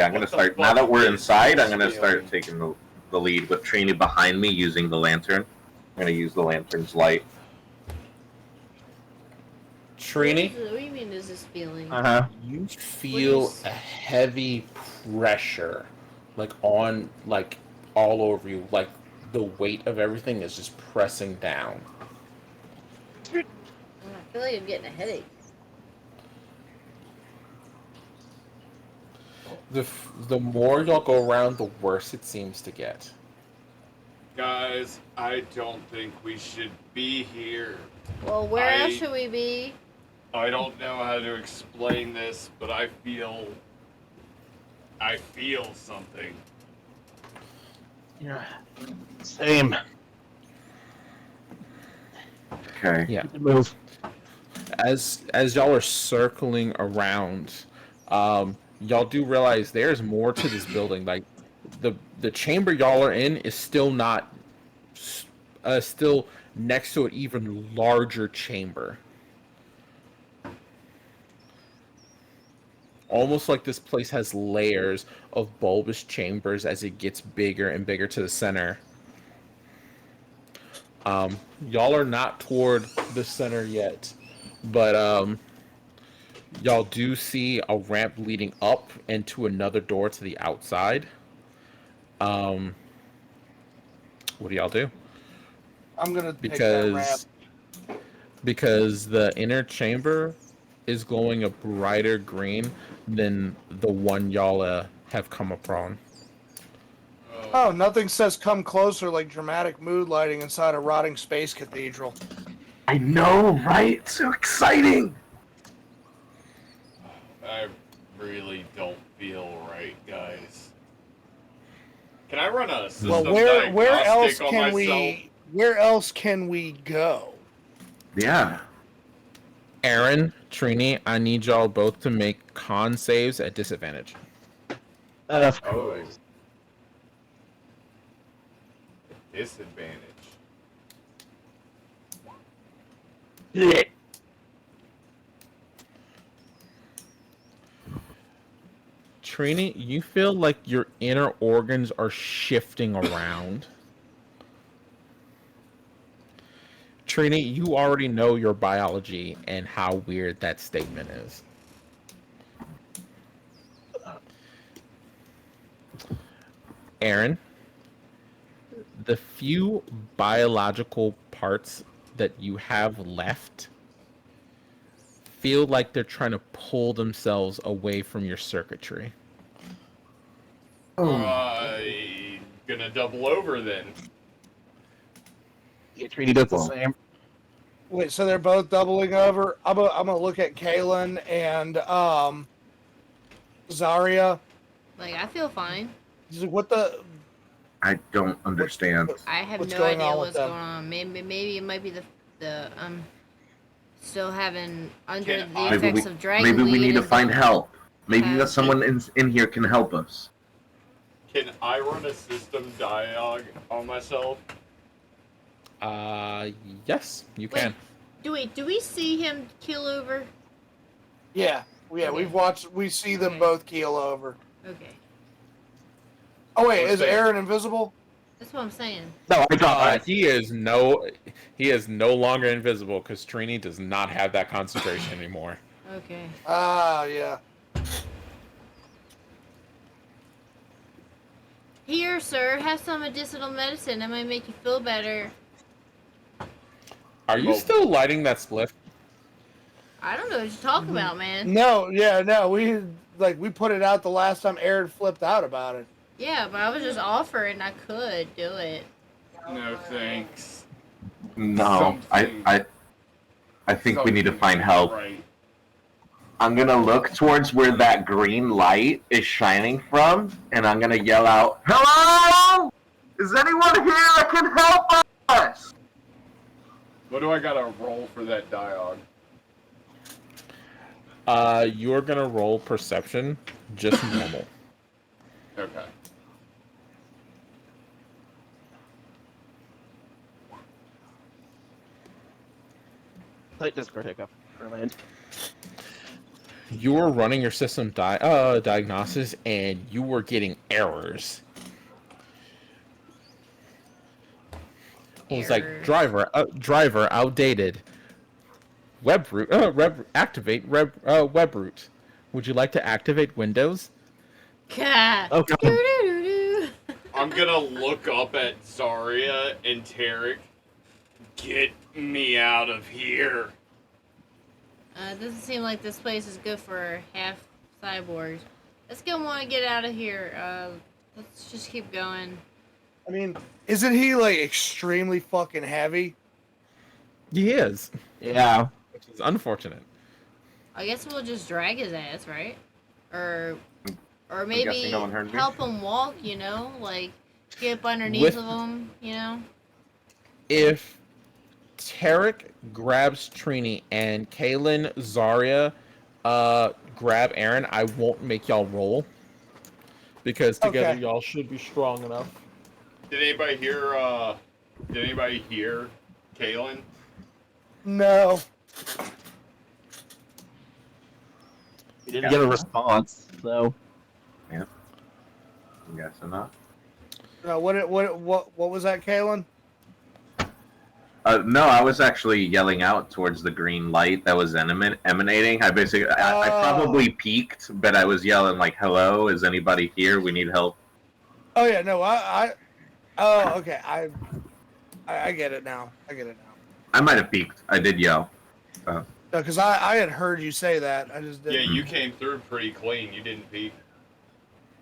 I'm gonna What the start. Now fuck that we're is inside, I'm this gonna start feeling? taking the lead with Trini behind me using the lantern. I'm gonna use the lantern's light. Trini, What do you mean is this feeling? Uh huh. you feel a heavy pressure, like on, like all over you, like the weight of everything is just pressing down. I feel like I'm getting a headache. The more y'all go around, the worse it seems to get. Guys, I don't think we should be here. Well, where else should we be? I don't know how to explain this, but I feel something. Yeah. Same. Okay. Yeah. Move. As y'all are circling around, y'all do realize there's more to this building. Like the chamber y'all are in is still not still next to an even larger chamber. Almost like this place has layers of bulbous chambers as it gets bigger and bigger to the center. Y'all are not toward the center yet, but y'all do see a ramp leading up and to another door to the outside. What do y'all do? I'm gonna take that ramp. Because the inner chamber is glowing a brighter green than the one y'all have come upon. Oh, nothing says come closer like dramatic mood lighting inside a rotting space cathedral. I know, right? It's so exciting. I really don't feel right, guys. Can I run a system Well, where else diagnostic on can myself? where else can we go? Yeah. Aaron, Trini, I need y'all both to make con saves at disadvantage. Of Oh, course. disadvantage. Yeah. Trini, you feel like your inner organs are shifting around. Trini, you already know your biology and how weird that statement is. Aaron, the few biological parts that you have left feel like they're trying to pull themselves away from your circuitry. Gonna double over then. Yeah, Trini does the Well. same. Wait, so they're both doubling over? I'm gonna look at Kaylin and Zarya. Like, I feel fine. He's like, what the? I don't understand. I have What's no going idea on with what's them? going on. Maybe it might be the still having under Can the I- Maybe effects we, of dragon. maybe we need to and find don't help. Maybe have- that someone in here can help us. Can I run a system diag on myself? Yes, you Wait, can. do we see him kill over? Yeah, Okay. we see them Okay. both keel over. Okay, Oh wait, What's is that? Aaron invisible? that's what I'm saying. No, I got He is no longer invisible because Trini does not have that concentration anymore. Okay. Ah, yeah. Here, sir, have some medicinal medicine. That might make you feel better. Are you still lighting that spliff? I don't know what you're talking about, man. No, we put it out the last time Aaron flipped out about it. Yeah, but I was just offering I could do it. No thanks. No, Something- I think we need to find help. Right. I'm gonna look towards where that green light is shining from, and I'm gonna yell out, "Hello! Is anyone here that can help us?" What do I gotta roll for that dialogue? You're gonna roll perception, just normal. Okay. Slight Discord hiccup. Land. You were running your system diagnosis, and you were getting errors. It was like driver outdated. Web root activate web root. Would you like to activate Windows? Cat. Oh, God. Doo-doo-doo-doo. I'm gonna look up at Zarya and Tarek. Get me out of here. It doesn't seem like this place is good for half cyborgs. Let's go want to get out of here. Let's just keep going. I mean, isn't he like extremely fucking heavy? He is, Yeah. which is unfortunate. I guess we'll just drag his ass, right? Or guessing maybe no one heard me. help him walk, you know? Like, get up underneath With- of him, you know? If Tarek grabs Trini and Kaylin, Zarya, grab Aaron, I won't make y'all roll. Because together Okay. y'all should be strong enough. Did anybody hear? Did anybody hear Kaylin? No. We didn't get a response, so. I'm guessing not. No. What was that, Kalen? No, I was actually yelling out towards the green light that was emanating. I probably peeked, but I was yelling like, "Hello, is anybody here? We need help." Oh yeah, no, oh, okay, I get it now. I might have peeked. I did yell. No, because I had heard you say that. I just Yeah, didn't. you came through pretty clean. You didn't peek.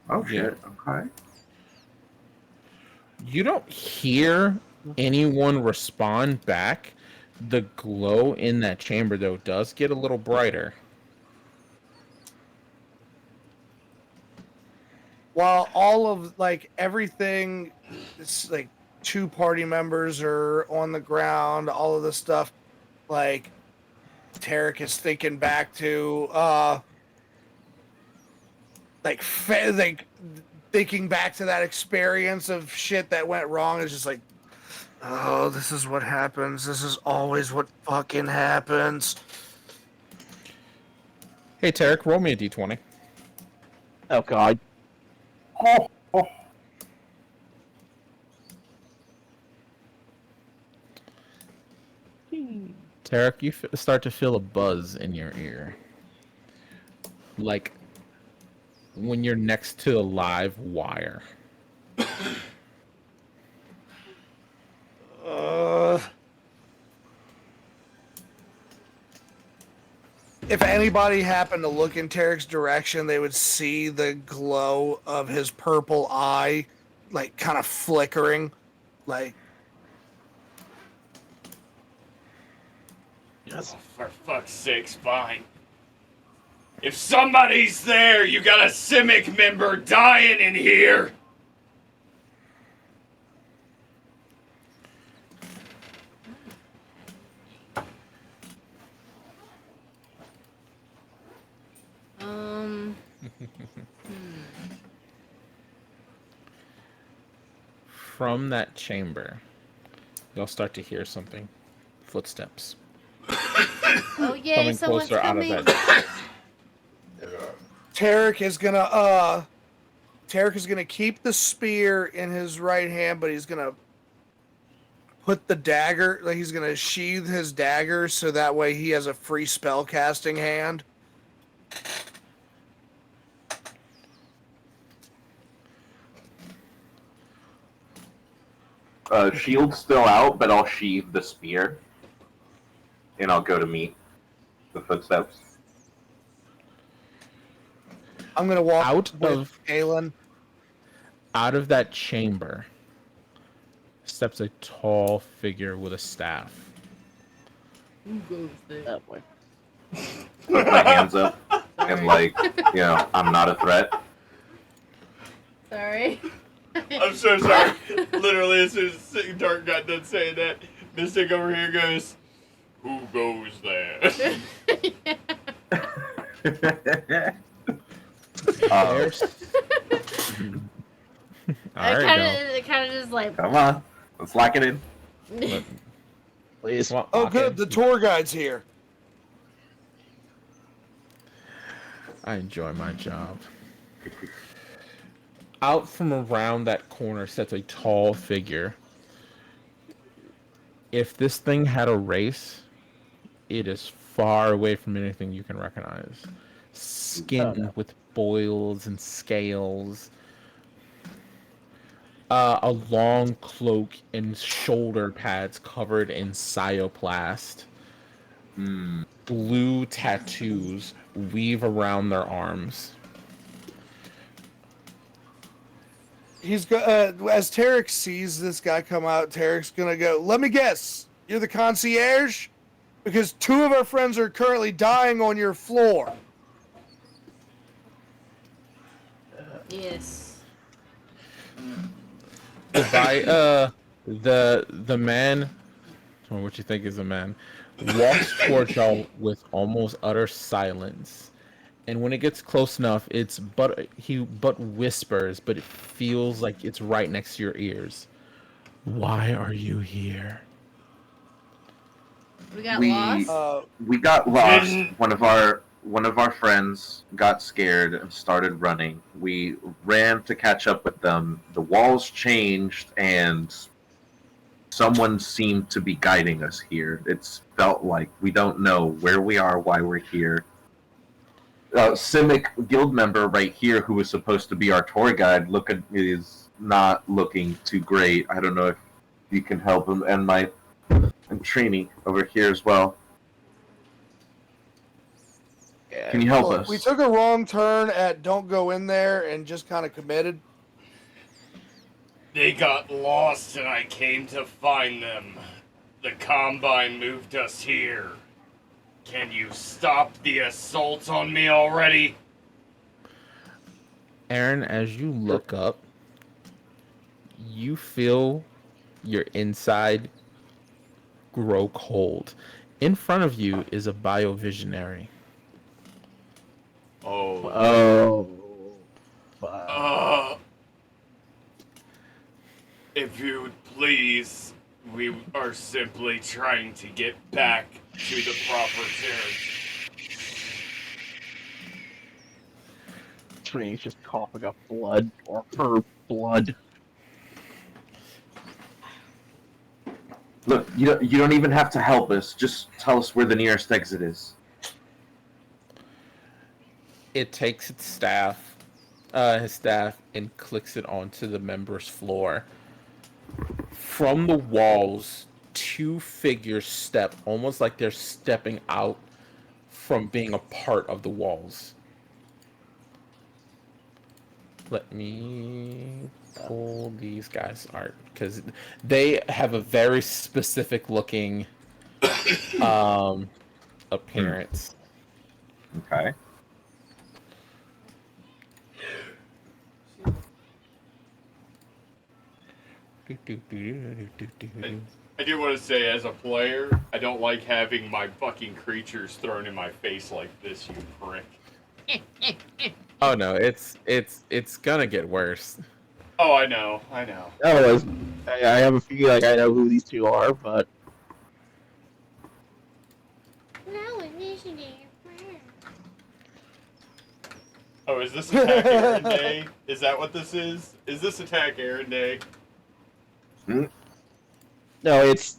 Oh shit! Okay. You don't hear anyone respond back. The glow in that chamber, though, does get a little brighter. While all of like everything, it's like 2 party members are on the ground. All of this stuff, like Tarek is thinking back to like thinking back to that experience of shit that went wrong. Is just like, oh, this is what happens. This is always what fucking happens. Hey, Tarek, roll me a d20. Oh, God. Tarek, you start to feel a buzz in your ear. Like when you're next to a live wire. If anybody happened to look in Tarek's direction, they would see the glow of his purple eye, like kind of flickering, like. Yes. For fuck's sakes, fine. If somebody's there, you got a Simic member dying in here. From that chamber, you'll start to hear something. Footsteps. Oh, yay, Coming someone's closer out of coming. that. Tarek is gonna keep the spear in his right hand, but he's gonna put the dagger, like he's gonna sheathe his dagger so that way he has a free spell casting hand. Shield's still out, but I'll sheathe the spear. and I'll go to meet the footsteps. I'm gonna walk Out with of- Galen. Out of that chamber steps a tall figure with a staff. Who goes there? That way. Put my hands up and I'm not a threat. Sorry. I'm so sorry. Literally, as soon as Dark got done saying that, Mystic over here goes, "Who goes there?" There's- I Alright, kind of just like. Come on, let's lock it in. Please. go. Oh, Walk good. in. The tour guide's here. I enjoy my job. Out from around that corner sits a tall figure. If this thing had a race, it is far away from anything you can recognize. Skin with boils and scales. A long cloak and shoulder pads covered in cyoplast. Blue tattoos weave around their arms. He's as Tarek sees this guy come out, Tarek's gonna go, "Let me guess, you're the concierge? Because 2 of our friends are currently dying on your floor." Yes. The man, or what you think is a man, walks towards y'all with almost utter silence. And when it gets close enough, he whispers, but it feels like it's right next to your ears. Why are you here? We got lost. We got lost. Didn't- One of our friends got scared and started running. We ran to catch up with them. The walls changed, and someone seemed to be guiding us here. It's felt like we don't know where we are, why we're here. Simic guild member right here, who was supposed to be our tour guide, is not looking too great. I don't know if you can help him, and Trini over here as well. Can you help Look, us? we took a wrong turn at don't go in there and just kind of committed. They got lost and I came to find them. The Combine moved us here. Can you stop the assault on me already? Aaron, as you look up, you feel your inside grow cold. In front of you is a biovisionary. Oh. Wow. If you would please, we are simply trying to get back to the proper territory. Trini's just coughing up blood, or her blood. Look, you don't even have to help us. Just tell us where the nearest exit is. It takes his staff, and clicks it onto the member's floor. From the walls, 2 figures step, almost like they're stepping out from being a part of the walls. Let me pull these guys' art, because they have a very specific looking appearance. Okay. I do want to say, as a player, I don't like having my fucking creatures thrown in my face like this, you prick. Oh no, it's gonna get worse. Oh, I know. Otherwise, I have a feeling like I know who these 2 are, but Oh, is this Attack Aaron Day? Is that what this is? Is this Attack Aaron Day? no, it's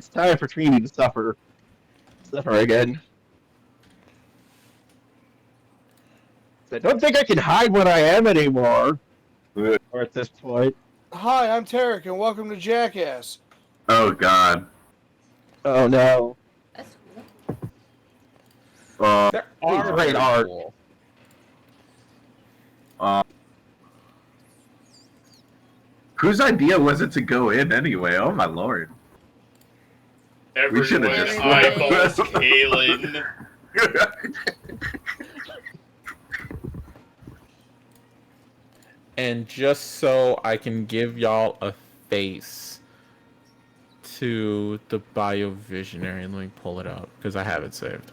time for Trini to suffer again. I don't think I can hide what I am anymore. Or at this point. Hi, I'm Tarek, and welcome to Jackass. Oh God. Oh no. There are great very art. cool. Whose idea was it to go in anyway? Oh my lord. We should Everyone have just eyeballs left. Kalen. And just so I can give y'all a face to the Biovisionary, let me pull it up because I have it saved.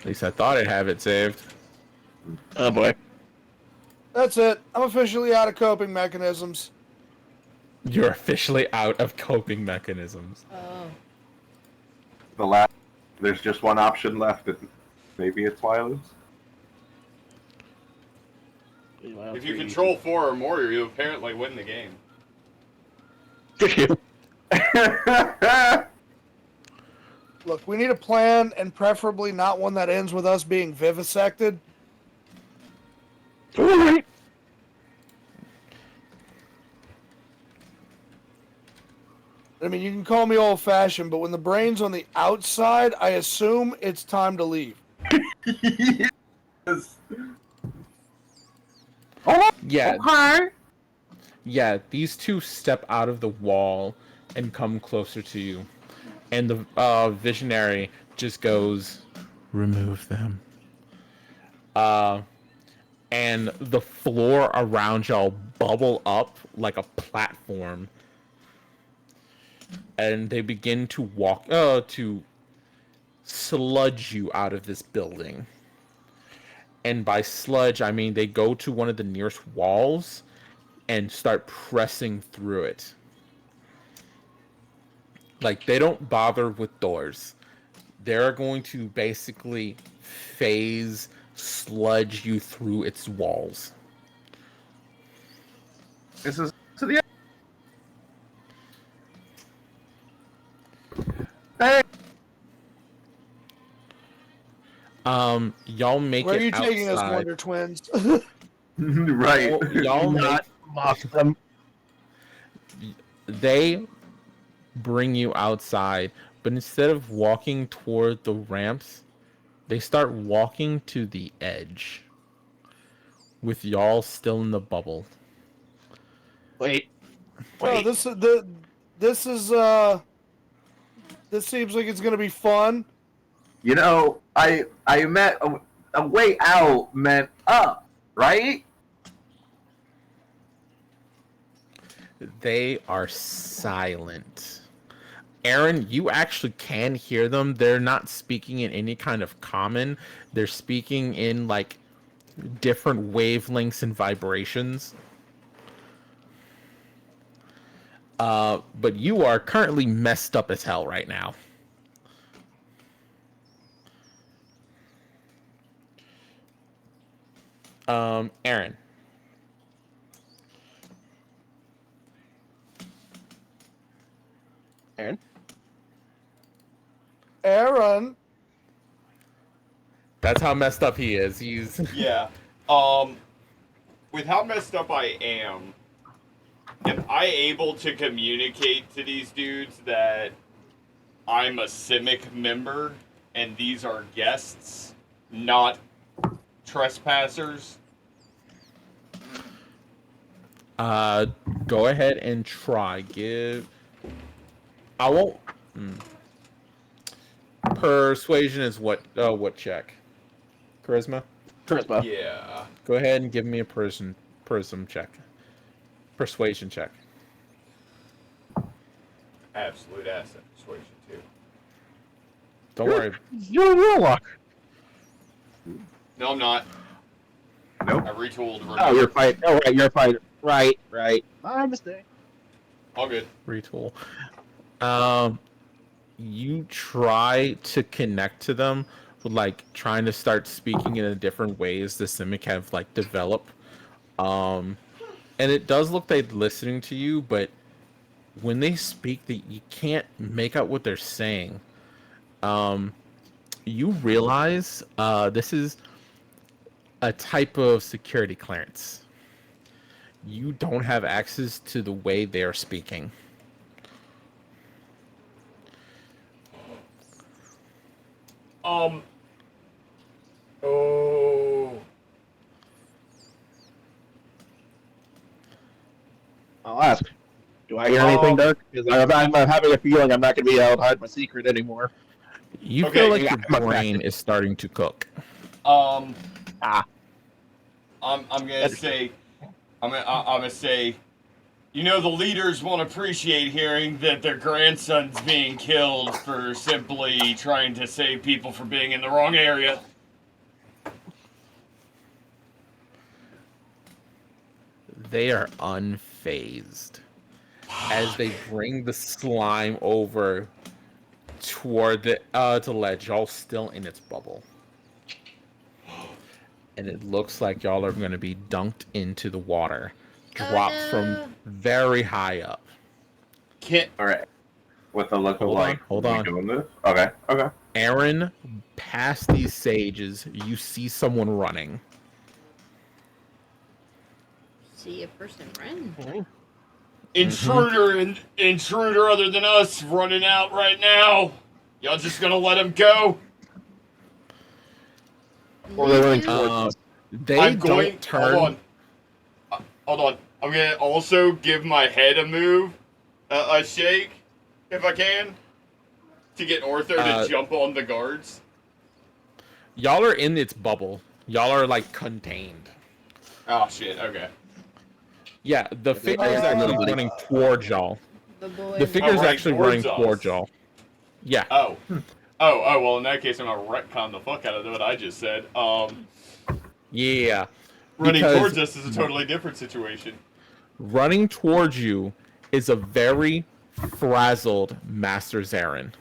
At least I thought I'd have it saved. Oh boy. That's it. I'm officially out of coping mechanisms. You're officially out of coping mechanisms. Oh. The last. There's just one option left. And maybe it's Wilos. If you control 4 or more, you apparently win the game. Look, we need a plan, and preferably not one that ends with us being vivisected. All right. I mean, you can call me old-fashioned, but when the brain's on the outside, I assume it's time to leave. Yes. Yeah, Okay. yeah, these two step out of the wall and come closer to you. And the visionary just goes, remove them. And the floor around y'all bubble up like a platform. And they begin to walk, to sludge you out of this building. And by sludge, I mean they go to one of the nearest walls and start pressing through it. Like, they don't bother with doors. They're going to basically phase sludge you through its walls. This is to the. Hey. Y'all make Where it are you taking us, outside. Wonder Twins? Right. Y'all Not mock them. they bring you outside, but instead of walking toward the ramps, they start walking to the edge, with y'all still in the bubble. Wait. Oh, this is this seems like it's gonna be fun. You know, I meant a way out meant up, right? They are silent. Aaron, you actually can hear them. They're not speaking in any kind of common. They're speaking in like different wavelengths and vibrations. But you are currently messed up as hell right now. Aaron. Aaron? Aaron, That's how messed up he is. He's Yeah. With how messed up I am I able to communicate to these dudes that I'm a Simic member and these are guests, not trespassers? Go ahead and try. I won't. Persuasion is what check? Charisma? Charisma. Yeah. Go ahead and give me a prism check. Persuasion check. Absolute asset persuasion too. Don't worry. You're a warlock. No, I'm not. Nope. I retooled. Oh, you're fine. Oh, right, you're fine. Right. My mistake. All good. Retool. You try to connect to them with like trying to start speaking in a different ways the Simic have like developed. And it does look like they're listening to you, but when they speak, you can't make out what they're saying. You realize this is a type of security clearance. You don't have access to the way they are speaking. Oh. I'll ask. Do I hear anything, Dirk? Because I'm having a feeling I'm not going to be able to hide my secret anymore. You Okay, feel like yeah, your I'm brain affected. is starting to cook. I'm Understood. gonna say, you know, the leaders won't appreciate hearing that their grandson's being killed for simply trying to save people from being in the wrong area. They are unfazed as they bring the slime over toward the ledge, all still in its bubble. And it looks like y'all are going to be dunked into the water, dropped from very high up. All right. With a look of like, hold we on. doing this? Okay. Okay. Aaron, past these sages, you see someone running. See a person run. Intruder other than us running out right now. Y'all just gonna let him go? Or they're running towards us. They I'm don't going. turn. Hold on. I'm gonna also give my head a move, a shake, if I can, to get Ortho to jump on the guards. Y'all are in its bubble. Y'all are like contained. Oh shit. Okay. Yeah, the figure is actually running towards y'all. The figure is running actually running towards towards us. y'all. Yeah. Oh. Oh. Well, in that case, I'm gonna retcon the fuck out of what I just said. Yeah. Running Because towards us is a totally different situation. running towards you is a very frazzled Master Zarin.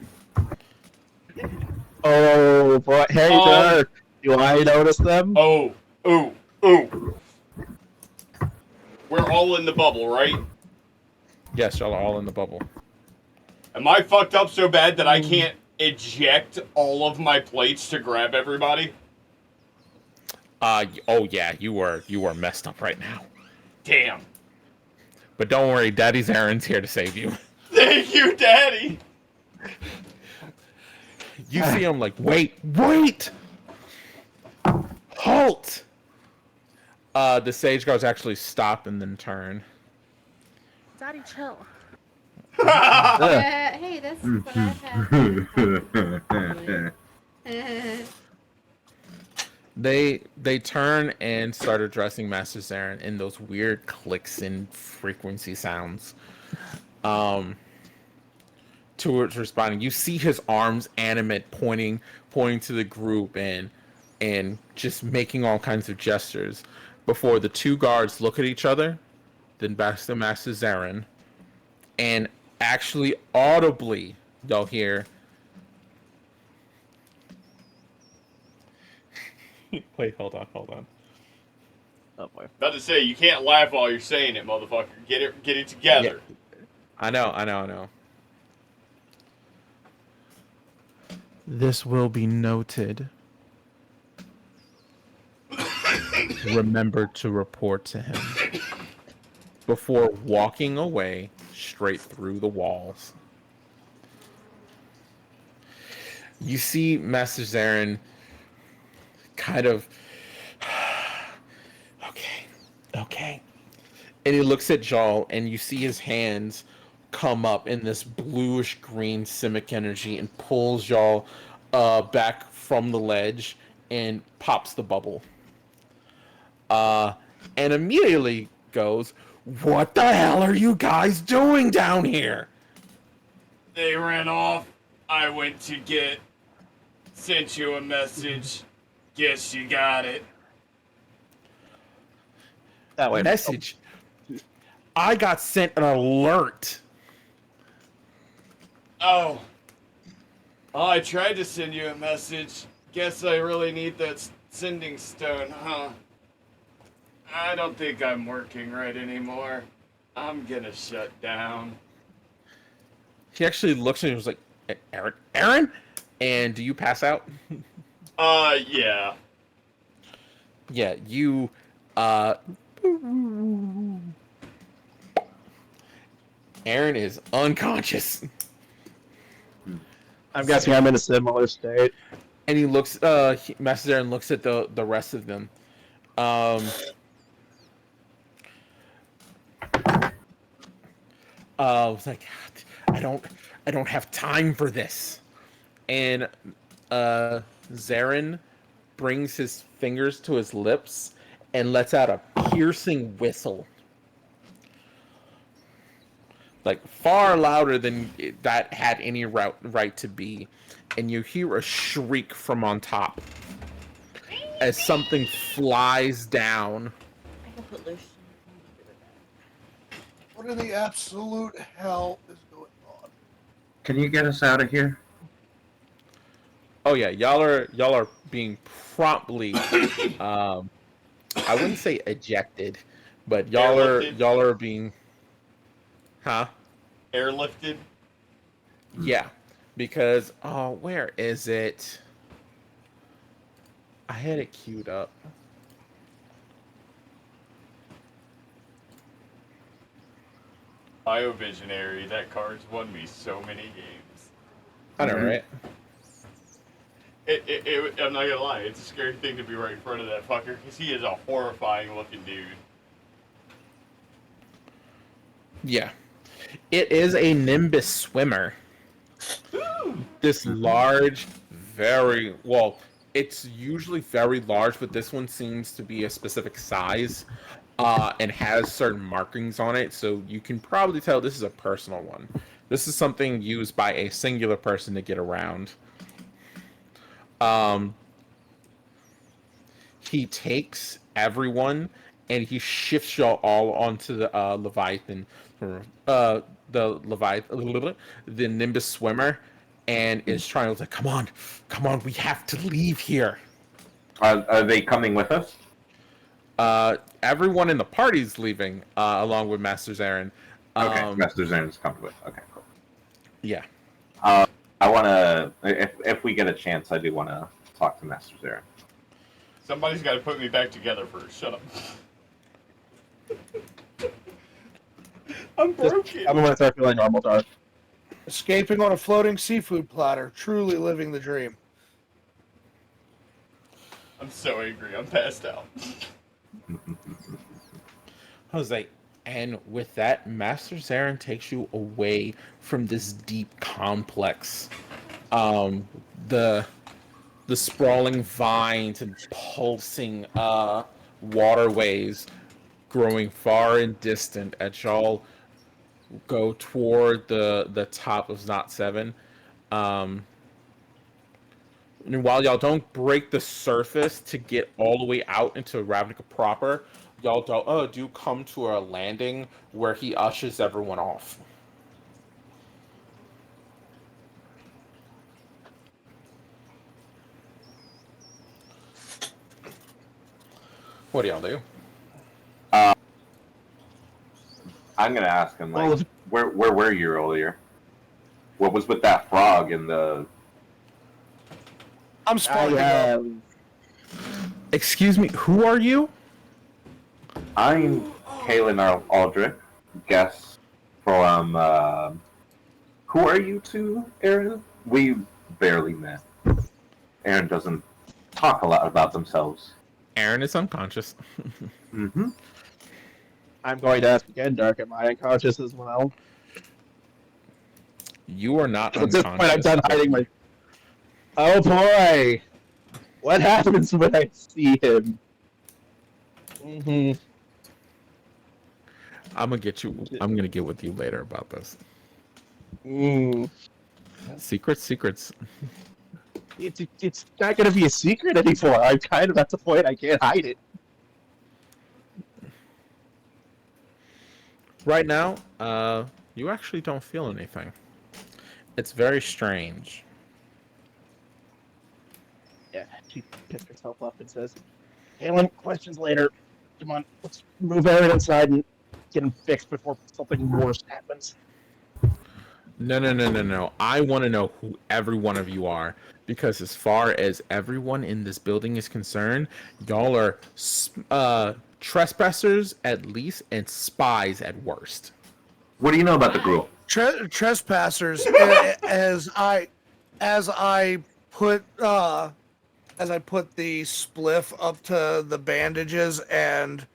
Oh, boy. Hey, Dirk. Do I notice them? Oh. We're all in the bubble, right? Yes, y'all are all in the bubble. Am I fucked up so bad that I can't eject all of my plates to grab everybody? Oh yeah, you were messed up right now. Damn. But don't worry, Daddy's Aaron's here to save you. Thank you, Daddy. You see him like, wait! Halt! The sage guards actually stop and then turn. Daddy, chill. Hey, that's what I have. They turn and start addressing Master Zarin in those weird clicks and frequency sounds. Towards responding, you see his arms animate, pointing to the group and just making all kinds of gestures. Before the two guards look at each other, then back to Master Zarin, and actually audibly you'll hear. Wait, hold on. Oh, boy. About to say, you can't laugh while you're saying it, motherfucker. Get it together. Yeah. I know. This will be noted. Remember to report to him before walking away straight through the walls. You see Master Zarin kind of okay. And he looks at Jarl, and you see his hands come up in this bluish green simic energy and pulls Jarl back from the ledge and pops the bubble. And immediately goes, "What the hell are you guys doing down here?" They ran off. I went to get. Sent you a message. Guess you got it. That way. Message. I got sent an alert. Oh, I tried to send you a message. Guess I really need that sending stone, huh? I don't think I'm working right anymore. I'm gonna shut down. He actually looks at you and was like, Aaron? And do you pass out? Yeah. Yeah, you, Aaron is unconscious. I'm guessing I'm in a similar state. And he looks, Master Aaron looks at the rest of them. Was like, I don't have time for this. And Zarin brings his fingers to his lips and lets out a piercing whistle. Like, far louder than that had any right to be. And you hear a shriek from on top as something flies down. I can put lotion. What in the absolute hell is going on? Can you get us out of here? Oh yeah, y'all are being promptly I wouldn't say ejected, but y'all are being Airlifted? Yeah. Because where is it? I had it queued up. BioVisionary, that card's won me so many games. I know, right? I'm not gonna lie, it's a scary thing to be right in front of that fucker, because he is a horrifying looking dude. Yeah. It is a Nimbus swimmer. This large, very well, it's usually very large, but this one seems to be a specific size and has certain markings on it, so you can probably tell this is a personal one. This is something used by a singular person to get around. He takes everyone and he shifts y'all all onto the Leviathan, the Nimbus swimmer, and is trying to like, come on, we have to leave here. Are they coming with us? Everyone in the party's leaving, along with Master Zarin. Okay, Master Zarin's coming with. Okay, cool. Yeah. I want to, if we get a chance, I do want to talk to Master Zarin. Somebody's got to put me back together first. Shut up. I'm broken. I'm gonna start feeling normal, Dark. Escaping on a floating seafood platter, truly living the dream. I'm so angry. I'm passed out. Jose, and with that, Master Zarin takes you away from this deep complex. The sprawling vines and pulsing waterways growing far and distant as y'all go toward the top of Znot 7. And while y'all don't break the surface to get all the way out into Ravnica proper, y'all do come to a landing where he ushers everyone off. What do y'all do? I'm gonna ask him, like, where were you earlier? What was with that frog in the? I'm spawning. Excuse me, who are you? I'm Kalen Aldrich. Guess from. Who are you two, Aaron? We barely met. Aaron doesn't talk a lot about themselves. Aaron is unconscious. Mm-hmm. I'm going to ask again, Dark. Am I unconscious as well? You are not At unconscious. this point, I'm done hiding my. Oh boy! What happens when I see him? Mm-hmm. I'm gonna get with you later about this. Mm. Secrets. It's not going to be a secret anymore. I'm kind of at the point I can't hide it. Right now, you actually don't feel anything. It's very strange. Yeah, she picks herself up and says, Kalen, questions later. Come on, let's move Aaron inside and get him fixed before something worse happens. No. I want to know who every one of you are. Because as far as everyone in this building is concerned, y'all are trespassers at least and spies at worst. What do you know about the group? Trespassers, as I put the spliff up to the bandages and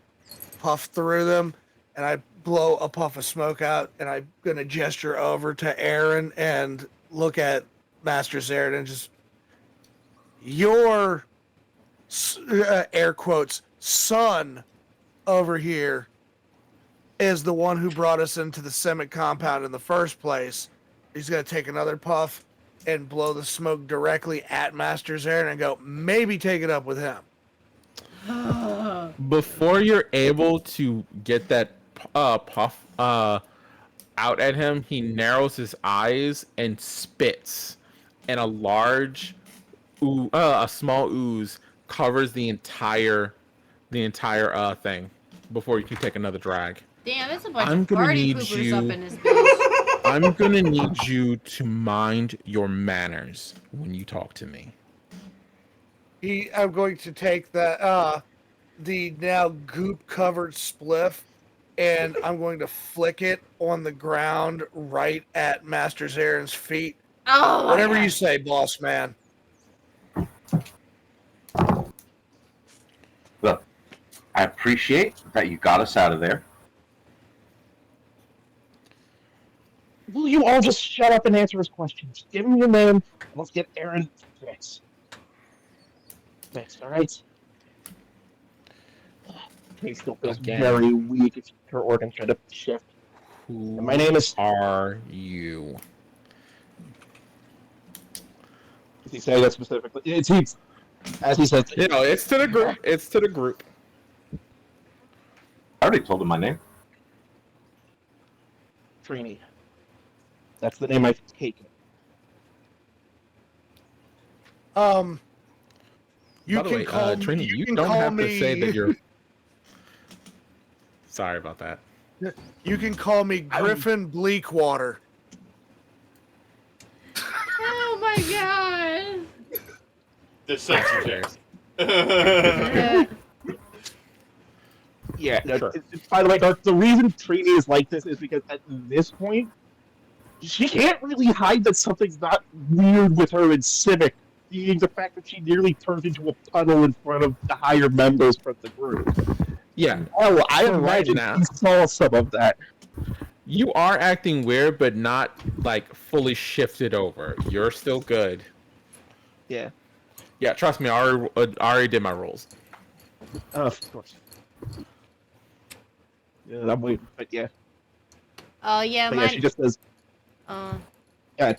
puff through them, and I blow a puff of smoke out, and I'm gonna gesture over to Aaron and look at Master Zared and just your air quotes son over here is the one who brought us into the Semic compound in the first place. He's gonna take another puff and blow the smoke directly at Master Zared and go, maybe take it up with him. Before you're able to get that puff out at him, he narrows his eyes and spits, and a small ooze covers the entire thing before you can take another drag. Damn, it's a bunch I'm of gonna party need poopers you- up in this bitch. I'm gonna need you to mind your manners when you talk to me. I'm going to take the now goop covered spliff, and I'm going to flick it on the ground right at Master Zaren's feet. Oh, my Whatever God. you say, boss man. Look, I appreciate that you got us out of there. Will you all just shut up and answer his questions? Give him your name, and let's get Aaron fixed. Fixed, all right? He still feels Again. very weak if her organs try to shift. Who And my name is... are you? Is he saying that specifically? It's as he says... You know, it's to the group. It's to the group. I already told him my name. Trini. That's the name I've taken. You By the can way, call Trini, me. you can don't call have me, to say that you're. Sorry about that. You can call me Griffin Bleakwater. Oh my God. Deception. Yeah, no, Sure. by the way, Dark, the reason Trini is like this is because at this point, she can't really hide that something's not weird with her in Civic, being the fact that she nearly turned into a puddle in front of the higher members from the group. Yeah. Oh, I For right imagine now. he saw some of that. You are acting weird, but not like fully shifted over. You're still good. Yeah. Yeah, trust me. I already did my rules. Of course. Yeah, I'm waiting, but yeah. Oh, yeah, But yeah, she just says, yeah.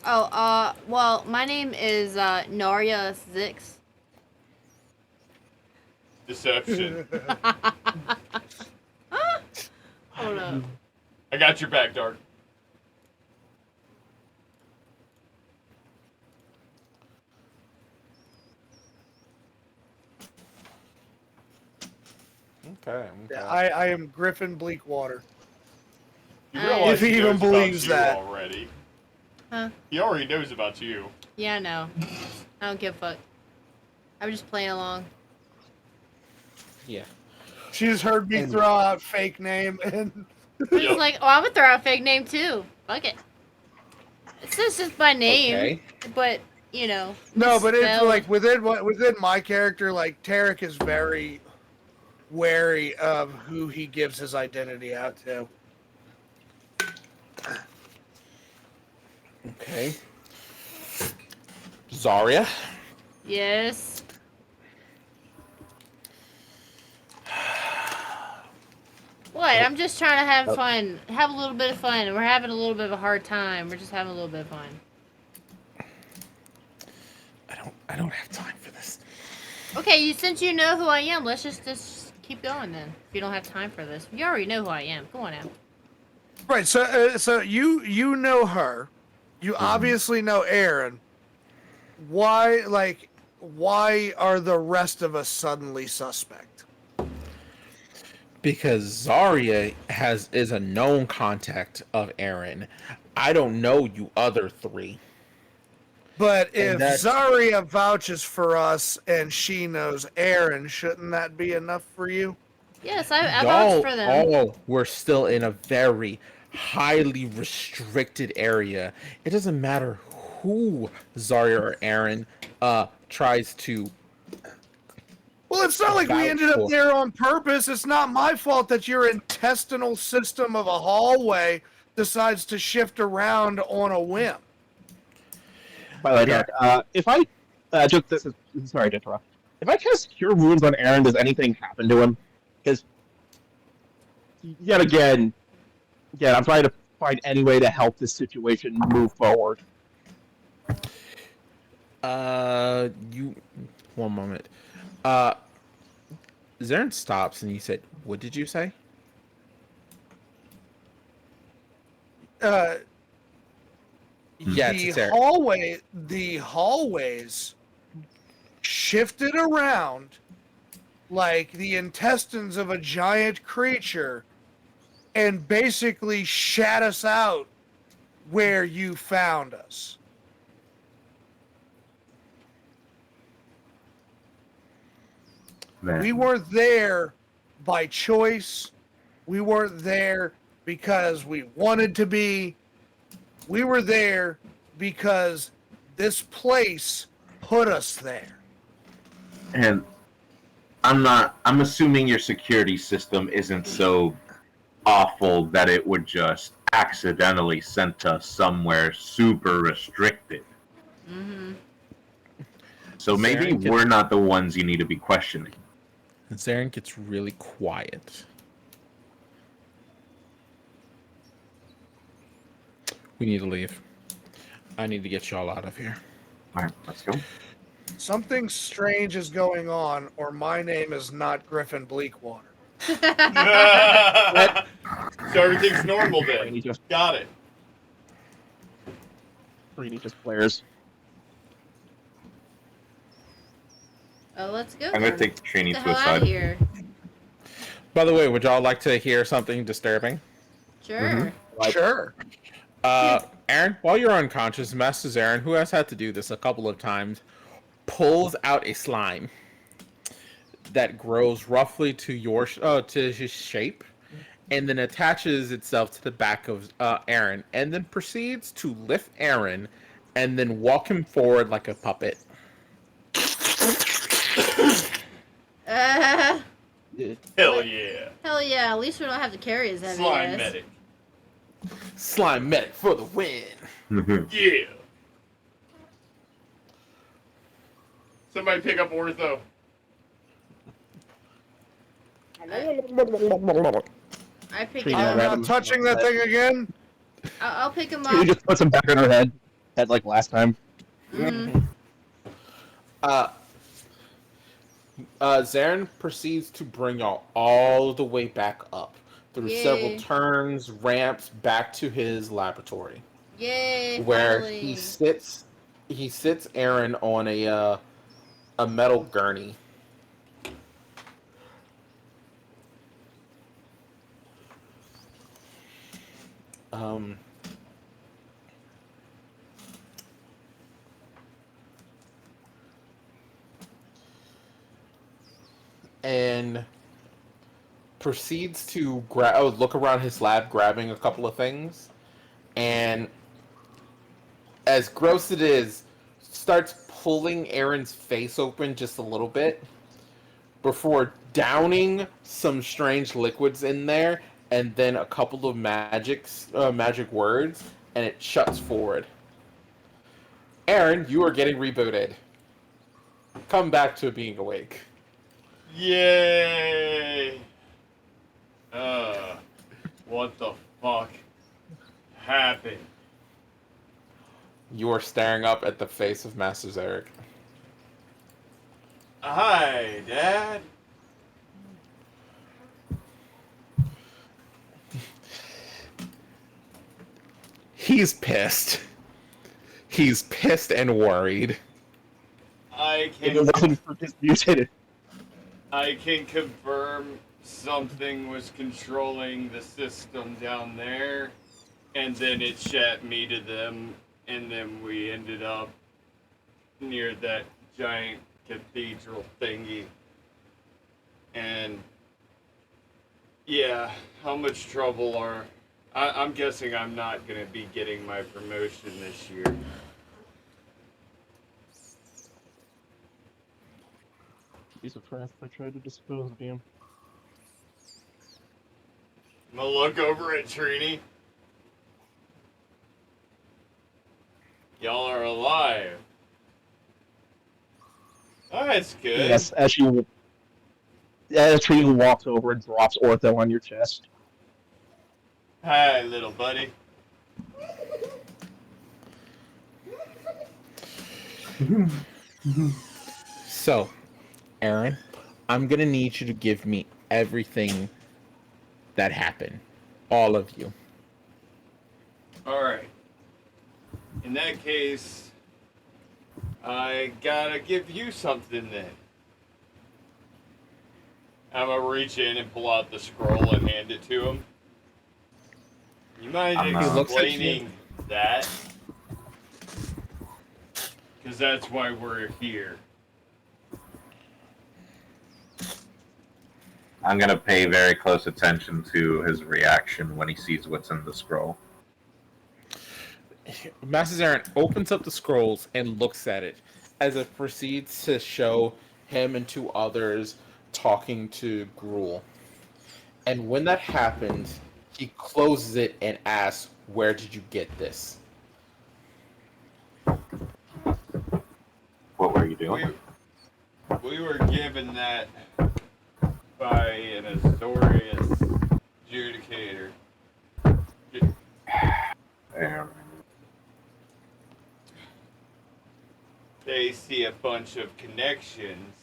Well, my name is Narya Zix. Deception. Hold up. I got your back, Dark. Okay. I am Griffin Bleakwater. You realize If he he even knows about believes you that. already. Huh? He already knows about you. Yeah, I know. I don't give a fuck. I'm just playing along. Yeah. She just heard me throw out fake name, and It's like, oh, I'm gonna throw out a fake name too. Fuck it. It's just my name, Okay. but you know. no, but it's spelled- like within my character, like Tarek is very wary of who he gives his identity out to. Okay. Zarya. Yes. What? I'm just trying to have fun. Have a little bit of fun. We're having a little bit of a hard time. We're just having a little bit of fun. I don't have time for this. Okay, since you know who I am, let's just keep going then. If you don't have time for this, you already know who I am. Come on now. Right. So you know her. You obviously know Aaron. Why are the rest of us suddenly suspect? Because Zarya is a known contact of Aaron. I don't know you other three. But And if that's- Zarya vouches for us and she knows Aaron, shouldn't that be enough for you? Yes, I vouch for them. All we're still in a very highly restricted area. It doesn't matter who Zarya or Aaron tries to Well, it's not like we vouch ended up for. there on purpose. It's not my fault that your intestinal system of a hallway decides to shift around on a whim. By the way, Doc, if I just this is sorry to interrupt. If I cast Cure Wounds on Aaron, does anything happen to him? Because yet again, I'm trying to find any way to help this situation move forward. You. One moment. Zaren stops and you said, "What did you say?" Yes, it's Aaron. The hallways shifted around like the intestines of a giant creature and basically shat us out where you found us. Man. We weren't there by choice. We weren't there because we wanted to be. We were there because this place put us there. And I'm assuming your security system isn't so awful that it would just accidentally send us somewhere super restricted. Mm-hmm. So maybe we're not the ones you need to be questioning. Zaren gets really quiet. We need to leave. I need to get y'all out of here. All right, let's go. Something strange is going on, or my name is not Griffin Bleakwater. So everything's normal then. Got it. Trini just flares. Oh, let's go. I'm gonna take Trini to a side. Here. By the way, would y'all like to hear something disturbing? Sure. Mm-hmm. Sure. Aaron, while you're unconscious, Master Zaren, who has had to do this a couple of times, pulls out a slime that grows roughly to your to his shape, and then attaches itself to the back of Aaron, and then proceeds to lift Aaron, and then walk him forward like a puppet. Hell yeah. Hell yeah, at least we don't have to carry his heavy Slime ass. medic. Slime medic for the win. Yeah. Somebody pick up Ortho. I pick Trini him I'm up. not touching that thing again. I'll pick him Trini up. just puts him back on her head like last time. Mm-hmm. Zaren proceeds to bring y'all all the way back up through several turns, ramps, back to his laboratory. Yay! Where finally. he sits Aaron on a metal gurney. And proceeds to look around his lab, grabbing a couple of things, and as gross it is, starts pulling Aaron's face open just a little bit before downing some strange liquids in there, and then a couple of magic words, and it shuts forward. Aaron, you are getting rebooted. Come back to being awake. Yay! What the fuck happened? You are staring up at the face of Master Zarek. Hi, Dad. He's pissed. He's pissed and worried. I It wasn't for this mutated. I can confirm something was controlling the system down there, and then it shat me to them, and then we ended up near that giant cathedral thingy. And yeah, how much trouble I'm guessing I'm not gonna be getting my promotion this year. piece of trash I tried to dispose of him. I'm gonna look over at Trini. Y'all are alive. Oh, that's good. Yes, as Tree walks over and drops Ortho on your chest. Hi, little buddy. So, Aaron, I'm gonna need you to give me everything that happened. All of you. Alright. In that case, I gotta give you something then. I'm gonna reach in and pull out the scroll and hand it to him. You mind explaining that? Because that's why we're here. I'm gonna pay very close attention to his reaction when he sees what's in the scroll. Master Aaron opens up the scrolls and looks at it as it proceeds to show him and two others talking to Gruul. And when that happens, he closes it and asks, "Where did you get this?" What were you doing? We were given that by an Azorius adjudicator. They see a bunch of connections,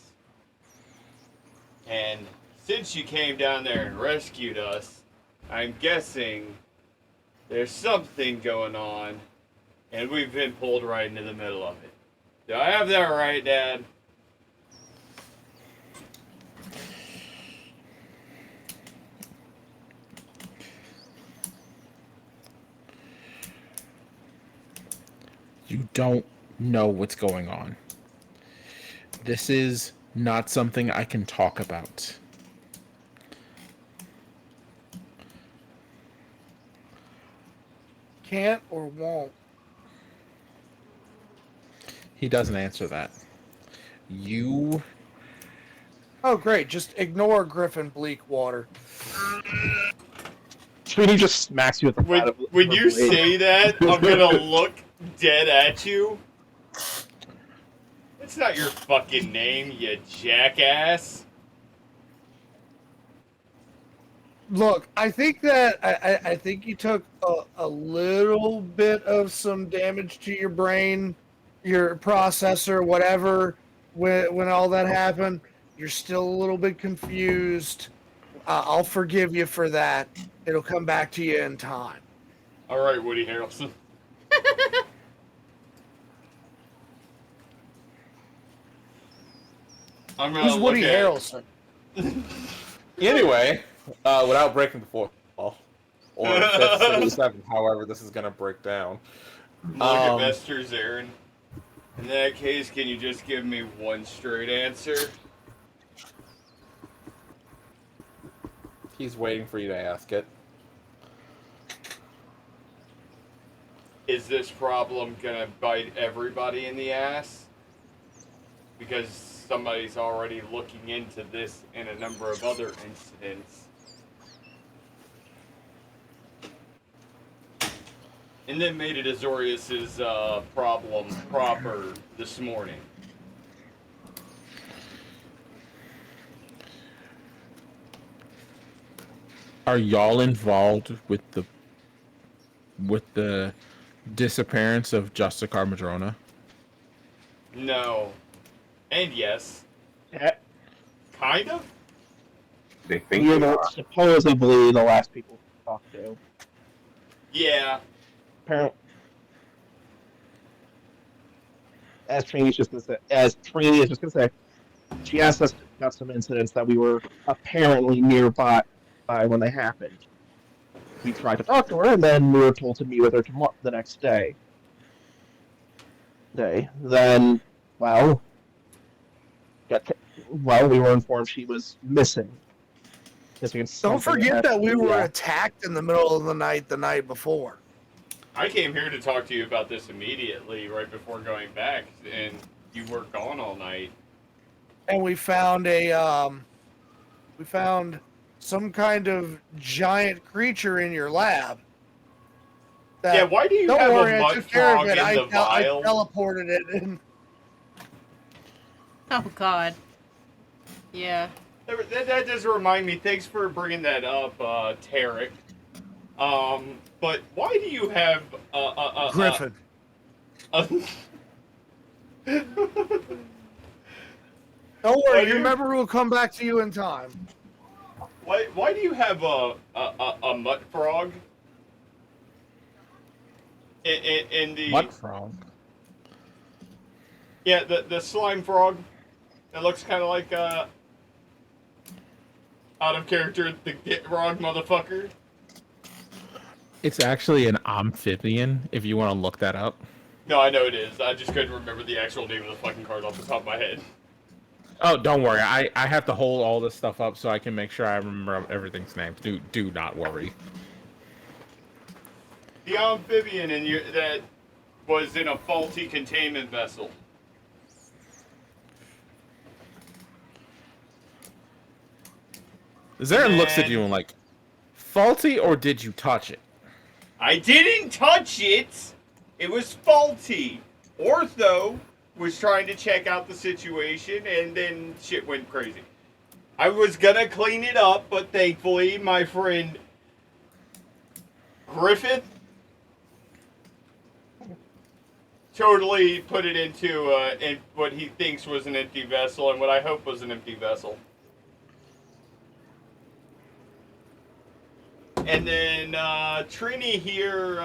and since you came down there and rescued us, I'm guessing there's something going on, and we've been pulled right into the middle of it. Do I have that right, Dad? You don't know what's going on. This is not something I can talk about. Can't or won't. He doesn't answer that. You... Oh, great. Just ignore Griffin Bleakwater. Trini just smacks you at the When you say that, I'm gonna look dead at you. That's not your fucking name, you jackass. Look, I think that I think you took a little bit of some damage to your brain, your processor, whatever, when all that happened. You're still a little bit confused. I'll forgive you for that. It'll come back to you in time. All right, Woody Harrelson. Who's Woody Harrelson? Anyway, without breaking the fourth wall, or fifth, sixth, seventh, however this is going to break down. Look at Mesters, Aaron. In that case, can you just give me one straight answer? He's waiting for you to ask it. Is this problem gonna bite everybody in the ass? Because somebody's already looking into this and a number of other incidents. And then made it Azorius's problem proper this morning. Are y'all involved with the disappearance of Justicar Madrona? No. And yes. Yeah. Kind of? They think You're supposedly the last people to talk to. Yeah. Apparently, as Trini is just gonna say, she asked us about some incidents that we were apparently nearby when they happened. We tried to talk to her, and then we were told to meet with her the next day. Then, we were informed she was missing. Don't forget that we were attacked in the middle of the night before. I came here to talk to you about this immediately, right before going back, and you were gone all night. and we found some kind of giant creature in your lab. Yeah, why do you Don't have worry, a I mud took care of frog it. in the I vial? teleported it. And Oh God. Yeah. That does remind me. Thanks for bringing that up, Tarek. But why do you have Griffin. a Don't Why worry, do your you- memory will come back to you in time. why do you have a mud frog in the What frog? Yeah, the slime frog that looks kind of like out of character the Get Frog motherfucker. It's actually an amphibian, if you want to look that up. No, I know it is. I just couldn't remember the actual name of the fucking card off the top of my head. Oh, don't worry. I have to hold all this stuff up so I can make sure I remember everything's name. Do not worry. The amphibian that was in a faulty containment vessel. Zaren looks at you and like, faulty or did you touch it? I didn't touch it! It was faulty. Ortho was trying to check out the situation and then shit went crazy. I was gonna clean it up, but thankfully my friend Griffith totally put it into in what he thinks was an empty vessel and what I hope was an empty vessel. And then Trini here,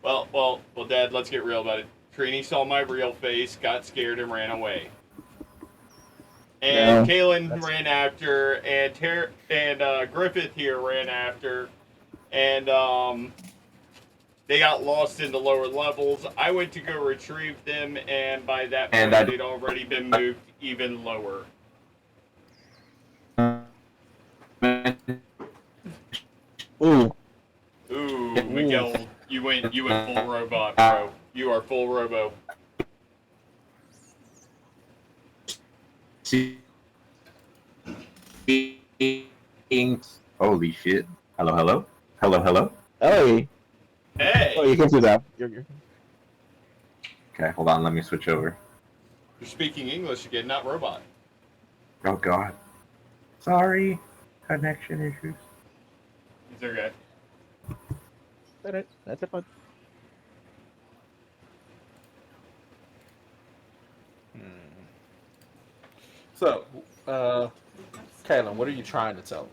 well, Dad, let's get real about it. Trini saw my real face, got scared, and ran away. And Kaylin ran after, and Griffith here ran after, and they got lost in the lower levels. I went to go retrieve them, and by that point, they'd already been moved even lower. Ooh, Miguel, you went full robot, bro. You are full robo. Holy shit. Hello, hello? Hello, hello? Hey. Hey! Oh, you can do that. Okay, hold on, let me switch over. You're speaking English again, not robot. Oh god. Sorry. Connection issues. It's okay. Alright, that's it, bud. So, Kaylin, what are you trying to tell?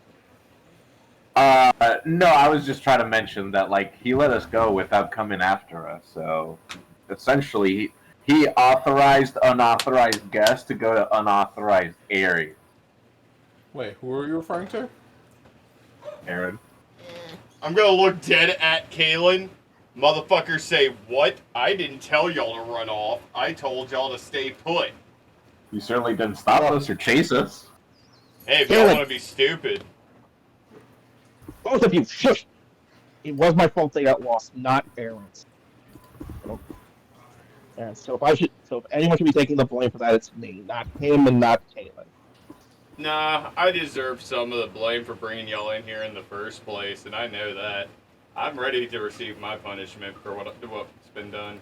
No, I was just trying to mention that, like, he let us go without coming after us, so essentially, he authorized unauthorized guests to go to unauthorized areas. Wait, who are you referring to? Aaron. I'm gonna look dead at Kaylin. Motherfuckers say, what? I didn't tell y'all to run off. I told y'all to stay put. You certainly didn't stop us or chase us. Hey, if y'all want to be stupid. Both of you, shush! It was my fault they got lost, not Aaron's. And so if anyone should be taking the blame for that, it's me, not him and not Caitlin. Nah, I deserve some of the blame for bringing y'all in here in the first place, and I know that. I'm ready to receive my punishment for what's been done.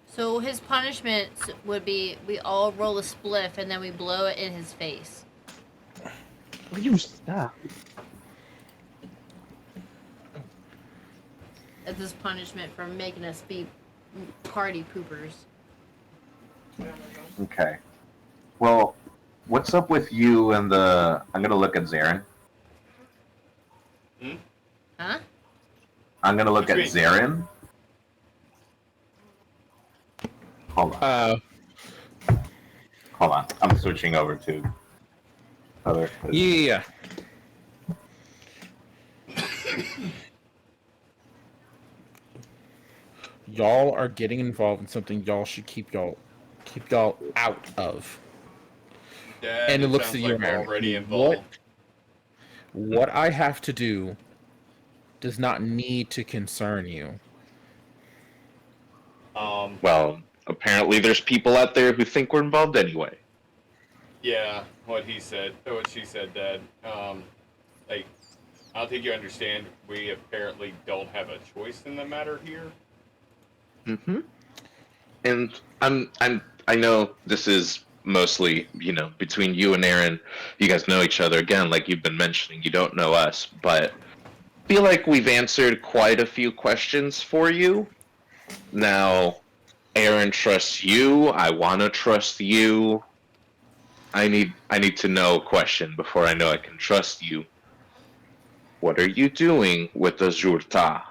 So his punishment would be we all roll a spliff and then we blow it in his face. Will you stop? That's his punishment for making us be party poopers. Okay. Well, what's up with you and the... I'm gonna look at Zarin. Huh? I'm gonna look at Zarin. Hold on. Hold on. I'm switching over to other... Yeah. Y'all are getting involved in something y'all should keep y'all out of. Dad, And it looks sounds at you, like we're Aaron. already involved. What I have to do does not need to concern you. Well, apparently there's people out there who think we're involved anyway. Yeah, what he said, or what she said, Dad. Like, I don't think you understand. We apparently don't have a choice in the matter here. Mm-hmm. And I know this is mostly, between you and Aaron. You guys know each other again, like you've been mentioning. You don't know us, but I feel like we've answered quite a few questions for you. Now, Aaron trusts you. I want to trust you. I need to know a question before I know I can trust you. What are you doing with the Jurta?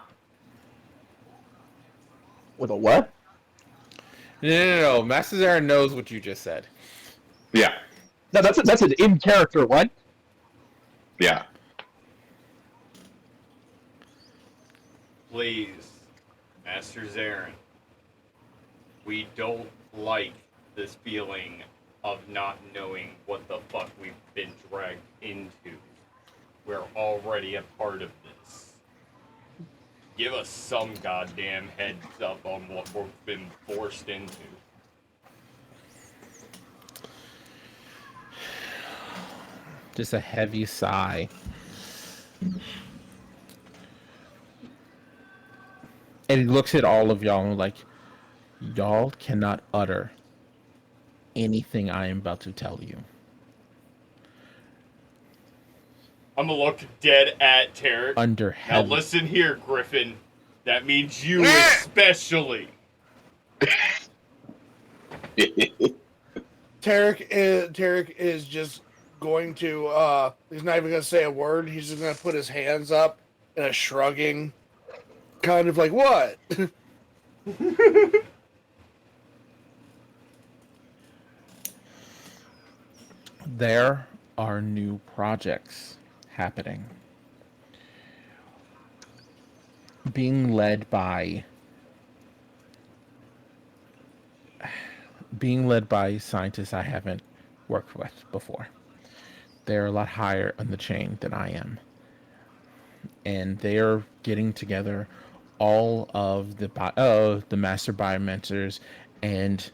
With a what? No. Master Aaron knows what you just said. Yeah, No, that's an in character what? yeah. Please, Master Zarin. We don't like this feeling of not knowing what the fuck we've been dragged into. We're already a part of this. Give us some goddamn heads up on what we've been forced into. Just a heavy sigh. And he looks at all of y'all like, y'all cannot utter anything I am about to tell you. I'm gonna look dead at Tarek. Under Now heavy. listen here, Griffin. That means you especially. Tarek is just going to he's not even gonna say a word. He's just gonna put his hands up in a shrugging kind of like what? There are new projects happening. Being led by scientists I haven't worked with before. They're a lot higher on the chain than I am. And they're getting together all of the master biomentors, and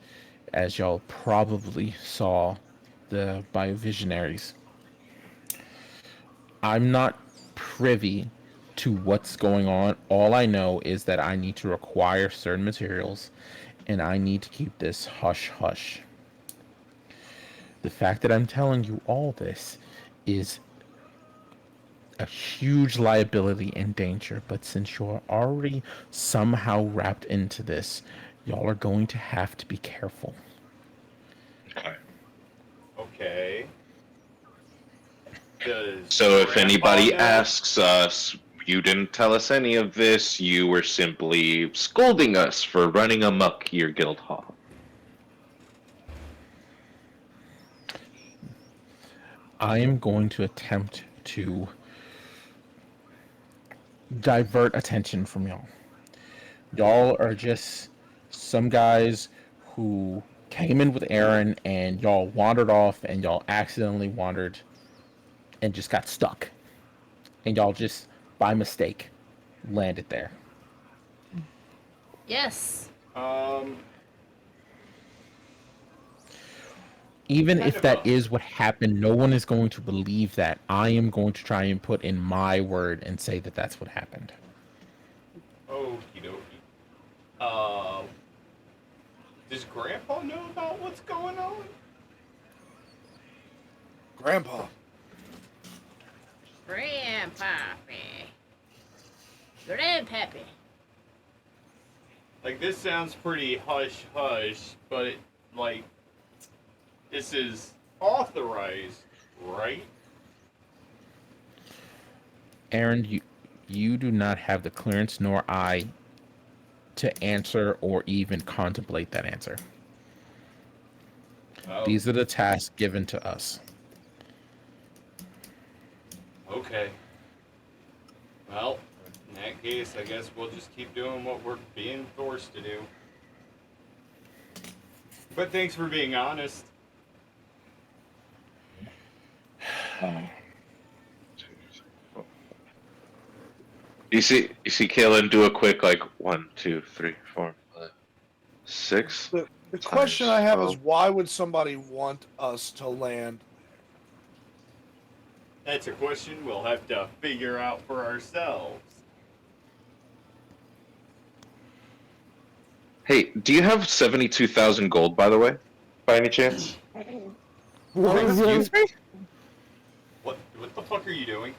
as y'all probably saw, the biovisionaries. I'm not privy to what's going on. All I know is that I need to acquire certain materials, and I need to keep this hush hush. The fact that I'm telling you all this is a huge liability and danger, but since you're already somehow wrapped into this, y'all are going to have to be careful. Okay. So if Grandpa anybody know? asks us, you didn't tell us any of this, you were simply scolding us for running amok your guild hall. I am going to attempt to divert attention from y'all. Y'all are just some guys who came in with Aaron and y'all wandered off and y'all accidentally wandered and just got stuck. And y'all just, by mistake, landed there. Yes. Even Kind if of that a- is what happened, no one is going to believe that. I am going to try and put in my word and say that that's what happened. Okie dokie. Does Grandpa know about what's going on? Grandpa. Grandpappy. Grandpappy. Like, this sounds pretty hush-hush, but, this is authorized, right? Aaron, you do not have the clearance nor I to answer or even contemplate that answer. Oh, These are the tasks given to us. okay. Well, in that case, I guess we'll just keep doing what we're being forced to do. But thanks for being honest. You see Kaylin do a quick 1, 2, 3, 4, 5, 6. The question I have is, So- why would somebody want us to land? That's a question we'll have to figure out for ourselves. Hey, do you have 72,000 gold, by the way? By any chance? Excuse me? What the fuck are you doing?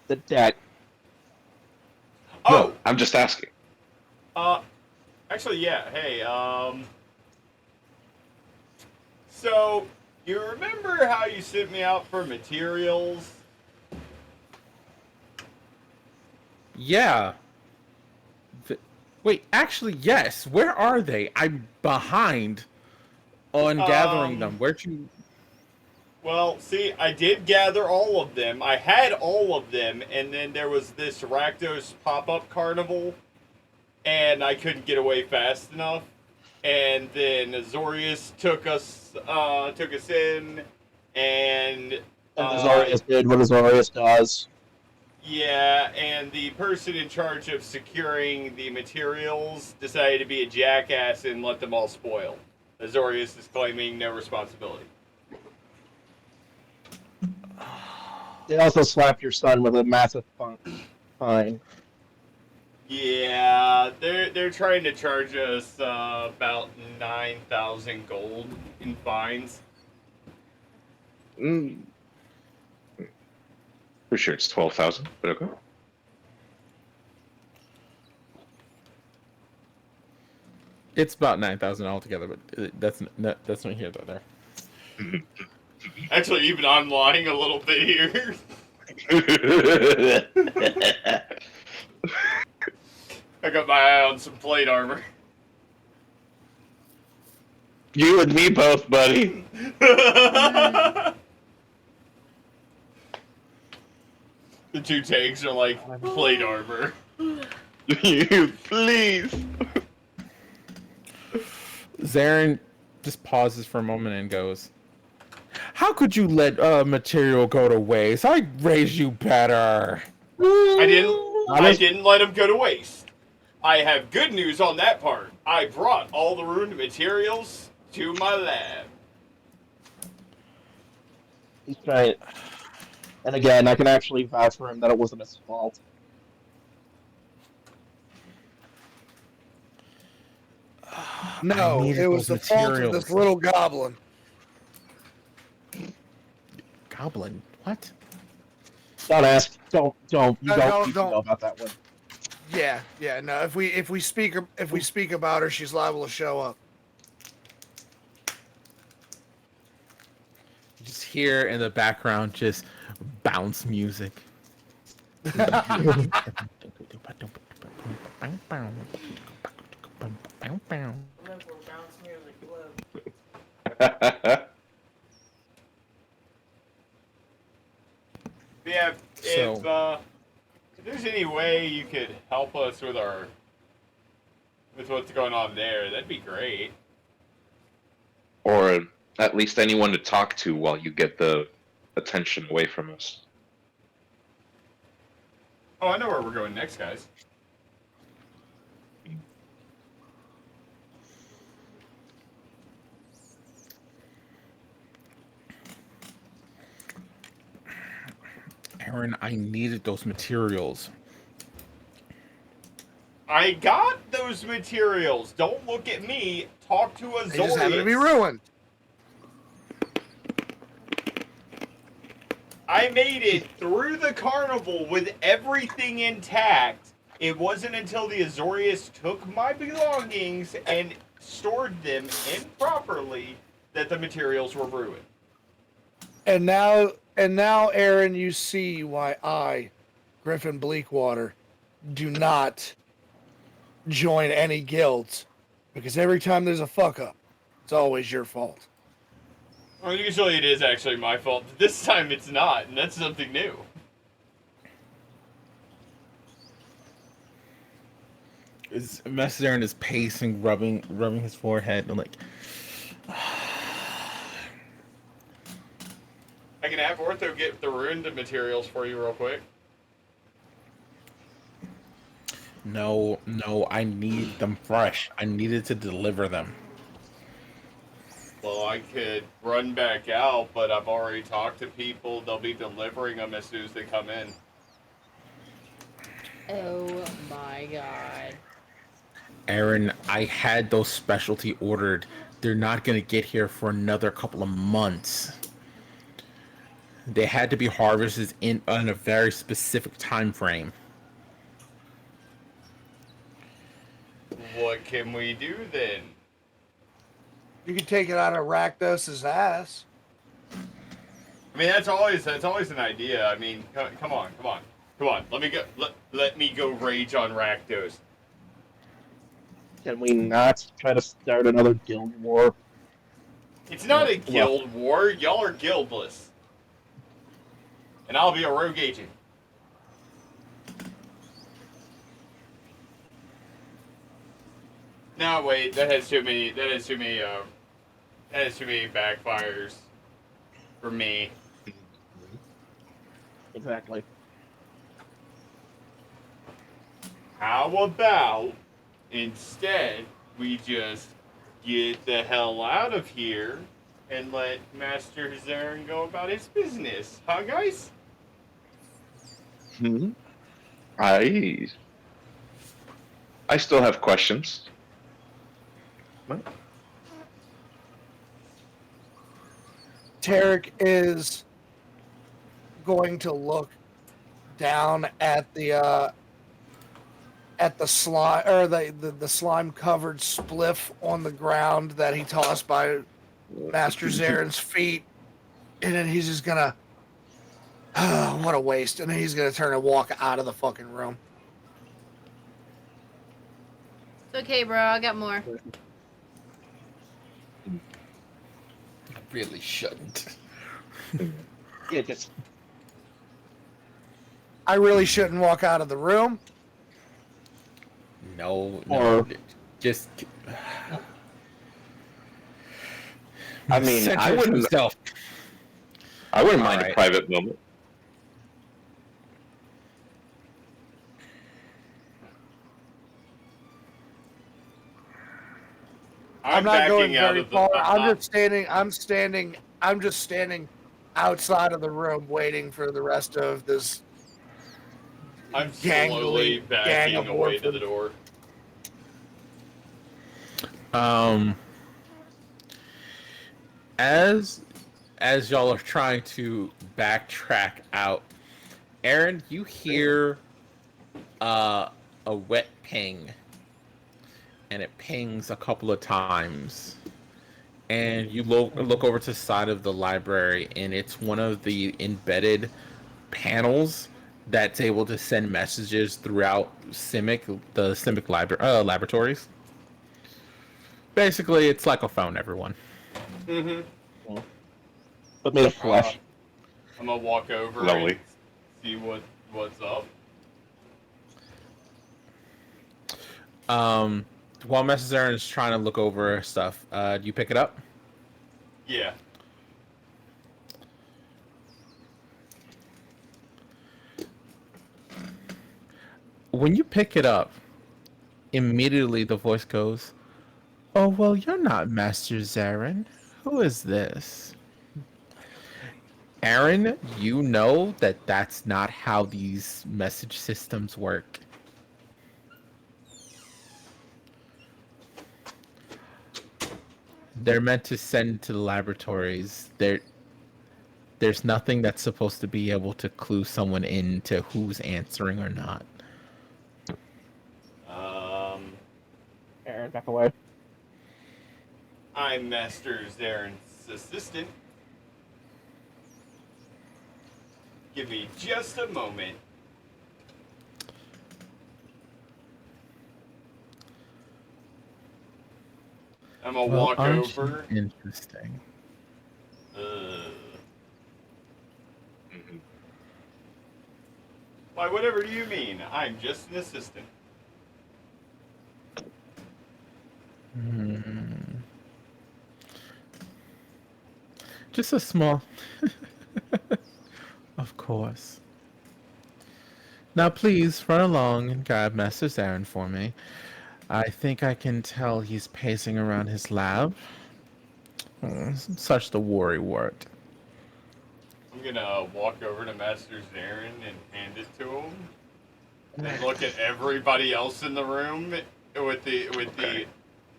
The deck. Oh, No, I'm just asking. actually, yeah. Hey, so you remember how you sent me out for materials? Yeah. Wait, actually, yes. Where are they? I'm behind on gathering them. Where'd you... Well, see, I did gather all of them. I had all of them, and then there was this Rakdos pop-up carnival, and I couldn't get away fast enough. And then Azorius took us in, and And Azorius did what Azorius does. yeah, and the person in charge of securing the materials decided to be a jackass and let them all spoil. Azorius is claiming no responsibility. They also slapped your son with a massive fine. Yeah, they're trying to charge us about 9,000 gold in fines. Mm. Pretty sure it's 12,000, but okay. It's about 9,000 altogether, but that's not here nor there. Actually, even I'm lying a little bit here. I got my eye on some plate armor. You and me both, buddy. The two tanks are like plate armor. You please. Zarin just pauses for a moment and goes, "How could you let material go to waste? I raised you better." I didn't let him go to waste. I have good news on that part. I brought all the ruined materials to my lab. He's trying. And again, I can actually vouch for him that it wasn't his fault. No, it was the fault of this little goblin. Goblin? What? Don't ask. Don't. You No, don't need to don't. know about that one. Yeah. No, if we speak about her, she's liable to show up. You just hear in the background just bounce music. Yeah, So- if there's any way you could help us with what's going on there, that'd be great. Or at least anyone to talk to while you get the attention away from us. Oh, I know where we're going next, guys. Aaron, I needed those materials. I got those materials. Don't look at me. Talk to Azorius. They just happen to be ruined. I made it through the carnival with everything intact. It wasn't until the Azorius took my belongings and stored them improperly that the materials were ruined. And now, Aaron, you see why I, Griffin Bleakwater, do not join any guilds, because every time there's a fuck up, it's always your fault. Well, usually it is actually my fault, but this time it's not, and that's something new. Master Aaron is pacing, rubbing his forehead, and like, I can have Ortho get the ruined materials for you real quick. No, I need them fresh. I needed to deliver them. Well, I could run back out, but I've already talked to people. They'll be delivering them as soon as they come in. Oh my god. Aaron, I had those specialty ordered. They're not gonna get here for another couple of months. They had to be harvested in on a very specific time frame. What can we do then? You can take it out of Rakdos's ass. I mean, that's always an idea. I mean, come on. Let me go rage on Rakdos. Can we not try to start another guild war? It's not a guild war. Y'all are guildless, and I'll be a rogue agent. No, wait. That has too many backfires for me. Exactly. How about instead we just get the hell out of here and let Master Zaren go about his business, huh, guys? I still have questions. Tarek is going to look down at the slime or the slime covered spliff on the ground that he tossed by Master Zaren's feet, and then he's just gonna what a waste, and then he's gonna turn and walk out of the fucking room. It's okay, bro. I got more. Really shouldn't. Yeah, just I really shouldn't walk out of the room. No, Or- just. I mean, Center I wouldn't himself. mind Alright. a private moment. I'm not going backing out very of the- far. I'm just standing outside of the room waiting for the rest of this I'm slowly gangly backing gang of away to orphans. the door. As y'all are trying to backtrack out, Aaron, you hear a wet ping, and it pings a couple of times, and you look over to the side of the library, and it's one of the embedded panels that's able to send messages throughout the Simic laboratories. Basically, it's like a phone, everyone. Mm-hmm. but made of flesh. I'm gonna walk over Lovely. and see what's up. While Mrs. Aaron is trying to look over stuff, do you pick it up? Yeah. When you pick it up, immediately the voice goes, "Oh, well, you're not Master Zarin. Who is this?" Aaron, you know that that's not how these message systems work. They're meant to send to the laboratories. There's nothing that's supposed to be able to clue someone into who's answering or not. Aaron, back away. I'm Master Zaren's assistant. Give me just a moment. I'm gonna walk aren't you over. Interesting. Why, whatever do you mean? I'm just an assistant. Just a small. Of course. Now please run along and grab Master Zarin for me. I think I can tell he's pacing around his lab. Such the worry word. I'm gonna walk over to Master Zarin and hand it to him. And then look at everybody else in the room with the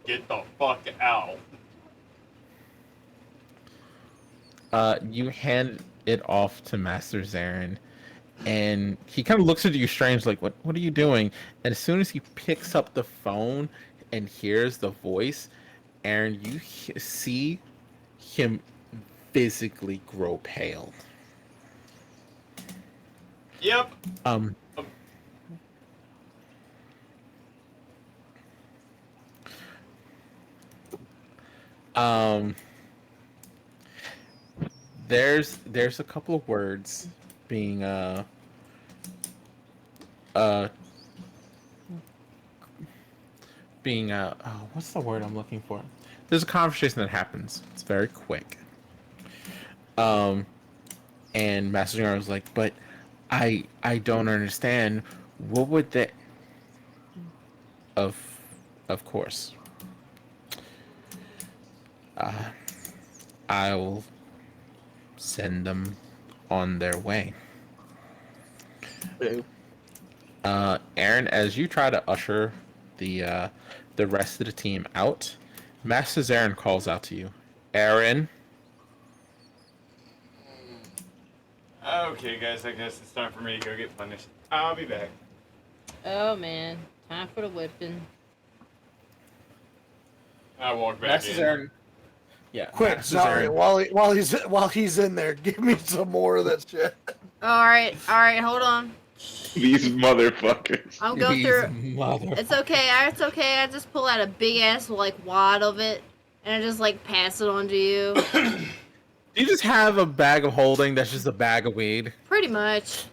get the fuck out. You hand it off to Master Zarin, and he kind of looks at you strange, like, what are you doing? And as soon as he picks up the phone and hears the voice, Aaron, you see him physically grow pale. Yep. There's a couple of words being what's the word I'm looking for? There's a conversation that happens. It's very quick. And Master General was like, but I don't understand. What would that of course. I'll send them on their way. Aaron, as you try to usher the rest of the team out, Master Zarin calls out to you. Aaron. Okay, guys, I guess it's time for me to go get punished. I'll be back. Oh man, time for the whipping. I walk back Master in. Zarin. Yeah. Quick, Master sorry. Zarin. While he's in there, give me some more of that shit. All right, hold on. These motherfuckers. I'll go These through. mother- It's okay. It's okay. I just pull out a big ass like wad of it, and I just like pass it on to you. Do you just have a bag of holding that's just a bag of weed? Pretty much.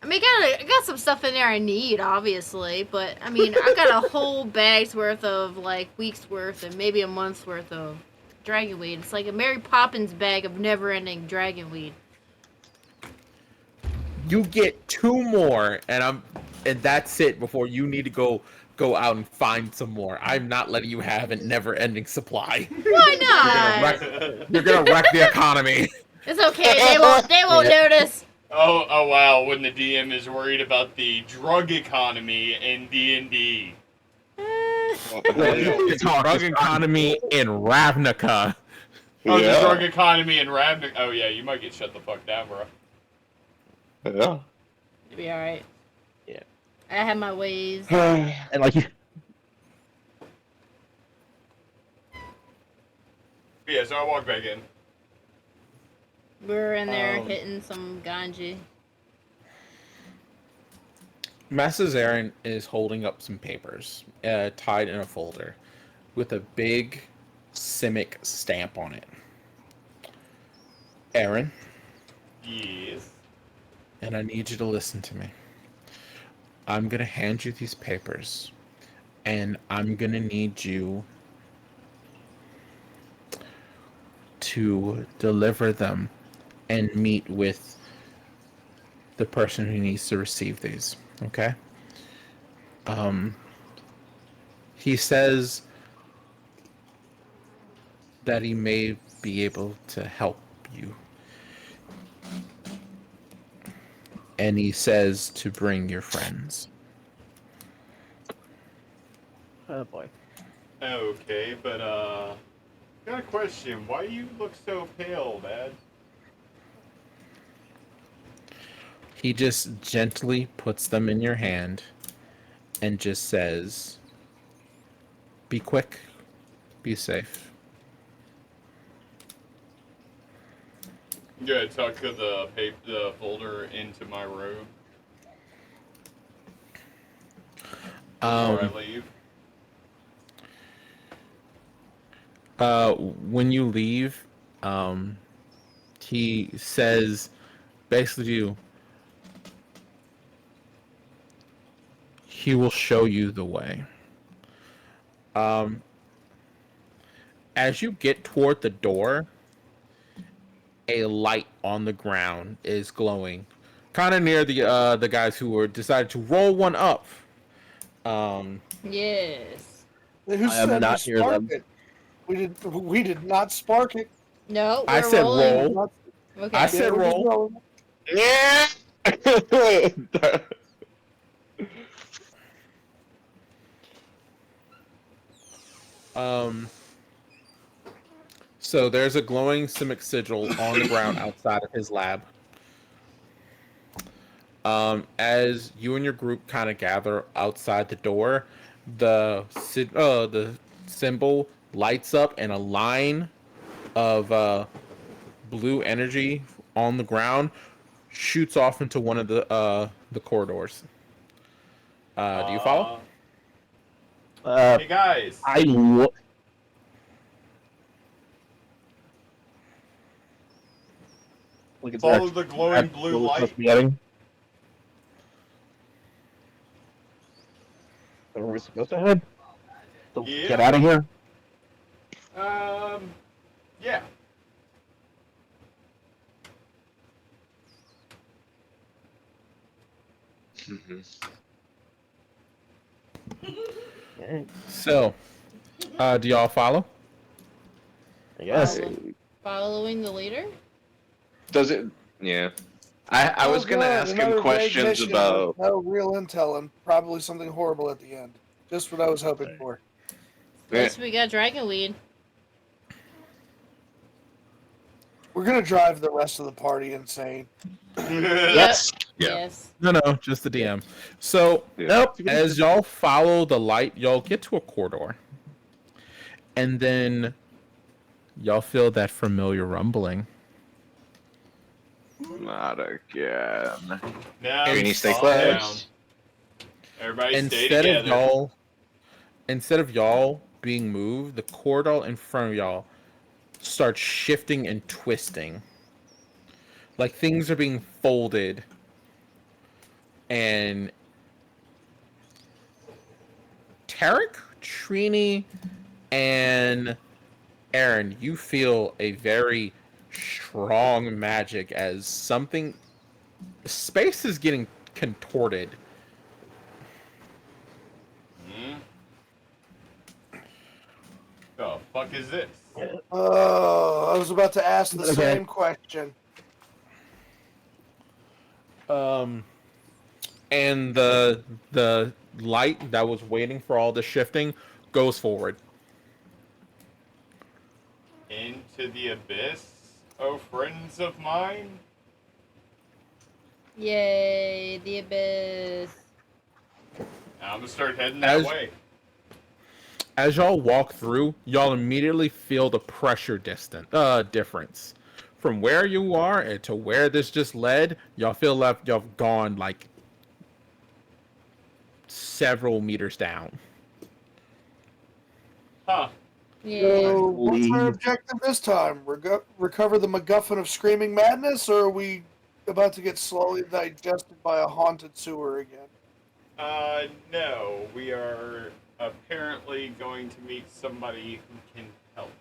I mean, I got some stuff in there I need, obviously, but I mean, I got a whole bag's worth of like weeks worth and maybe a month's worth of dragon weed. It's like a Mary Poppins bag of never-ending dragon weed. You get 2 more, and that's it before you need to go out and find some more. I'm not letting you have a never-ending supply. Why not? You're gonna wreck the economy. It's okay. They won't notice. Oh wow, when the DM is worried about the drug economy in D&D. The drug economy in Ravnica. Oh, Yeah. the drug economy in Ravnica. Oh yeah, you might get shut the fuck down, bro. Yeah. You'll be alright. Yeah. I have my ways. And like, Yeah, so I walk back in. We're in there hitting some ganji. Master Zarin is holding up some papers, tied in a folder, with a big Simic stamp on it. Aaron, Yes. and I need you to listen to me. I'm gonna hand you these papers, and I'm gonna need you to deliver them and meet with the person who needs to receive these. Okay? He says that he may be able to help you. And he says to bring your friends. oh boy. Okay, but got a question. Why do you look so pale, Dad? He just gently puts them in your hand and just says, be quick, be safe. I'm gonna tuck the folder into my robe before I leave. When you leave, he says basically to you, he will show you the way. As you get toward the door, a light on the ground is glowing, kind of near the guys who were decided to roll one up. Yes. Who I am said not to near spark them. it? We did not spark it. No, I we're said rolling. roll. Okay. I said we're just roll. rolling. Yeah. So there's a glowing simic sigil on the ground outside of his lab. As you and your group kind of gather outside the door, the symbol lights up, and a line of blue energy on the ground shoots off into one of the corridors. Do you follow? Hey guys. I look. Look at Follow that. the glowing blue What we're supposed light. to be getting. Where we're supposed to head? Yeah. Get out of here. Yeah. So, do y'all follow? I guess. Following the leader? Does it? Yeah. I was gonna good. ask him Another vague questions mission about. with no real intel and probably something horrible at the end. Just what I was hoping for. At least we got dragonweed. We're gonna drive the rest of the party insane. Yes. Yeah. Yes. No, just the DM. So, Nope. as y'all follow the light, y'all get to a corridor. And then y'all feel that familiar rumbling. Not again. Now, Greenie, stay calm close. down. Everybody stay together. Instead of y'all being moved, the corridor in front of y'all starts shifting and twisting. Like things are being folded. And Tarek, Trini, and Aaron, you feel a very strong magic as space is getting contorted. The fuck is this? Oh, I was about to ask the same question. And the light that was waiting for all the shifting goes forward. Into the abyss, oh friends of mine. Yay, the abyss. I'm gonna start heading that way. As y'all walk through, y'all immediately feel the pressure difference. From where you are and to where this just led, y'all feel like y'all have gone like several meters down. Huh. Yeah. So, what's our objective this time? Recover the MacGuffin of screaming madness, or are we about to get slowly digested by a haunted sewer again? No. We are apparently going to meet somebody who can help.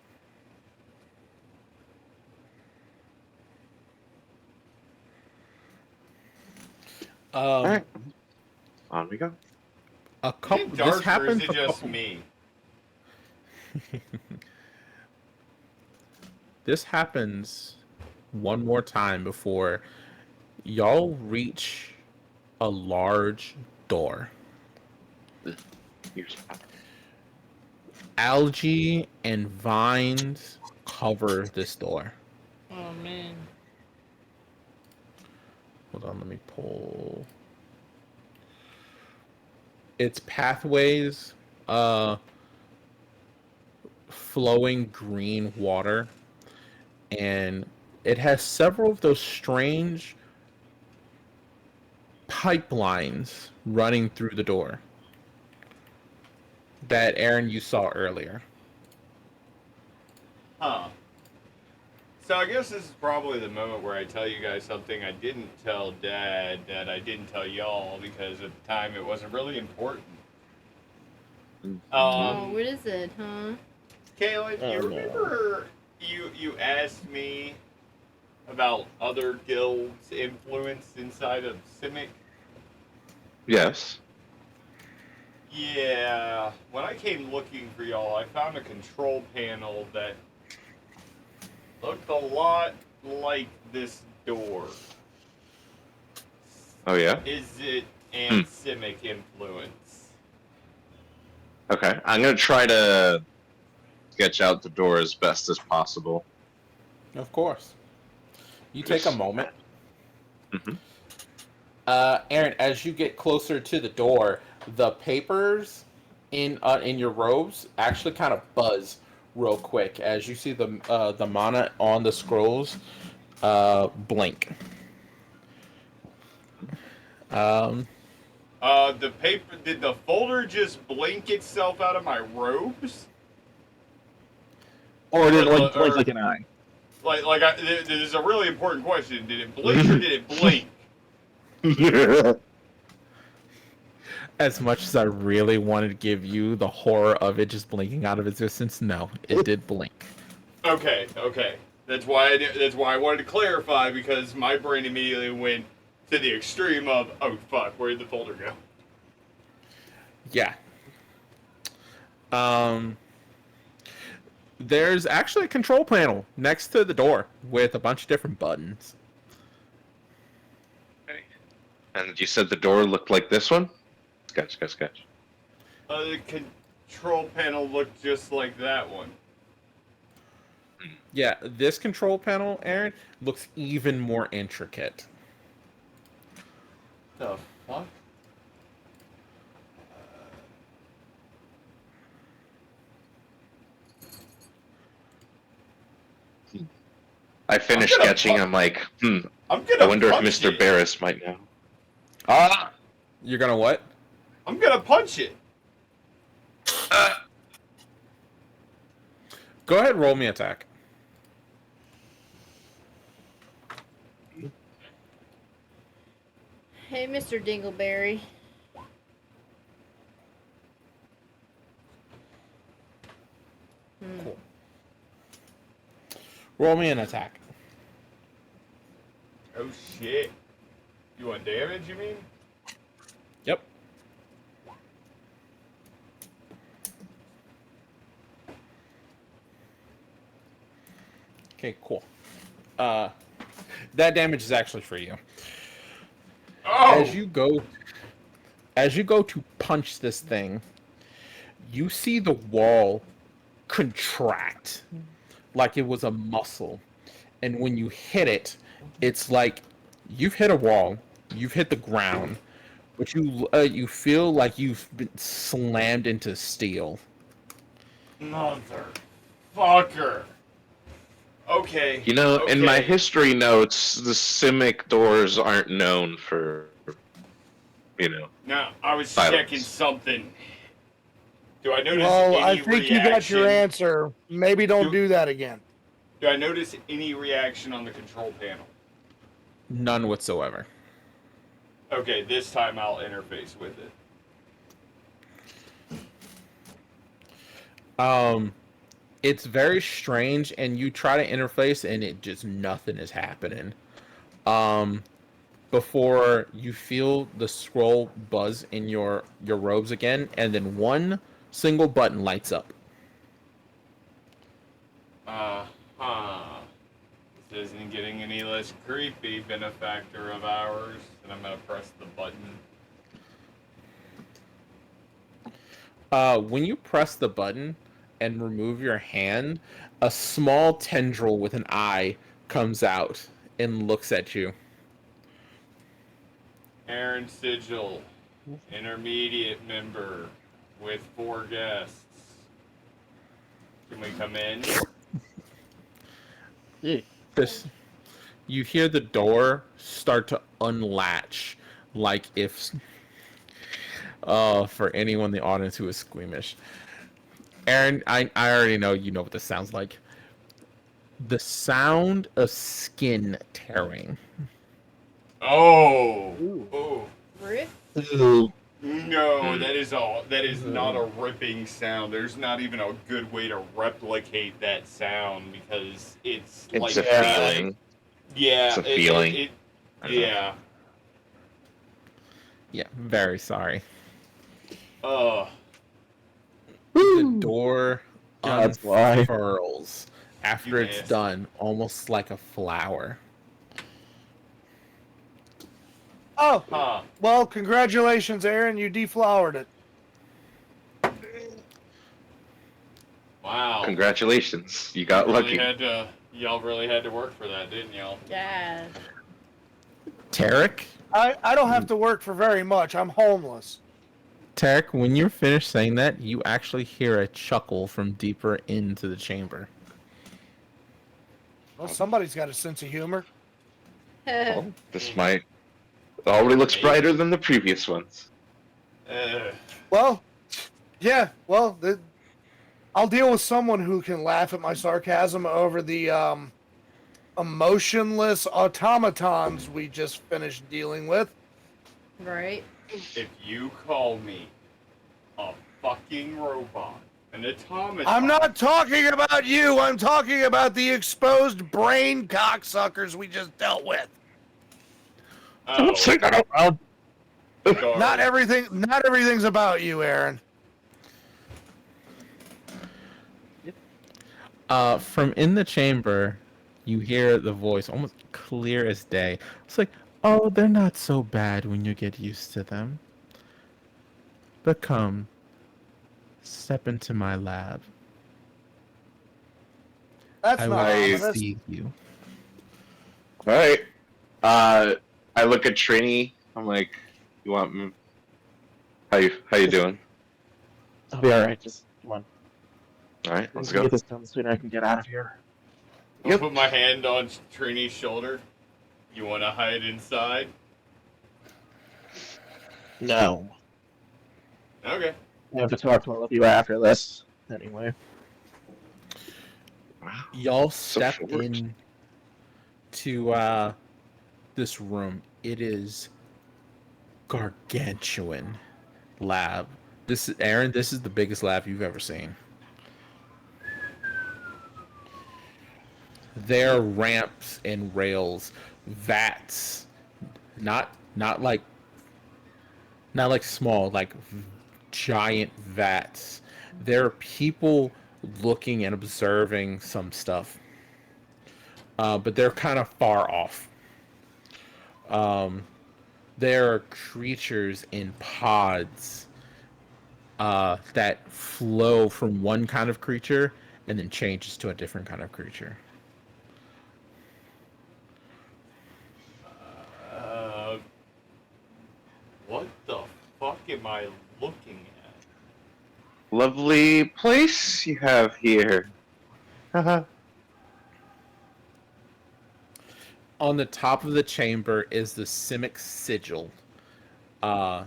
All right. On we go. Is it dark or is it just me? This happens one more time before y'all reach a large door. Algae and vines cover this door. Oh man. Hold on, let me pull. Its pathways, flowing green water, and it has several of those strange pipelines running through the door that Aaron you saw earlier. Huh. So I guess this is probably the moment where I tell you guys something I didn't tell Dad that I didn't tell y'all because at the time it wasn't really important. Oh, what is it, huh? Kayla, you remember you asked me about other guilds' influence inside of Simic? Yes. Yeah, when I came looking for y'all, I found a control panel that looked a lot like this door. Oh yeah. Is it Simic influence? Okay, I'm gonna try to sketch out the door as best as possible. Of course. You take a moment. Mm-hmm. Aaron, as you get closer to the door, the papers in your robes actually kind of buzz real quick as you see the mana on the scrolls blink. The paper, did the folder just blink itself out of my robes? Or did it blink like an eye? This is a really important question. Did it blink or did it blink? As much as I really wanted to give you the horror of it just blinking out of existence, no, it did blink. Okay. That's why I wanted to clarify, because my brain immediately went to the extreme of, oh fuck, where did the folder go? Yeah. There's actually a control panel next to the door with a bunch of different buttons. Okay. And you said the door looked like this one? Sketch. The control panel looked just like that one. Yeah, this control panel, Aaron, looks even more intricate. The fuck? I finished sketching. I'm like, I wonder if Mr. Barris might know. You're gonna what? I'm gonna punch it. Go ahead, roll me attack. Hey, Mr. Dingleberry. Cool. Roll me an attack. Oh shit. You want damage, you mean? Yep. Okay, cool. That damage is actually for you. Oh! As you go to punch this thing, you see the wall contract like it was a muscle. And when you hit it, it's like you've hit a wall, you've hit the ground, but you feel like you've been slammed into steel. Motherfucker. Okay. You know, in my history notes, the Simic doors aren't known for, No, I was silence. checking something. Do I notice Well, any I think you got your answer. Maybe don't do that again. Do I notice any reaction on the control panel? None whatsoever. Okay, this time I'll interface with it. It's very strange, and you try to interface, and it just nothing is happening. Before you feel the scroll buzz in your robes again, and then one single button lights up. This isn't getting any less creepy, benefactor of ours. And I'm gonna press the button. When you press the button and remove your hand, a small tendril with an eye comes out and looks at you. Aaron Sigil, intermediate member with 4 guests. Can we come in? You hear the door start to unlatch, like if for anyone in the audience who is squeamish. Aaron, I already know you know what this sounds like. The sound of skin tearing. Oh. Rip? No, that is not a ripping sound. There's not even a good way to replicate that sound, because it's like a feeling. Yeah, It's a feeling. Yeah. Yeah, very sorry. Oh. The door God's why. unfurls after You it's nasty. done, almost like a flower. Oh, Huh. well, congratulations, Aaron. You deflowered it. Wow. Congratulations, you got lucky. Y'all really had to work for that, didn't y'all? Yeah. Tarek? I don't have to work for very much. I'm homeless. Tarek, when you're finished saying that, you actually hear a chuckle from deeper into the chamber. Well, somebody's got a sense of humor. Well, this might already looks brighter than the previous ones. Well, yeah. Well, I'll deal with someone who can laugh at my sarcasm over the emotionless automatons we just finished dealing with. Right. If you call me a fucking robot, an automaton. I'm not talking about you. I'm talking about the exposed brain cocksuckers we just dealt with. Oh, Say that out loud. sorry. Not everything's about you, Aaron. From in the chamber, you hear the voice almost clear as day. It's like, oh, they're not so bad when you get used to them. But come, step into my lab. That's I not will ominous. see you. All right. I look at Trini. I'm like, you want me? How you doing? I'll be all right. Just come on. All right, let's Let's go. get this done. The sooner I can get out of here. I'll put my hand on Trini's shoulder. You want to hide inside? No. Okay. I have to talk to all of you after this. Anyway. Y'all So step short. in to this room. It is gargantuan lab. This is Aaron. This is the biggest lab you've ever seen. There are ramps and rails, vats, not like small, like giant vats. There are people looking and observing some stuff, but they're kind of far off. There are creatures in pods that flow from one kind of creature and then changes to a different kind of creature. What the fuck am I looking at? Lovely place you have here. Haha. On the top of the chamber is the Simic sigil. And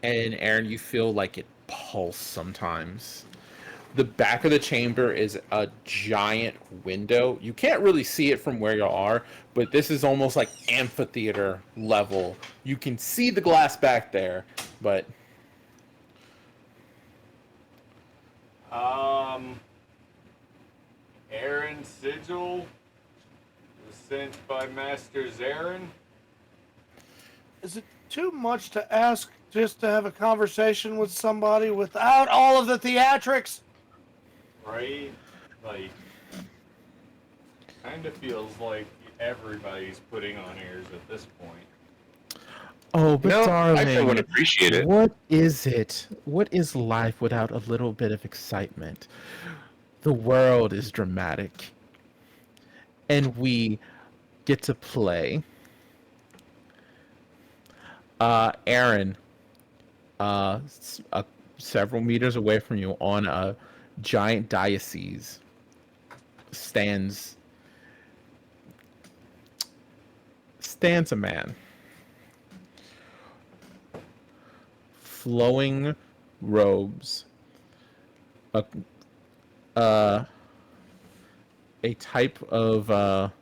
Aaron, you feel like it pulse sometimes. The back of the chamber is a giant window. You can't really see it from where you are, but this is almost like amphitheater level. You can see the glass back there, but Aaron Sigil was sent by Master Zarin. Is it too much to ask just to have a conversation with somebody without all of the theatrics? Right? Like, kind of feels like everybody's putting on airs at this point. oh, but No, I darling, would appreciate it. what is it? What is life without a little bit of excitement? The world is dramatic, and we get to play. Aaron, several meters away from you on a giant diocese stands a man. Flowing robes, a type of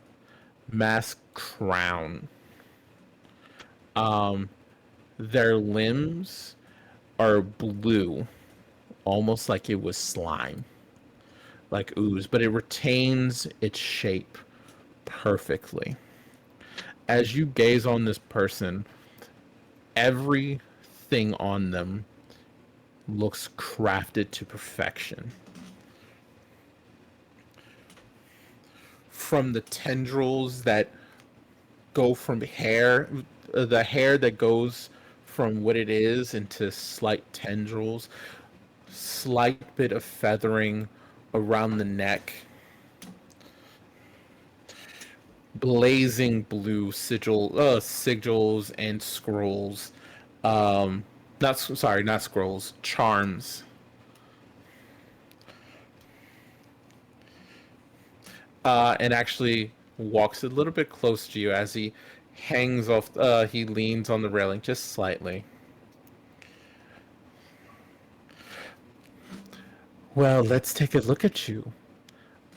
mask crown. Their limbs are blue, almost like it was slime, like ooze, but it retains its shape perfectly. As you gaze on this person, everything on them looks crafted to perfection. From the tendrils that go from hair, the hair that goes from what it is into slight tendrils, slight bit of feathering around the neck, blazing blue sigils and scrolls. Not scrolls, charms. And actually walks a little bit close to you as he hangs off. He leans on the railing just slightly. Well, let's take a look at you.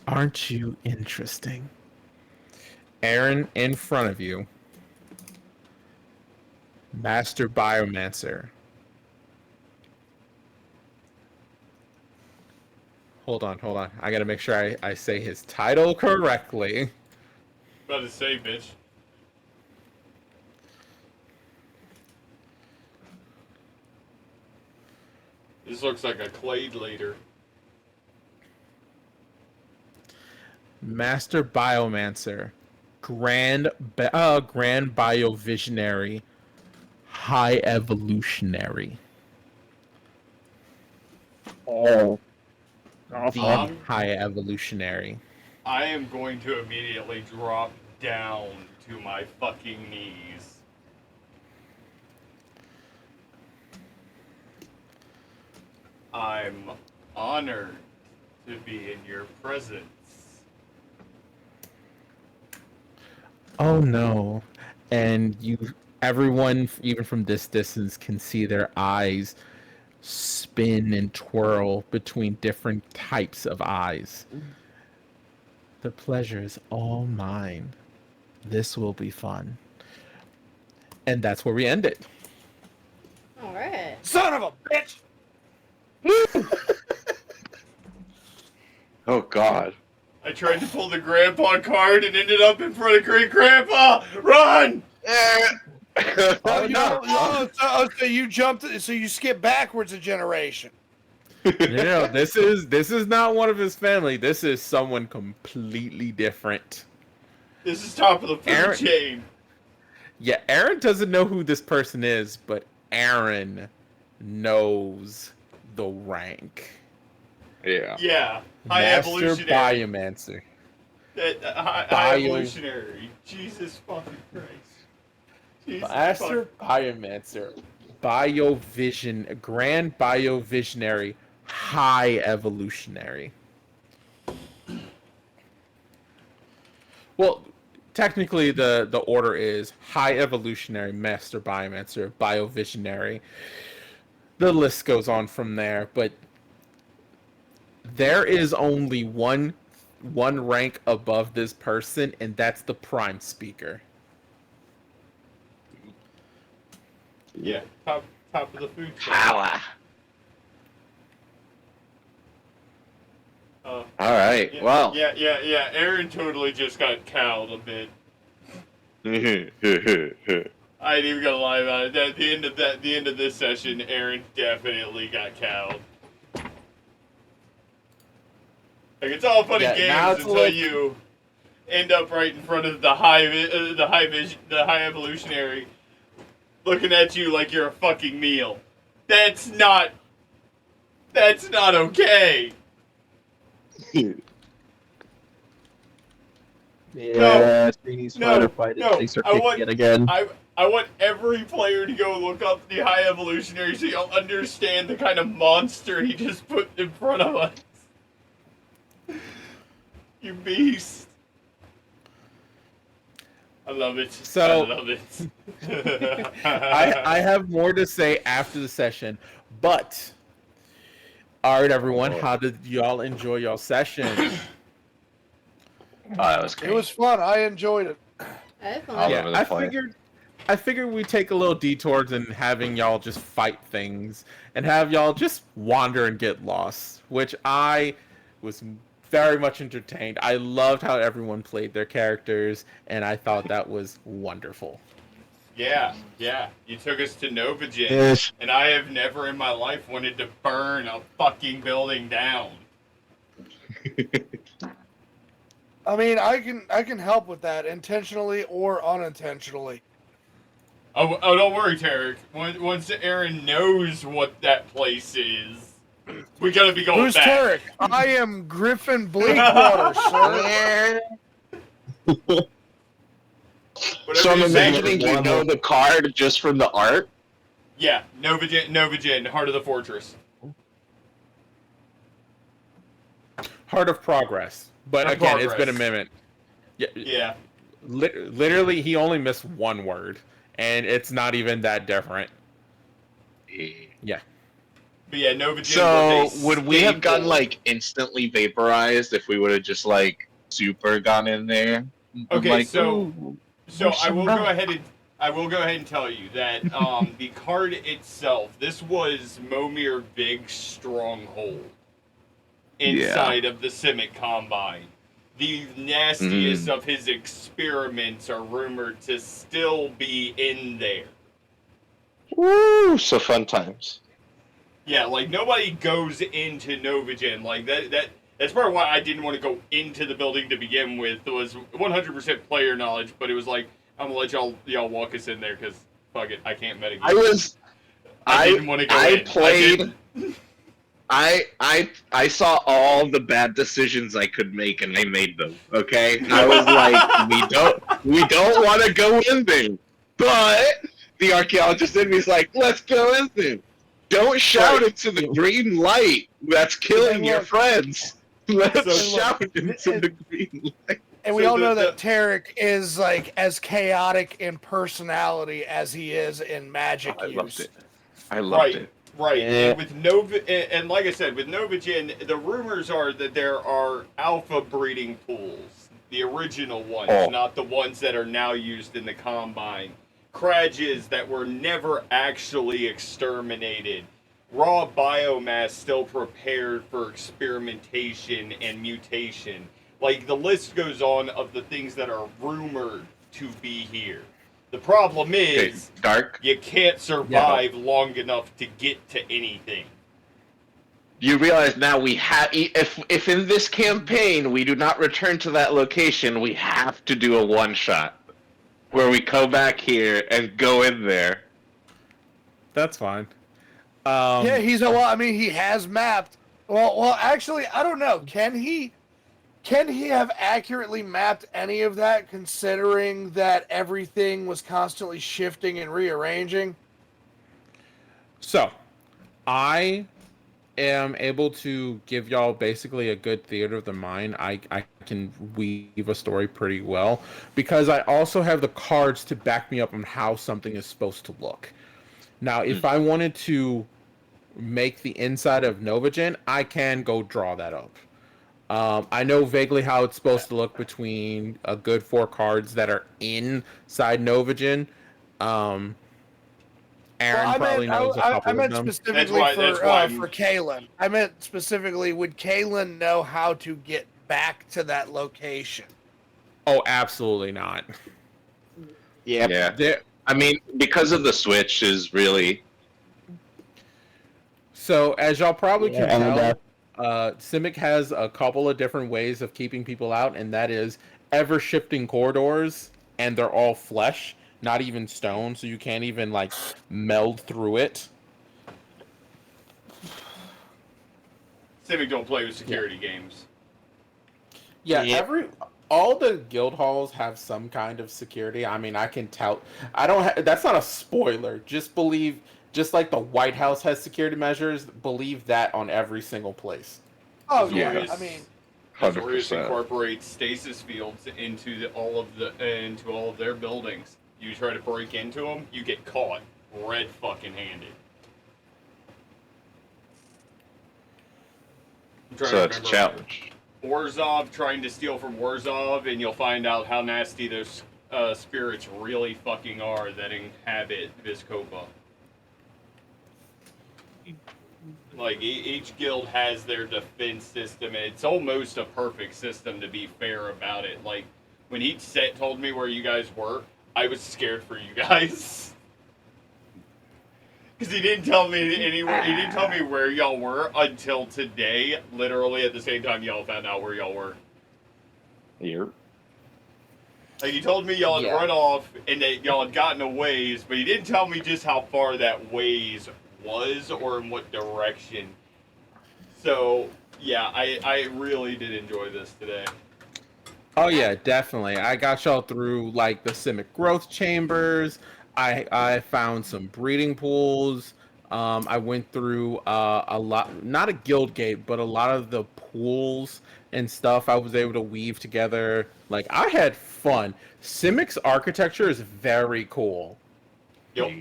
Aren't you interesting? Aaron in front of you. Master Biomancer. Hold on. I gotta make sure I say his title correctly. About to say, bitch. This looks like a Clade later. Master Biomancer. Grand Biovisionary. High Evolutionary. Oh. The High Evolutionary. I am going to immediately drop down to my fucking knees. I'm honored to be in your presence. Oh no. And everyone, even from this distance, can see their eyes spin and twirl between different types of eyes. The pleasure is all mine. This will be fun. And that's where we end it. All right. Son of a bitch! Oh God. I tried to pull the grandpa card and ended up in front of great grandpa. Run! Oh no! So you jumped. So you skipped backwards a generation. No, this is not one of his family. This is someone completely different. This is top of the food chain. Yeah, Aaron doesn't know who this person is, but Aaron knows the rank. Yeah. Yeah. High Master evolutionary. Biomancer. High evolutionary. Jesus fucking Christ. Jesus Master Biomancer. Grand Biovisionary. High Evolutionary. Well, technically the order is High Evolutionary, Master Biomancer, Biovisionary. The list goes on from there, but there is only one rank above this person, and that's the Prime Speaker. Yeah, top of the food chain. Power. All right. Yeah, well. Yeah. Aaron totally just got cowed a bit. I ain't even gonna lie about it. At the end of this session, Aaron definitely got cowed. Like, it's all fun and games until you end up right in front of the high evolutionary, looking at you like you're a fucking meal. That's not okay. Yeah, Screeny's fight yet again. I want every player to go look up the high evolutionary so you'll understand the kind of monster he just put in front of us. You beast. I love it. So, I love it. I have more to say after the session, but all right, everyone, how did y'all enjoy y'all session? That was great. It was fun. I enjoyed it. I figured we'd take a little detour than having y'all just fight things and have y'all just wander and get lost, which I was very much entertained. I loved how everyone played their characters, and I thought that was wonderful. Yeah. You took us to Novagen, Yes. and I have never in my life wanted to burn a fucking building down. I mean, I can help with that intentionally or unintentionally. Oh, don't worry, Tarek. Once Aaron knows what that place is, we gotta be going Who's back. Tarek? I am Griffin Bleakwater, sir. So I'm you say. imagining you know the card just from the art. Yeah, Novagen, Heart of the Fortress. Heart of Progress. But Heart of again, it's been a Progress. minute. Yeah. Literally, he only missed one word, and it's not even that different. Yeah. But yeah, Novagen So was a would we have gotten staple. like instantly vaporized if we would have just like super gone in there? Okay, Like, so ooh, I will go ahead and tell you that the card itself, this was Momir Vig's stronghold inside of the Simic Combine. The nastiest of his experiments are rumored to still be in there. Woo, so fun times. Yeah, like nobody goes into Novagen. Like that's part of why I didn't want to go into the building to begin with. It was 100% player knowledge, but it was like, I'm gonna let y'all walk us in there because fuck it, I can't metagame. I didn't want to go in. Played. I saw all the bad decisions I could make, and I made them. Okay, I was like, we don't want to go in there, but the archaeologist in me is like, let's go in there. Don't shout into the green light that's killing your friends. Let's shout into the green light. And we all know that Tarek is like as chaotic in personality as he is in magic use. I loved it. Right. Yeah. And with and like I said, with Novagen, the rumors are that there are alpha breeding pools, the original ones, not the ones that are now used in the Combine. Krages that were never actually exterminated. Raw biomass still prepared for experimentation and mutation. Like, the list goes on of the things that are rumored to be here. The problem is, Dark. You can't survive long enough to get to anything. You realize now we have, if in this campaign we do not return to that location, we have to do a one-shot. Where we come back here and go in there. That's fine. Yeah, he has mapped. Well, actually, I don't know. Can he have accurately mapped any of that, considering that everything was constantly shifting and rearranging? So, I am able to give y'all basically a good theater of the mind. I can weave a story pretty well because I also have the cards to back me up on how something is supposed to look. Now, if I wanted to make the inside of Novagen, I can go draw that up. I know vaguely how it's supposed to look between a good 4 cards that are inside Novagen. Aaron probably knows a couple I meant of them. specifically for Kalen. I meant specifically, would Kalen know how to get back to that location? Oh, absolutely not. Yeah. I mean, because of the switch is really... So, as y'all probably can tell, Simic has a couple of different ways of keeping people out, and that is ever-shifting corridors, and they're all flesh, not even stone, so you can't even, like, meld through it. Simic don't play with security games. Yeah, all the guild halls have some kind of security. I mean, I can tout. That's not a spoiler. Just like the White House has security measures, believe that on every single place. Oh yeah, I mean, Azorius incorporates stasis fields into all of their buildings. You try to break into them, you get caught red fucking handed. So it's a challenge. Orzhov trying to steal from Orzhov, and you'll find out how nasty those spirits really fucking are that inhabit Vizkopa. Like each guild has their defense system, and it's almost a perfect system to be fair about it. Like when each set told me where you guys were, I was scared for you guys because he didn't tell me anywhere. He didn't tell me where y'all were until today. Literally at the same time y'all found out where y'all were. Here. Like he told me y'all had Yeah. run off and that y'all had gotten a ways, but he didn't tell me just how far that ways was or in what direction. So yeah, I really did enjoy this today. Oh yeah, definitely. I got y'all through like the Simic growth chambers. I found some breeding pools. I went through a lot, not a guild gate, but a lot of the pools and stuff. I was able to weave together. Like I had fun. Simic's architecture is very cool. Yep.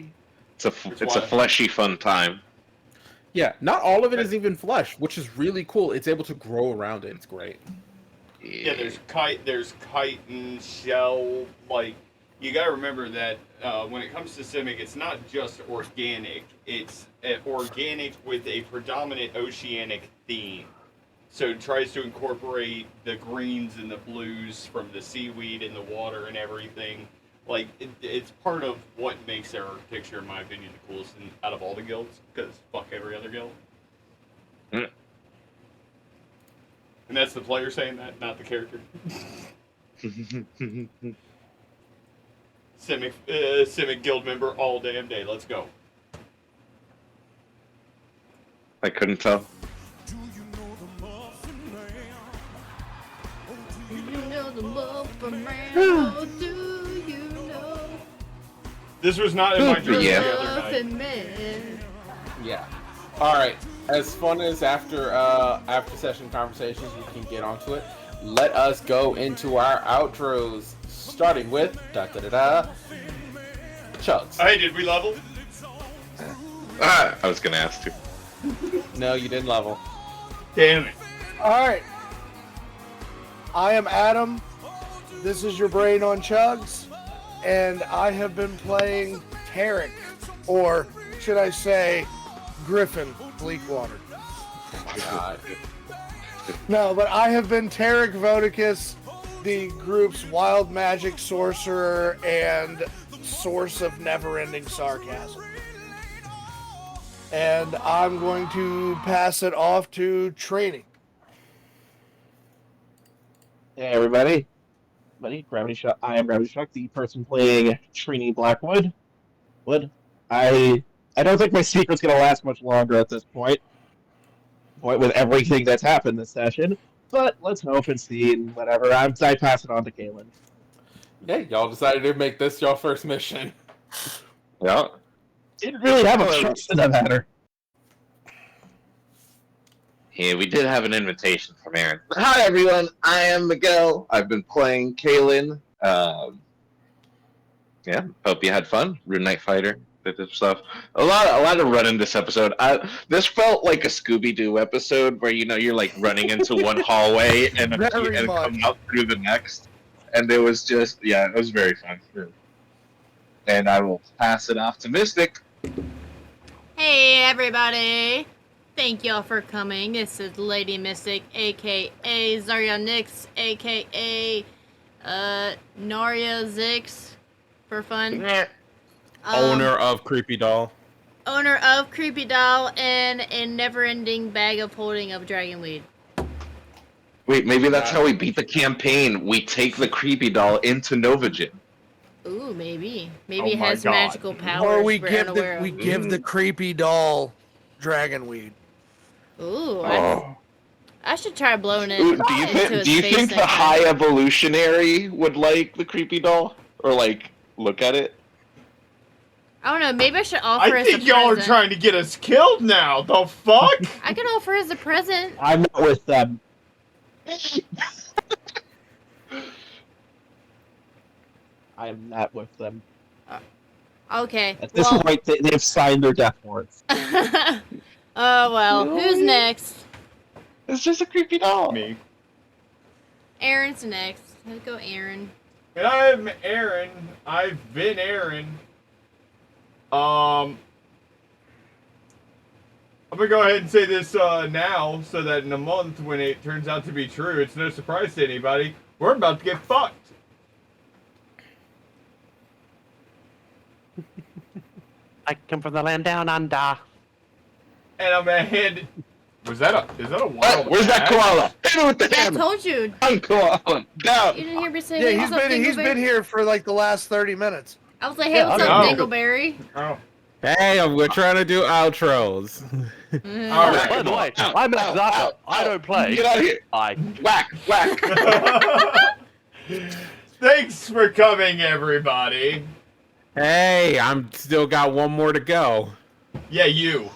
It's a fleshy fun time. Yeah, not all of it is even flesh, which is really cool. It's able to grow around it. It's great. Yeah, there's kite and shell. Like you gotta remember that when it comes to Simic, it's not just organic. It's organic with a predominant oceanic theme. So it tries to incorporate the greens and the blues from the seaweed and the water and everything. Like it's part of what makes their architecture, in my opinion, the coolest out of all the guilds. Because fuck every other guild. Mm. And that's the player saying that, not the character. Simic guild member all damn day. Let's go. I couldn't tell. This was not in my dream Yeah. the other night. Yeah. All right. As fun as after session conversations you can get onto it, let us go into our outros, starting with Chugs. Hey, did we level? I was gonna ask too. No, you didn't level. Damn it. All right. I am Adam. This is your brain on Chugs, and I have been playing Tarek, or should I say, Griffin Bleakwater. God. No, but I have been Tarek Vodicus, the group's wild magic sorcerer and source of never-ending sarcasm. And I'm going to pass it off to training. Hey everybody. Gravity Shock. I am Gravity Shock, the person playing Trini Blackwood. I don't think my secret's gonna last much longer at this point with everything that's happened this session. But let's hope and see and whatever. I pass it on to Kaylin. Yeah, y'all decided to make this your first mission. Yeah. Didn't really have a choice in that matter. Yeah, we did have an invitation from Aaron. Hi everyone, I am Miguel. I've been playing Kaylin. Yeah, hope you had fun. Rune Knight Fighter, did this stuff. A lot of running this episode. This felt like a Scooby-Doo episode where you're like running into one hallway and coming out through the next. And it was just it was very fun. And I will pass it off to Mystic. Hey everybody! Thank y'all for coming. This is Lady Mystic, aka Zarya Nyx, aka Narya Zix, for fun. Owner of Creepy Doll. Owner of Creepy Doll and a never-ending bag of holding of Dragonweed. Wait, maybe that's how we beat the campaign. We take the Creepy Doll into Novagen. Ooh, maybe. Maybe Oh it my has God. magical powers Or we we're give unaware of. the creepy doll Dragonweed. Ooh, Oh. I should try blowing it Ooh, into his do you face think the next high time. evolutionary would like the Creepy Doll? Or like look at it? I don't know, maybe I should offer I as a think y'all are present. trying to get us killed now. The fuck? I can offer as a present. I'm not with them. I am not with them. Okay. At this point, they've signed their death warrants. Oh, well. Who's next? It's just a Creepy Doll. Me. Aaron's next. Let's go, Aaron. And I'm Aaron. I've been Aaron. I'm gonna go ahead and say this now, so that in a month, when it turns out to be true, it's no surprise to anybody. We're about to get fucked. I come from the land down under. And I'm gonna hand. Is that a wild? Where's that koala? Hit it with the I hammer. told you. Down, koala. Down. You didn't hear me say Yeah, hey, he's what's up, been Dingleberry? here for like the last 30 minutes. I was like, hey, what's I up, know. Dingleberry? Oh. Hey, we're trying to do outros. All right. By the way, Ow, I'm ow, Zapper. ow, I don't play. Get out of here. I. Whack, whack. Thanks for coming, everybody. Hey, I'm still got one more to go. Yeah, you.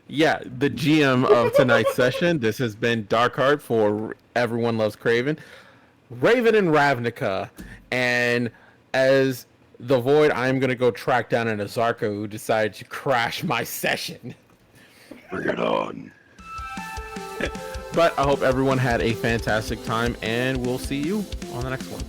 Yeah, the GM of tonight's session. This has been Darkheart for Everyone Loves Craven, Ravin and Ravnica, and as the Void, I'm gonna go track down an Azarka who decided to crash my session. Bring it on. But I hope everyone had a fantastic time, and we'll see you on the next one.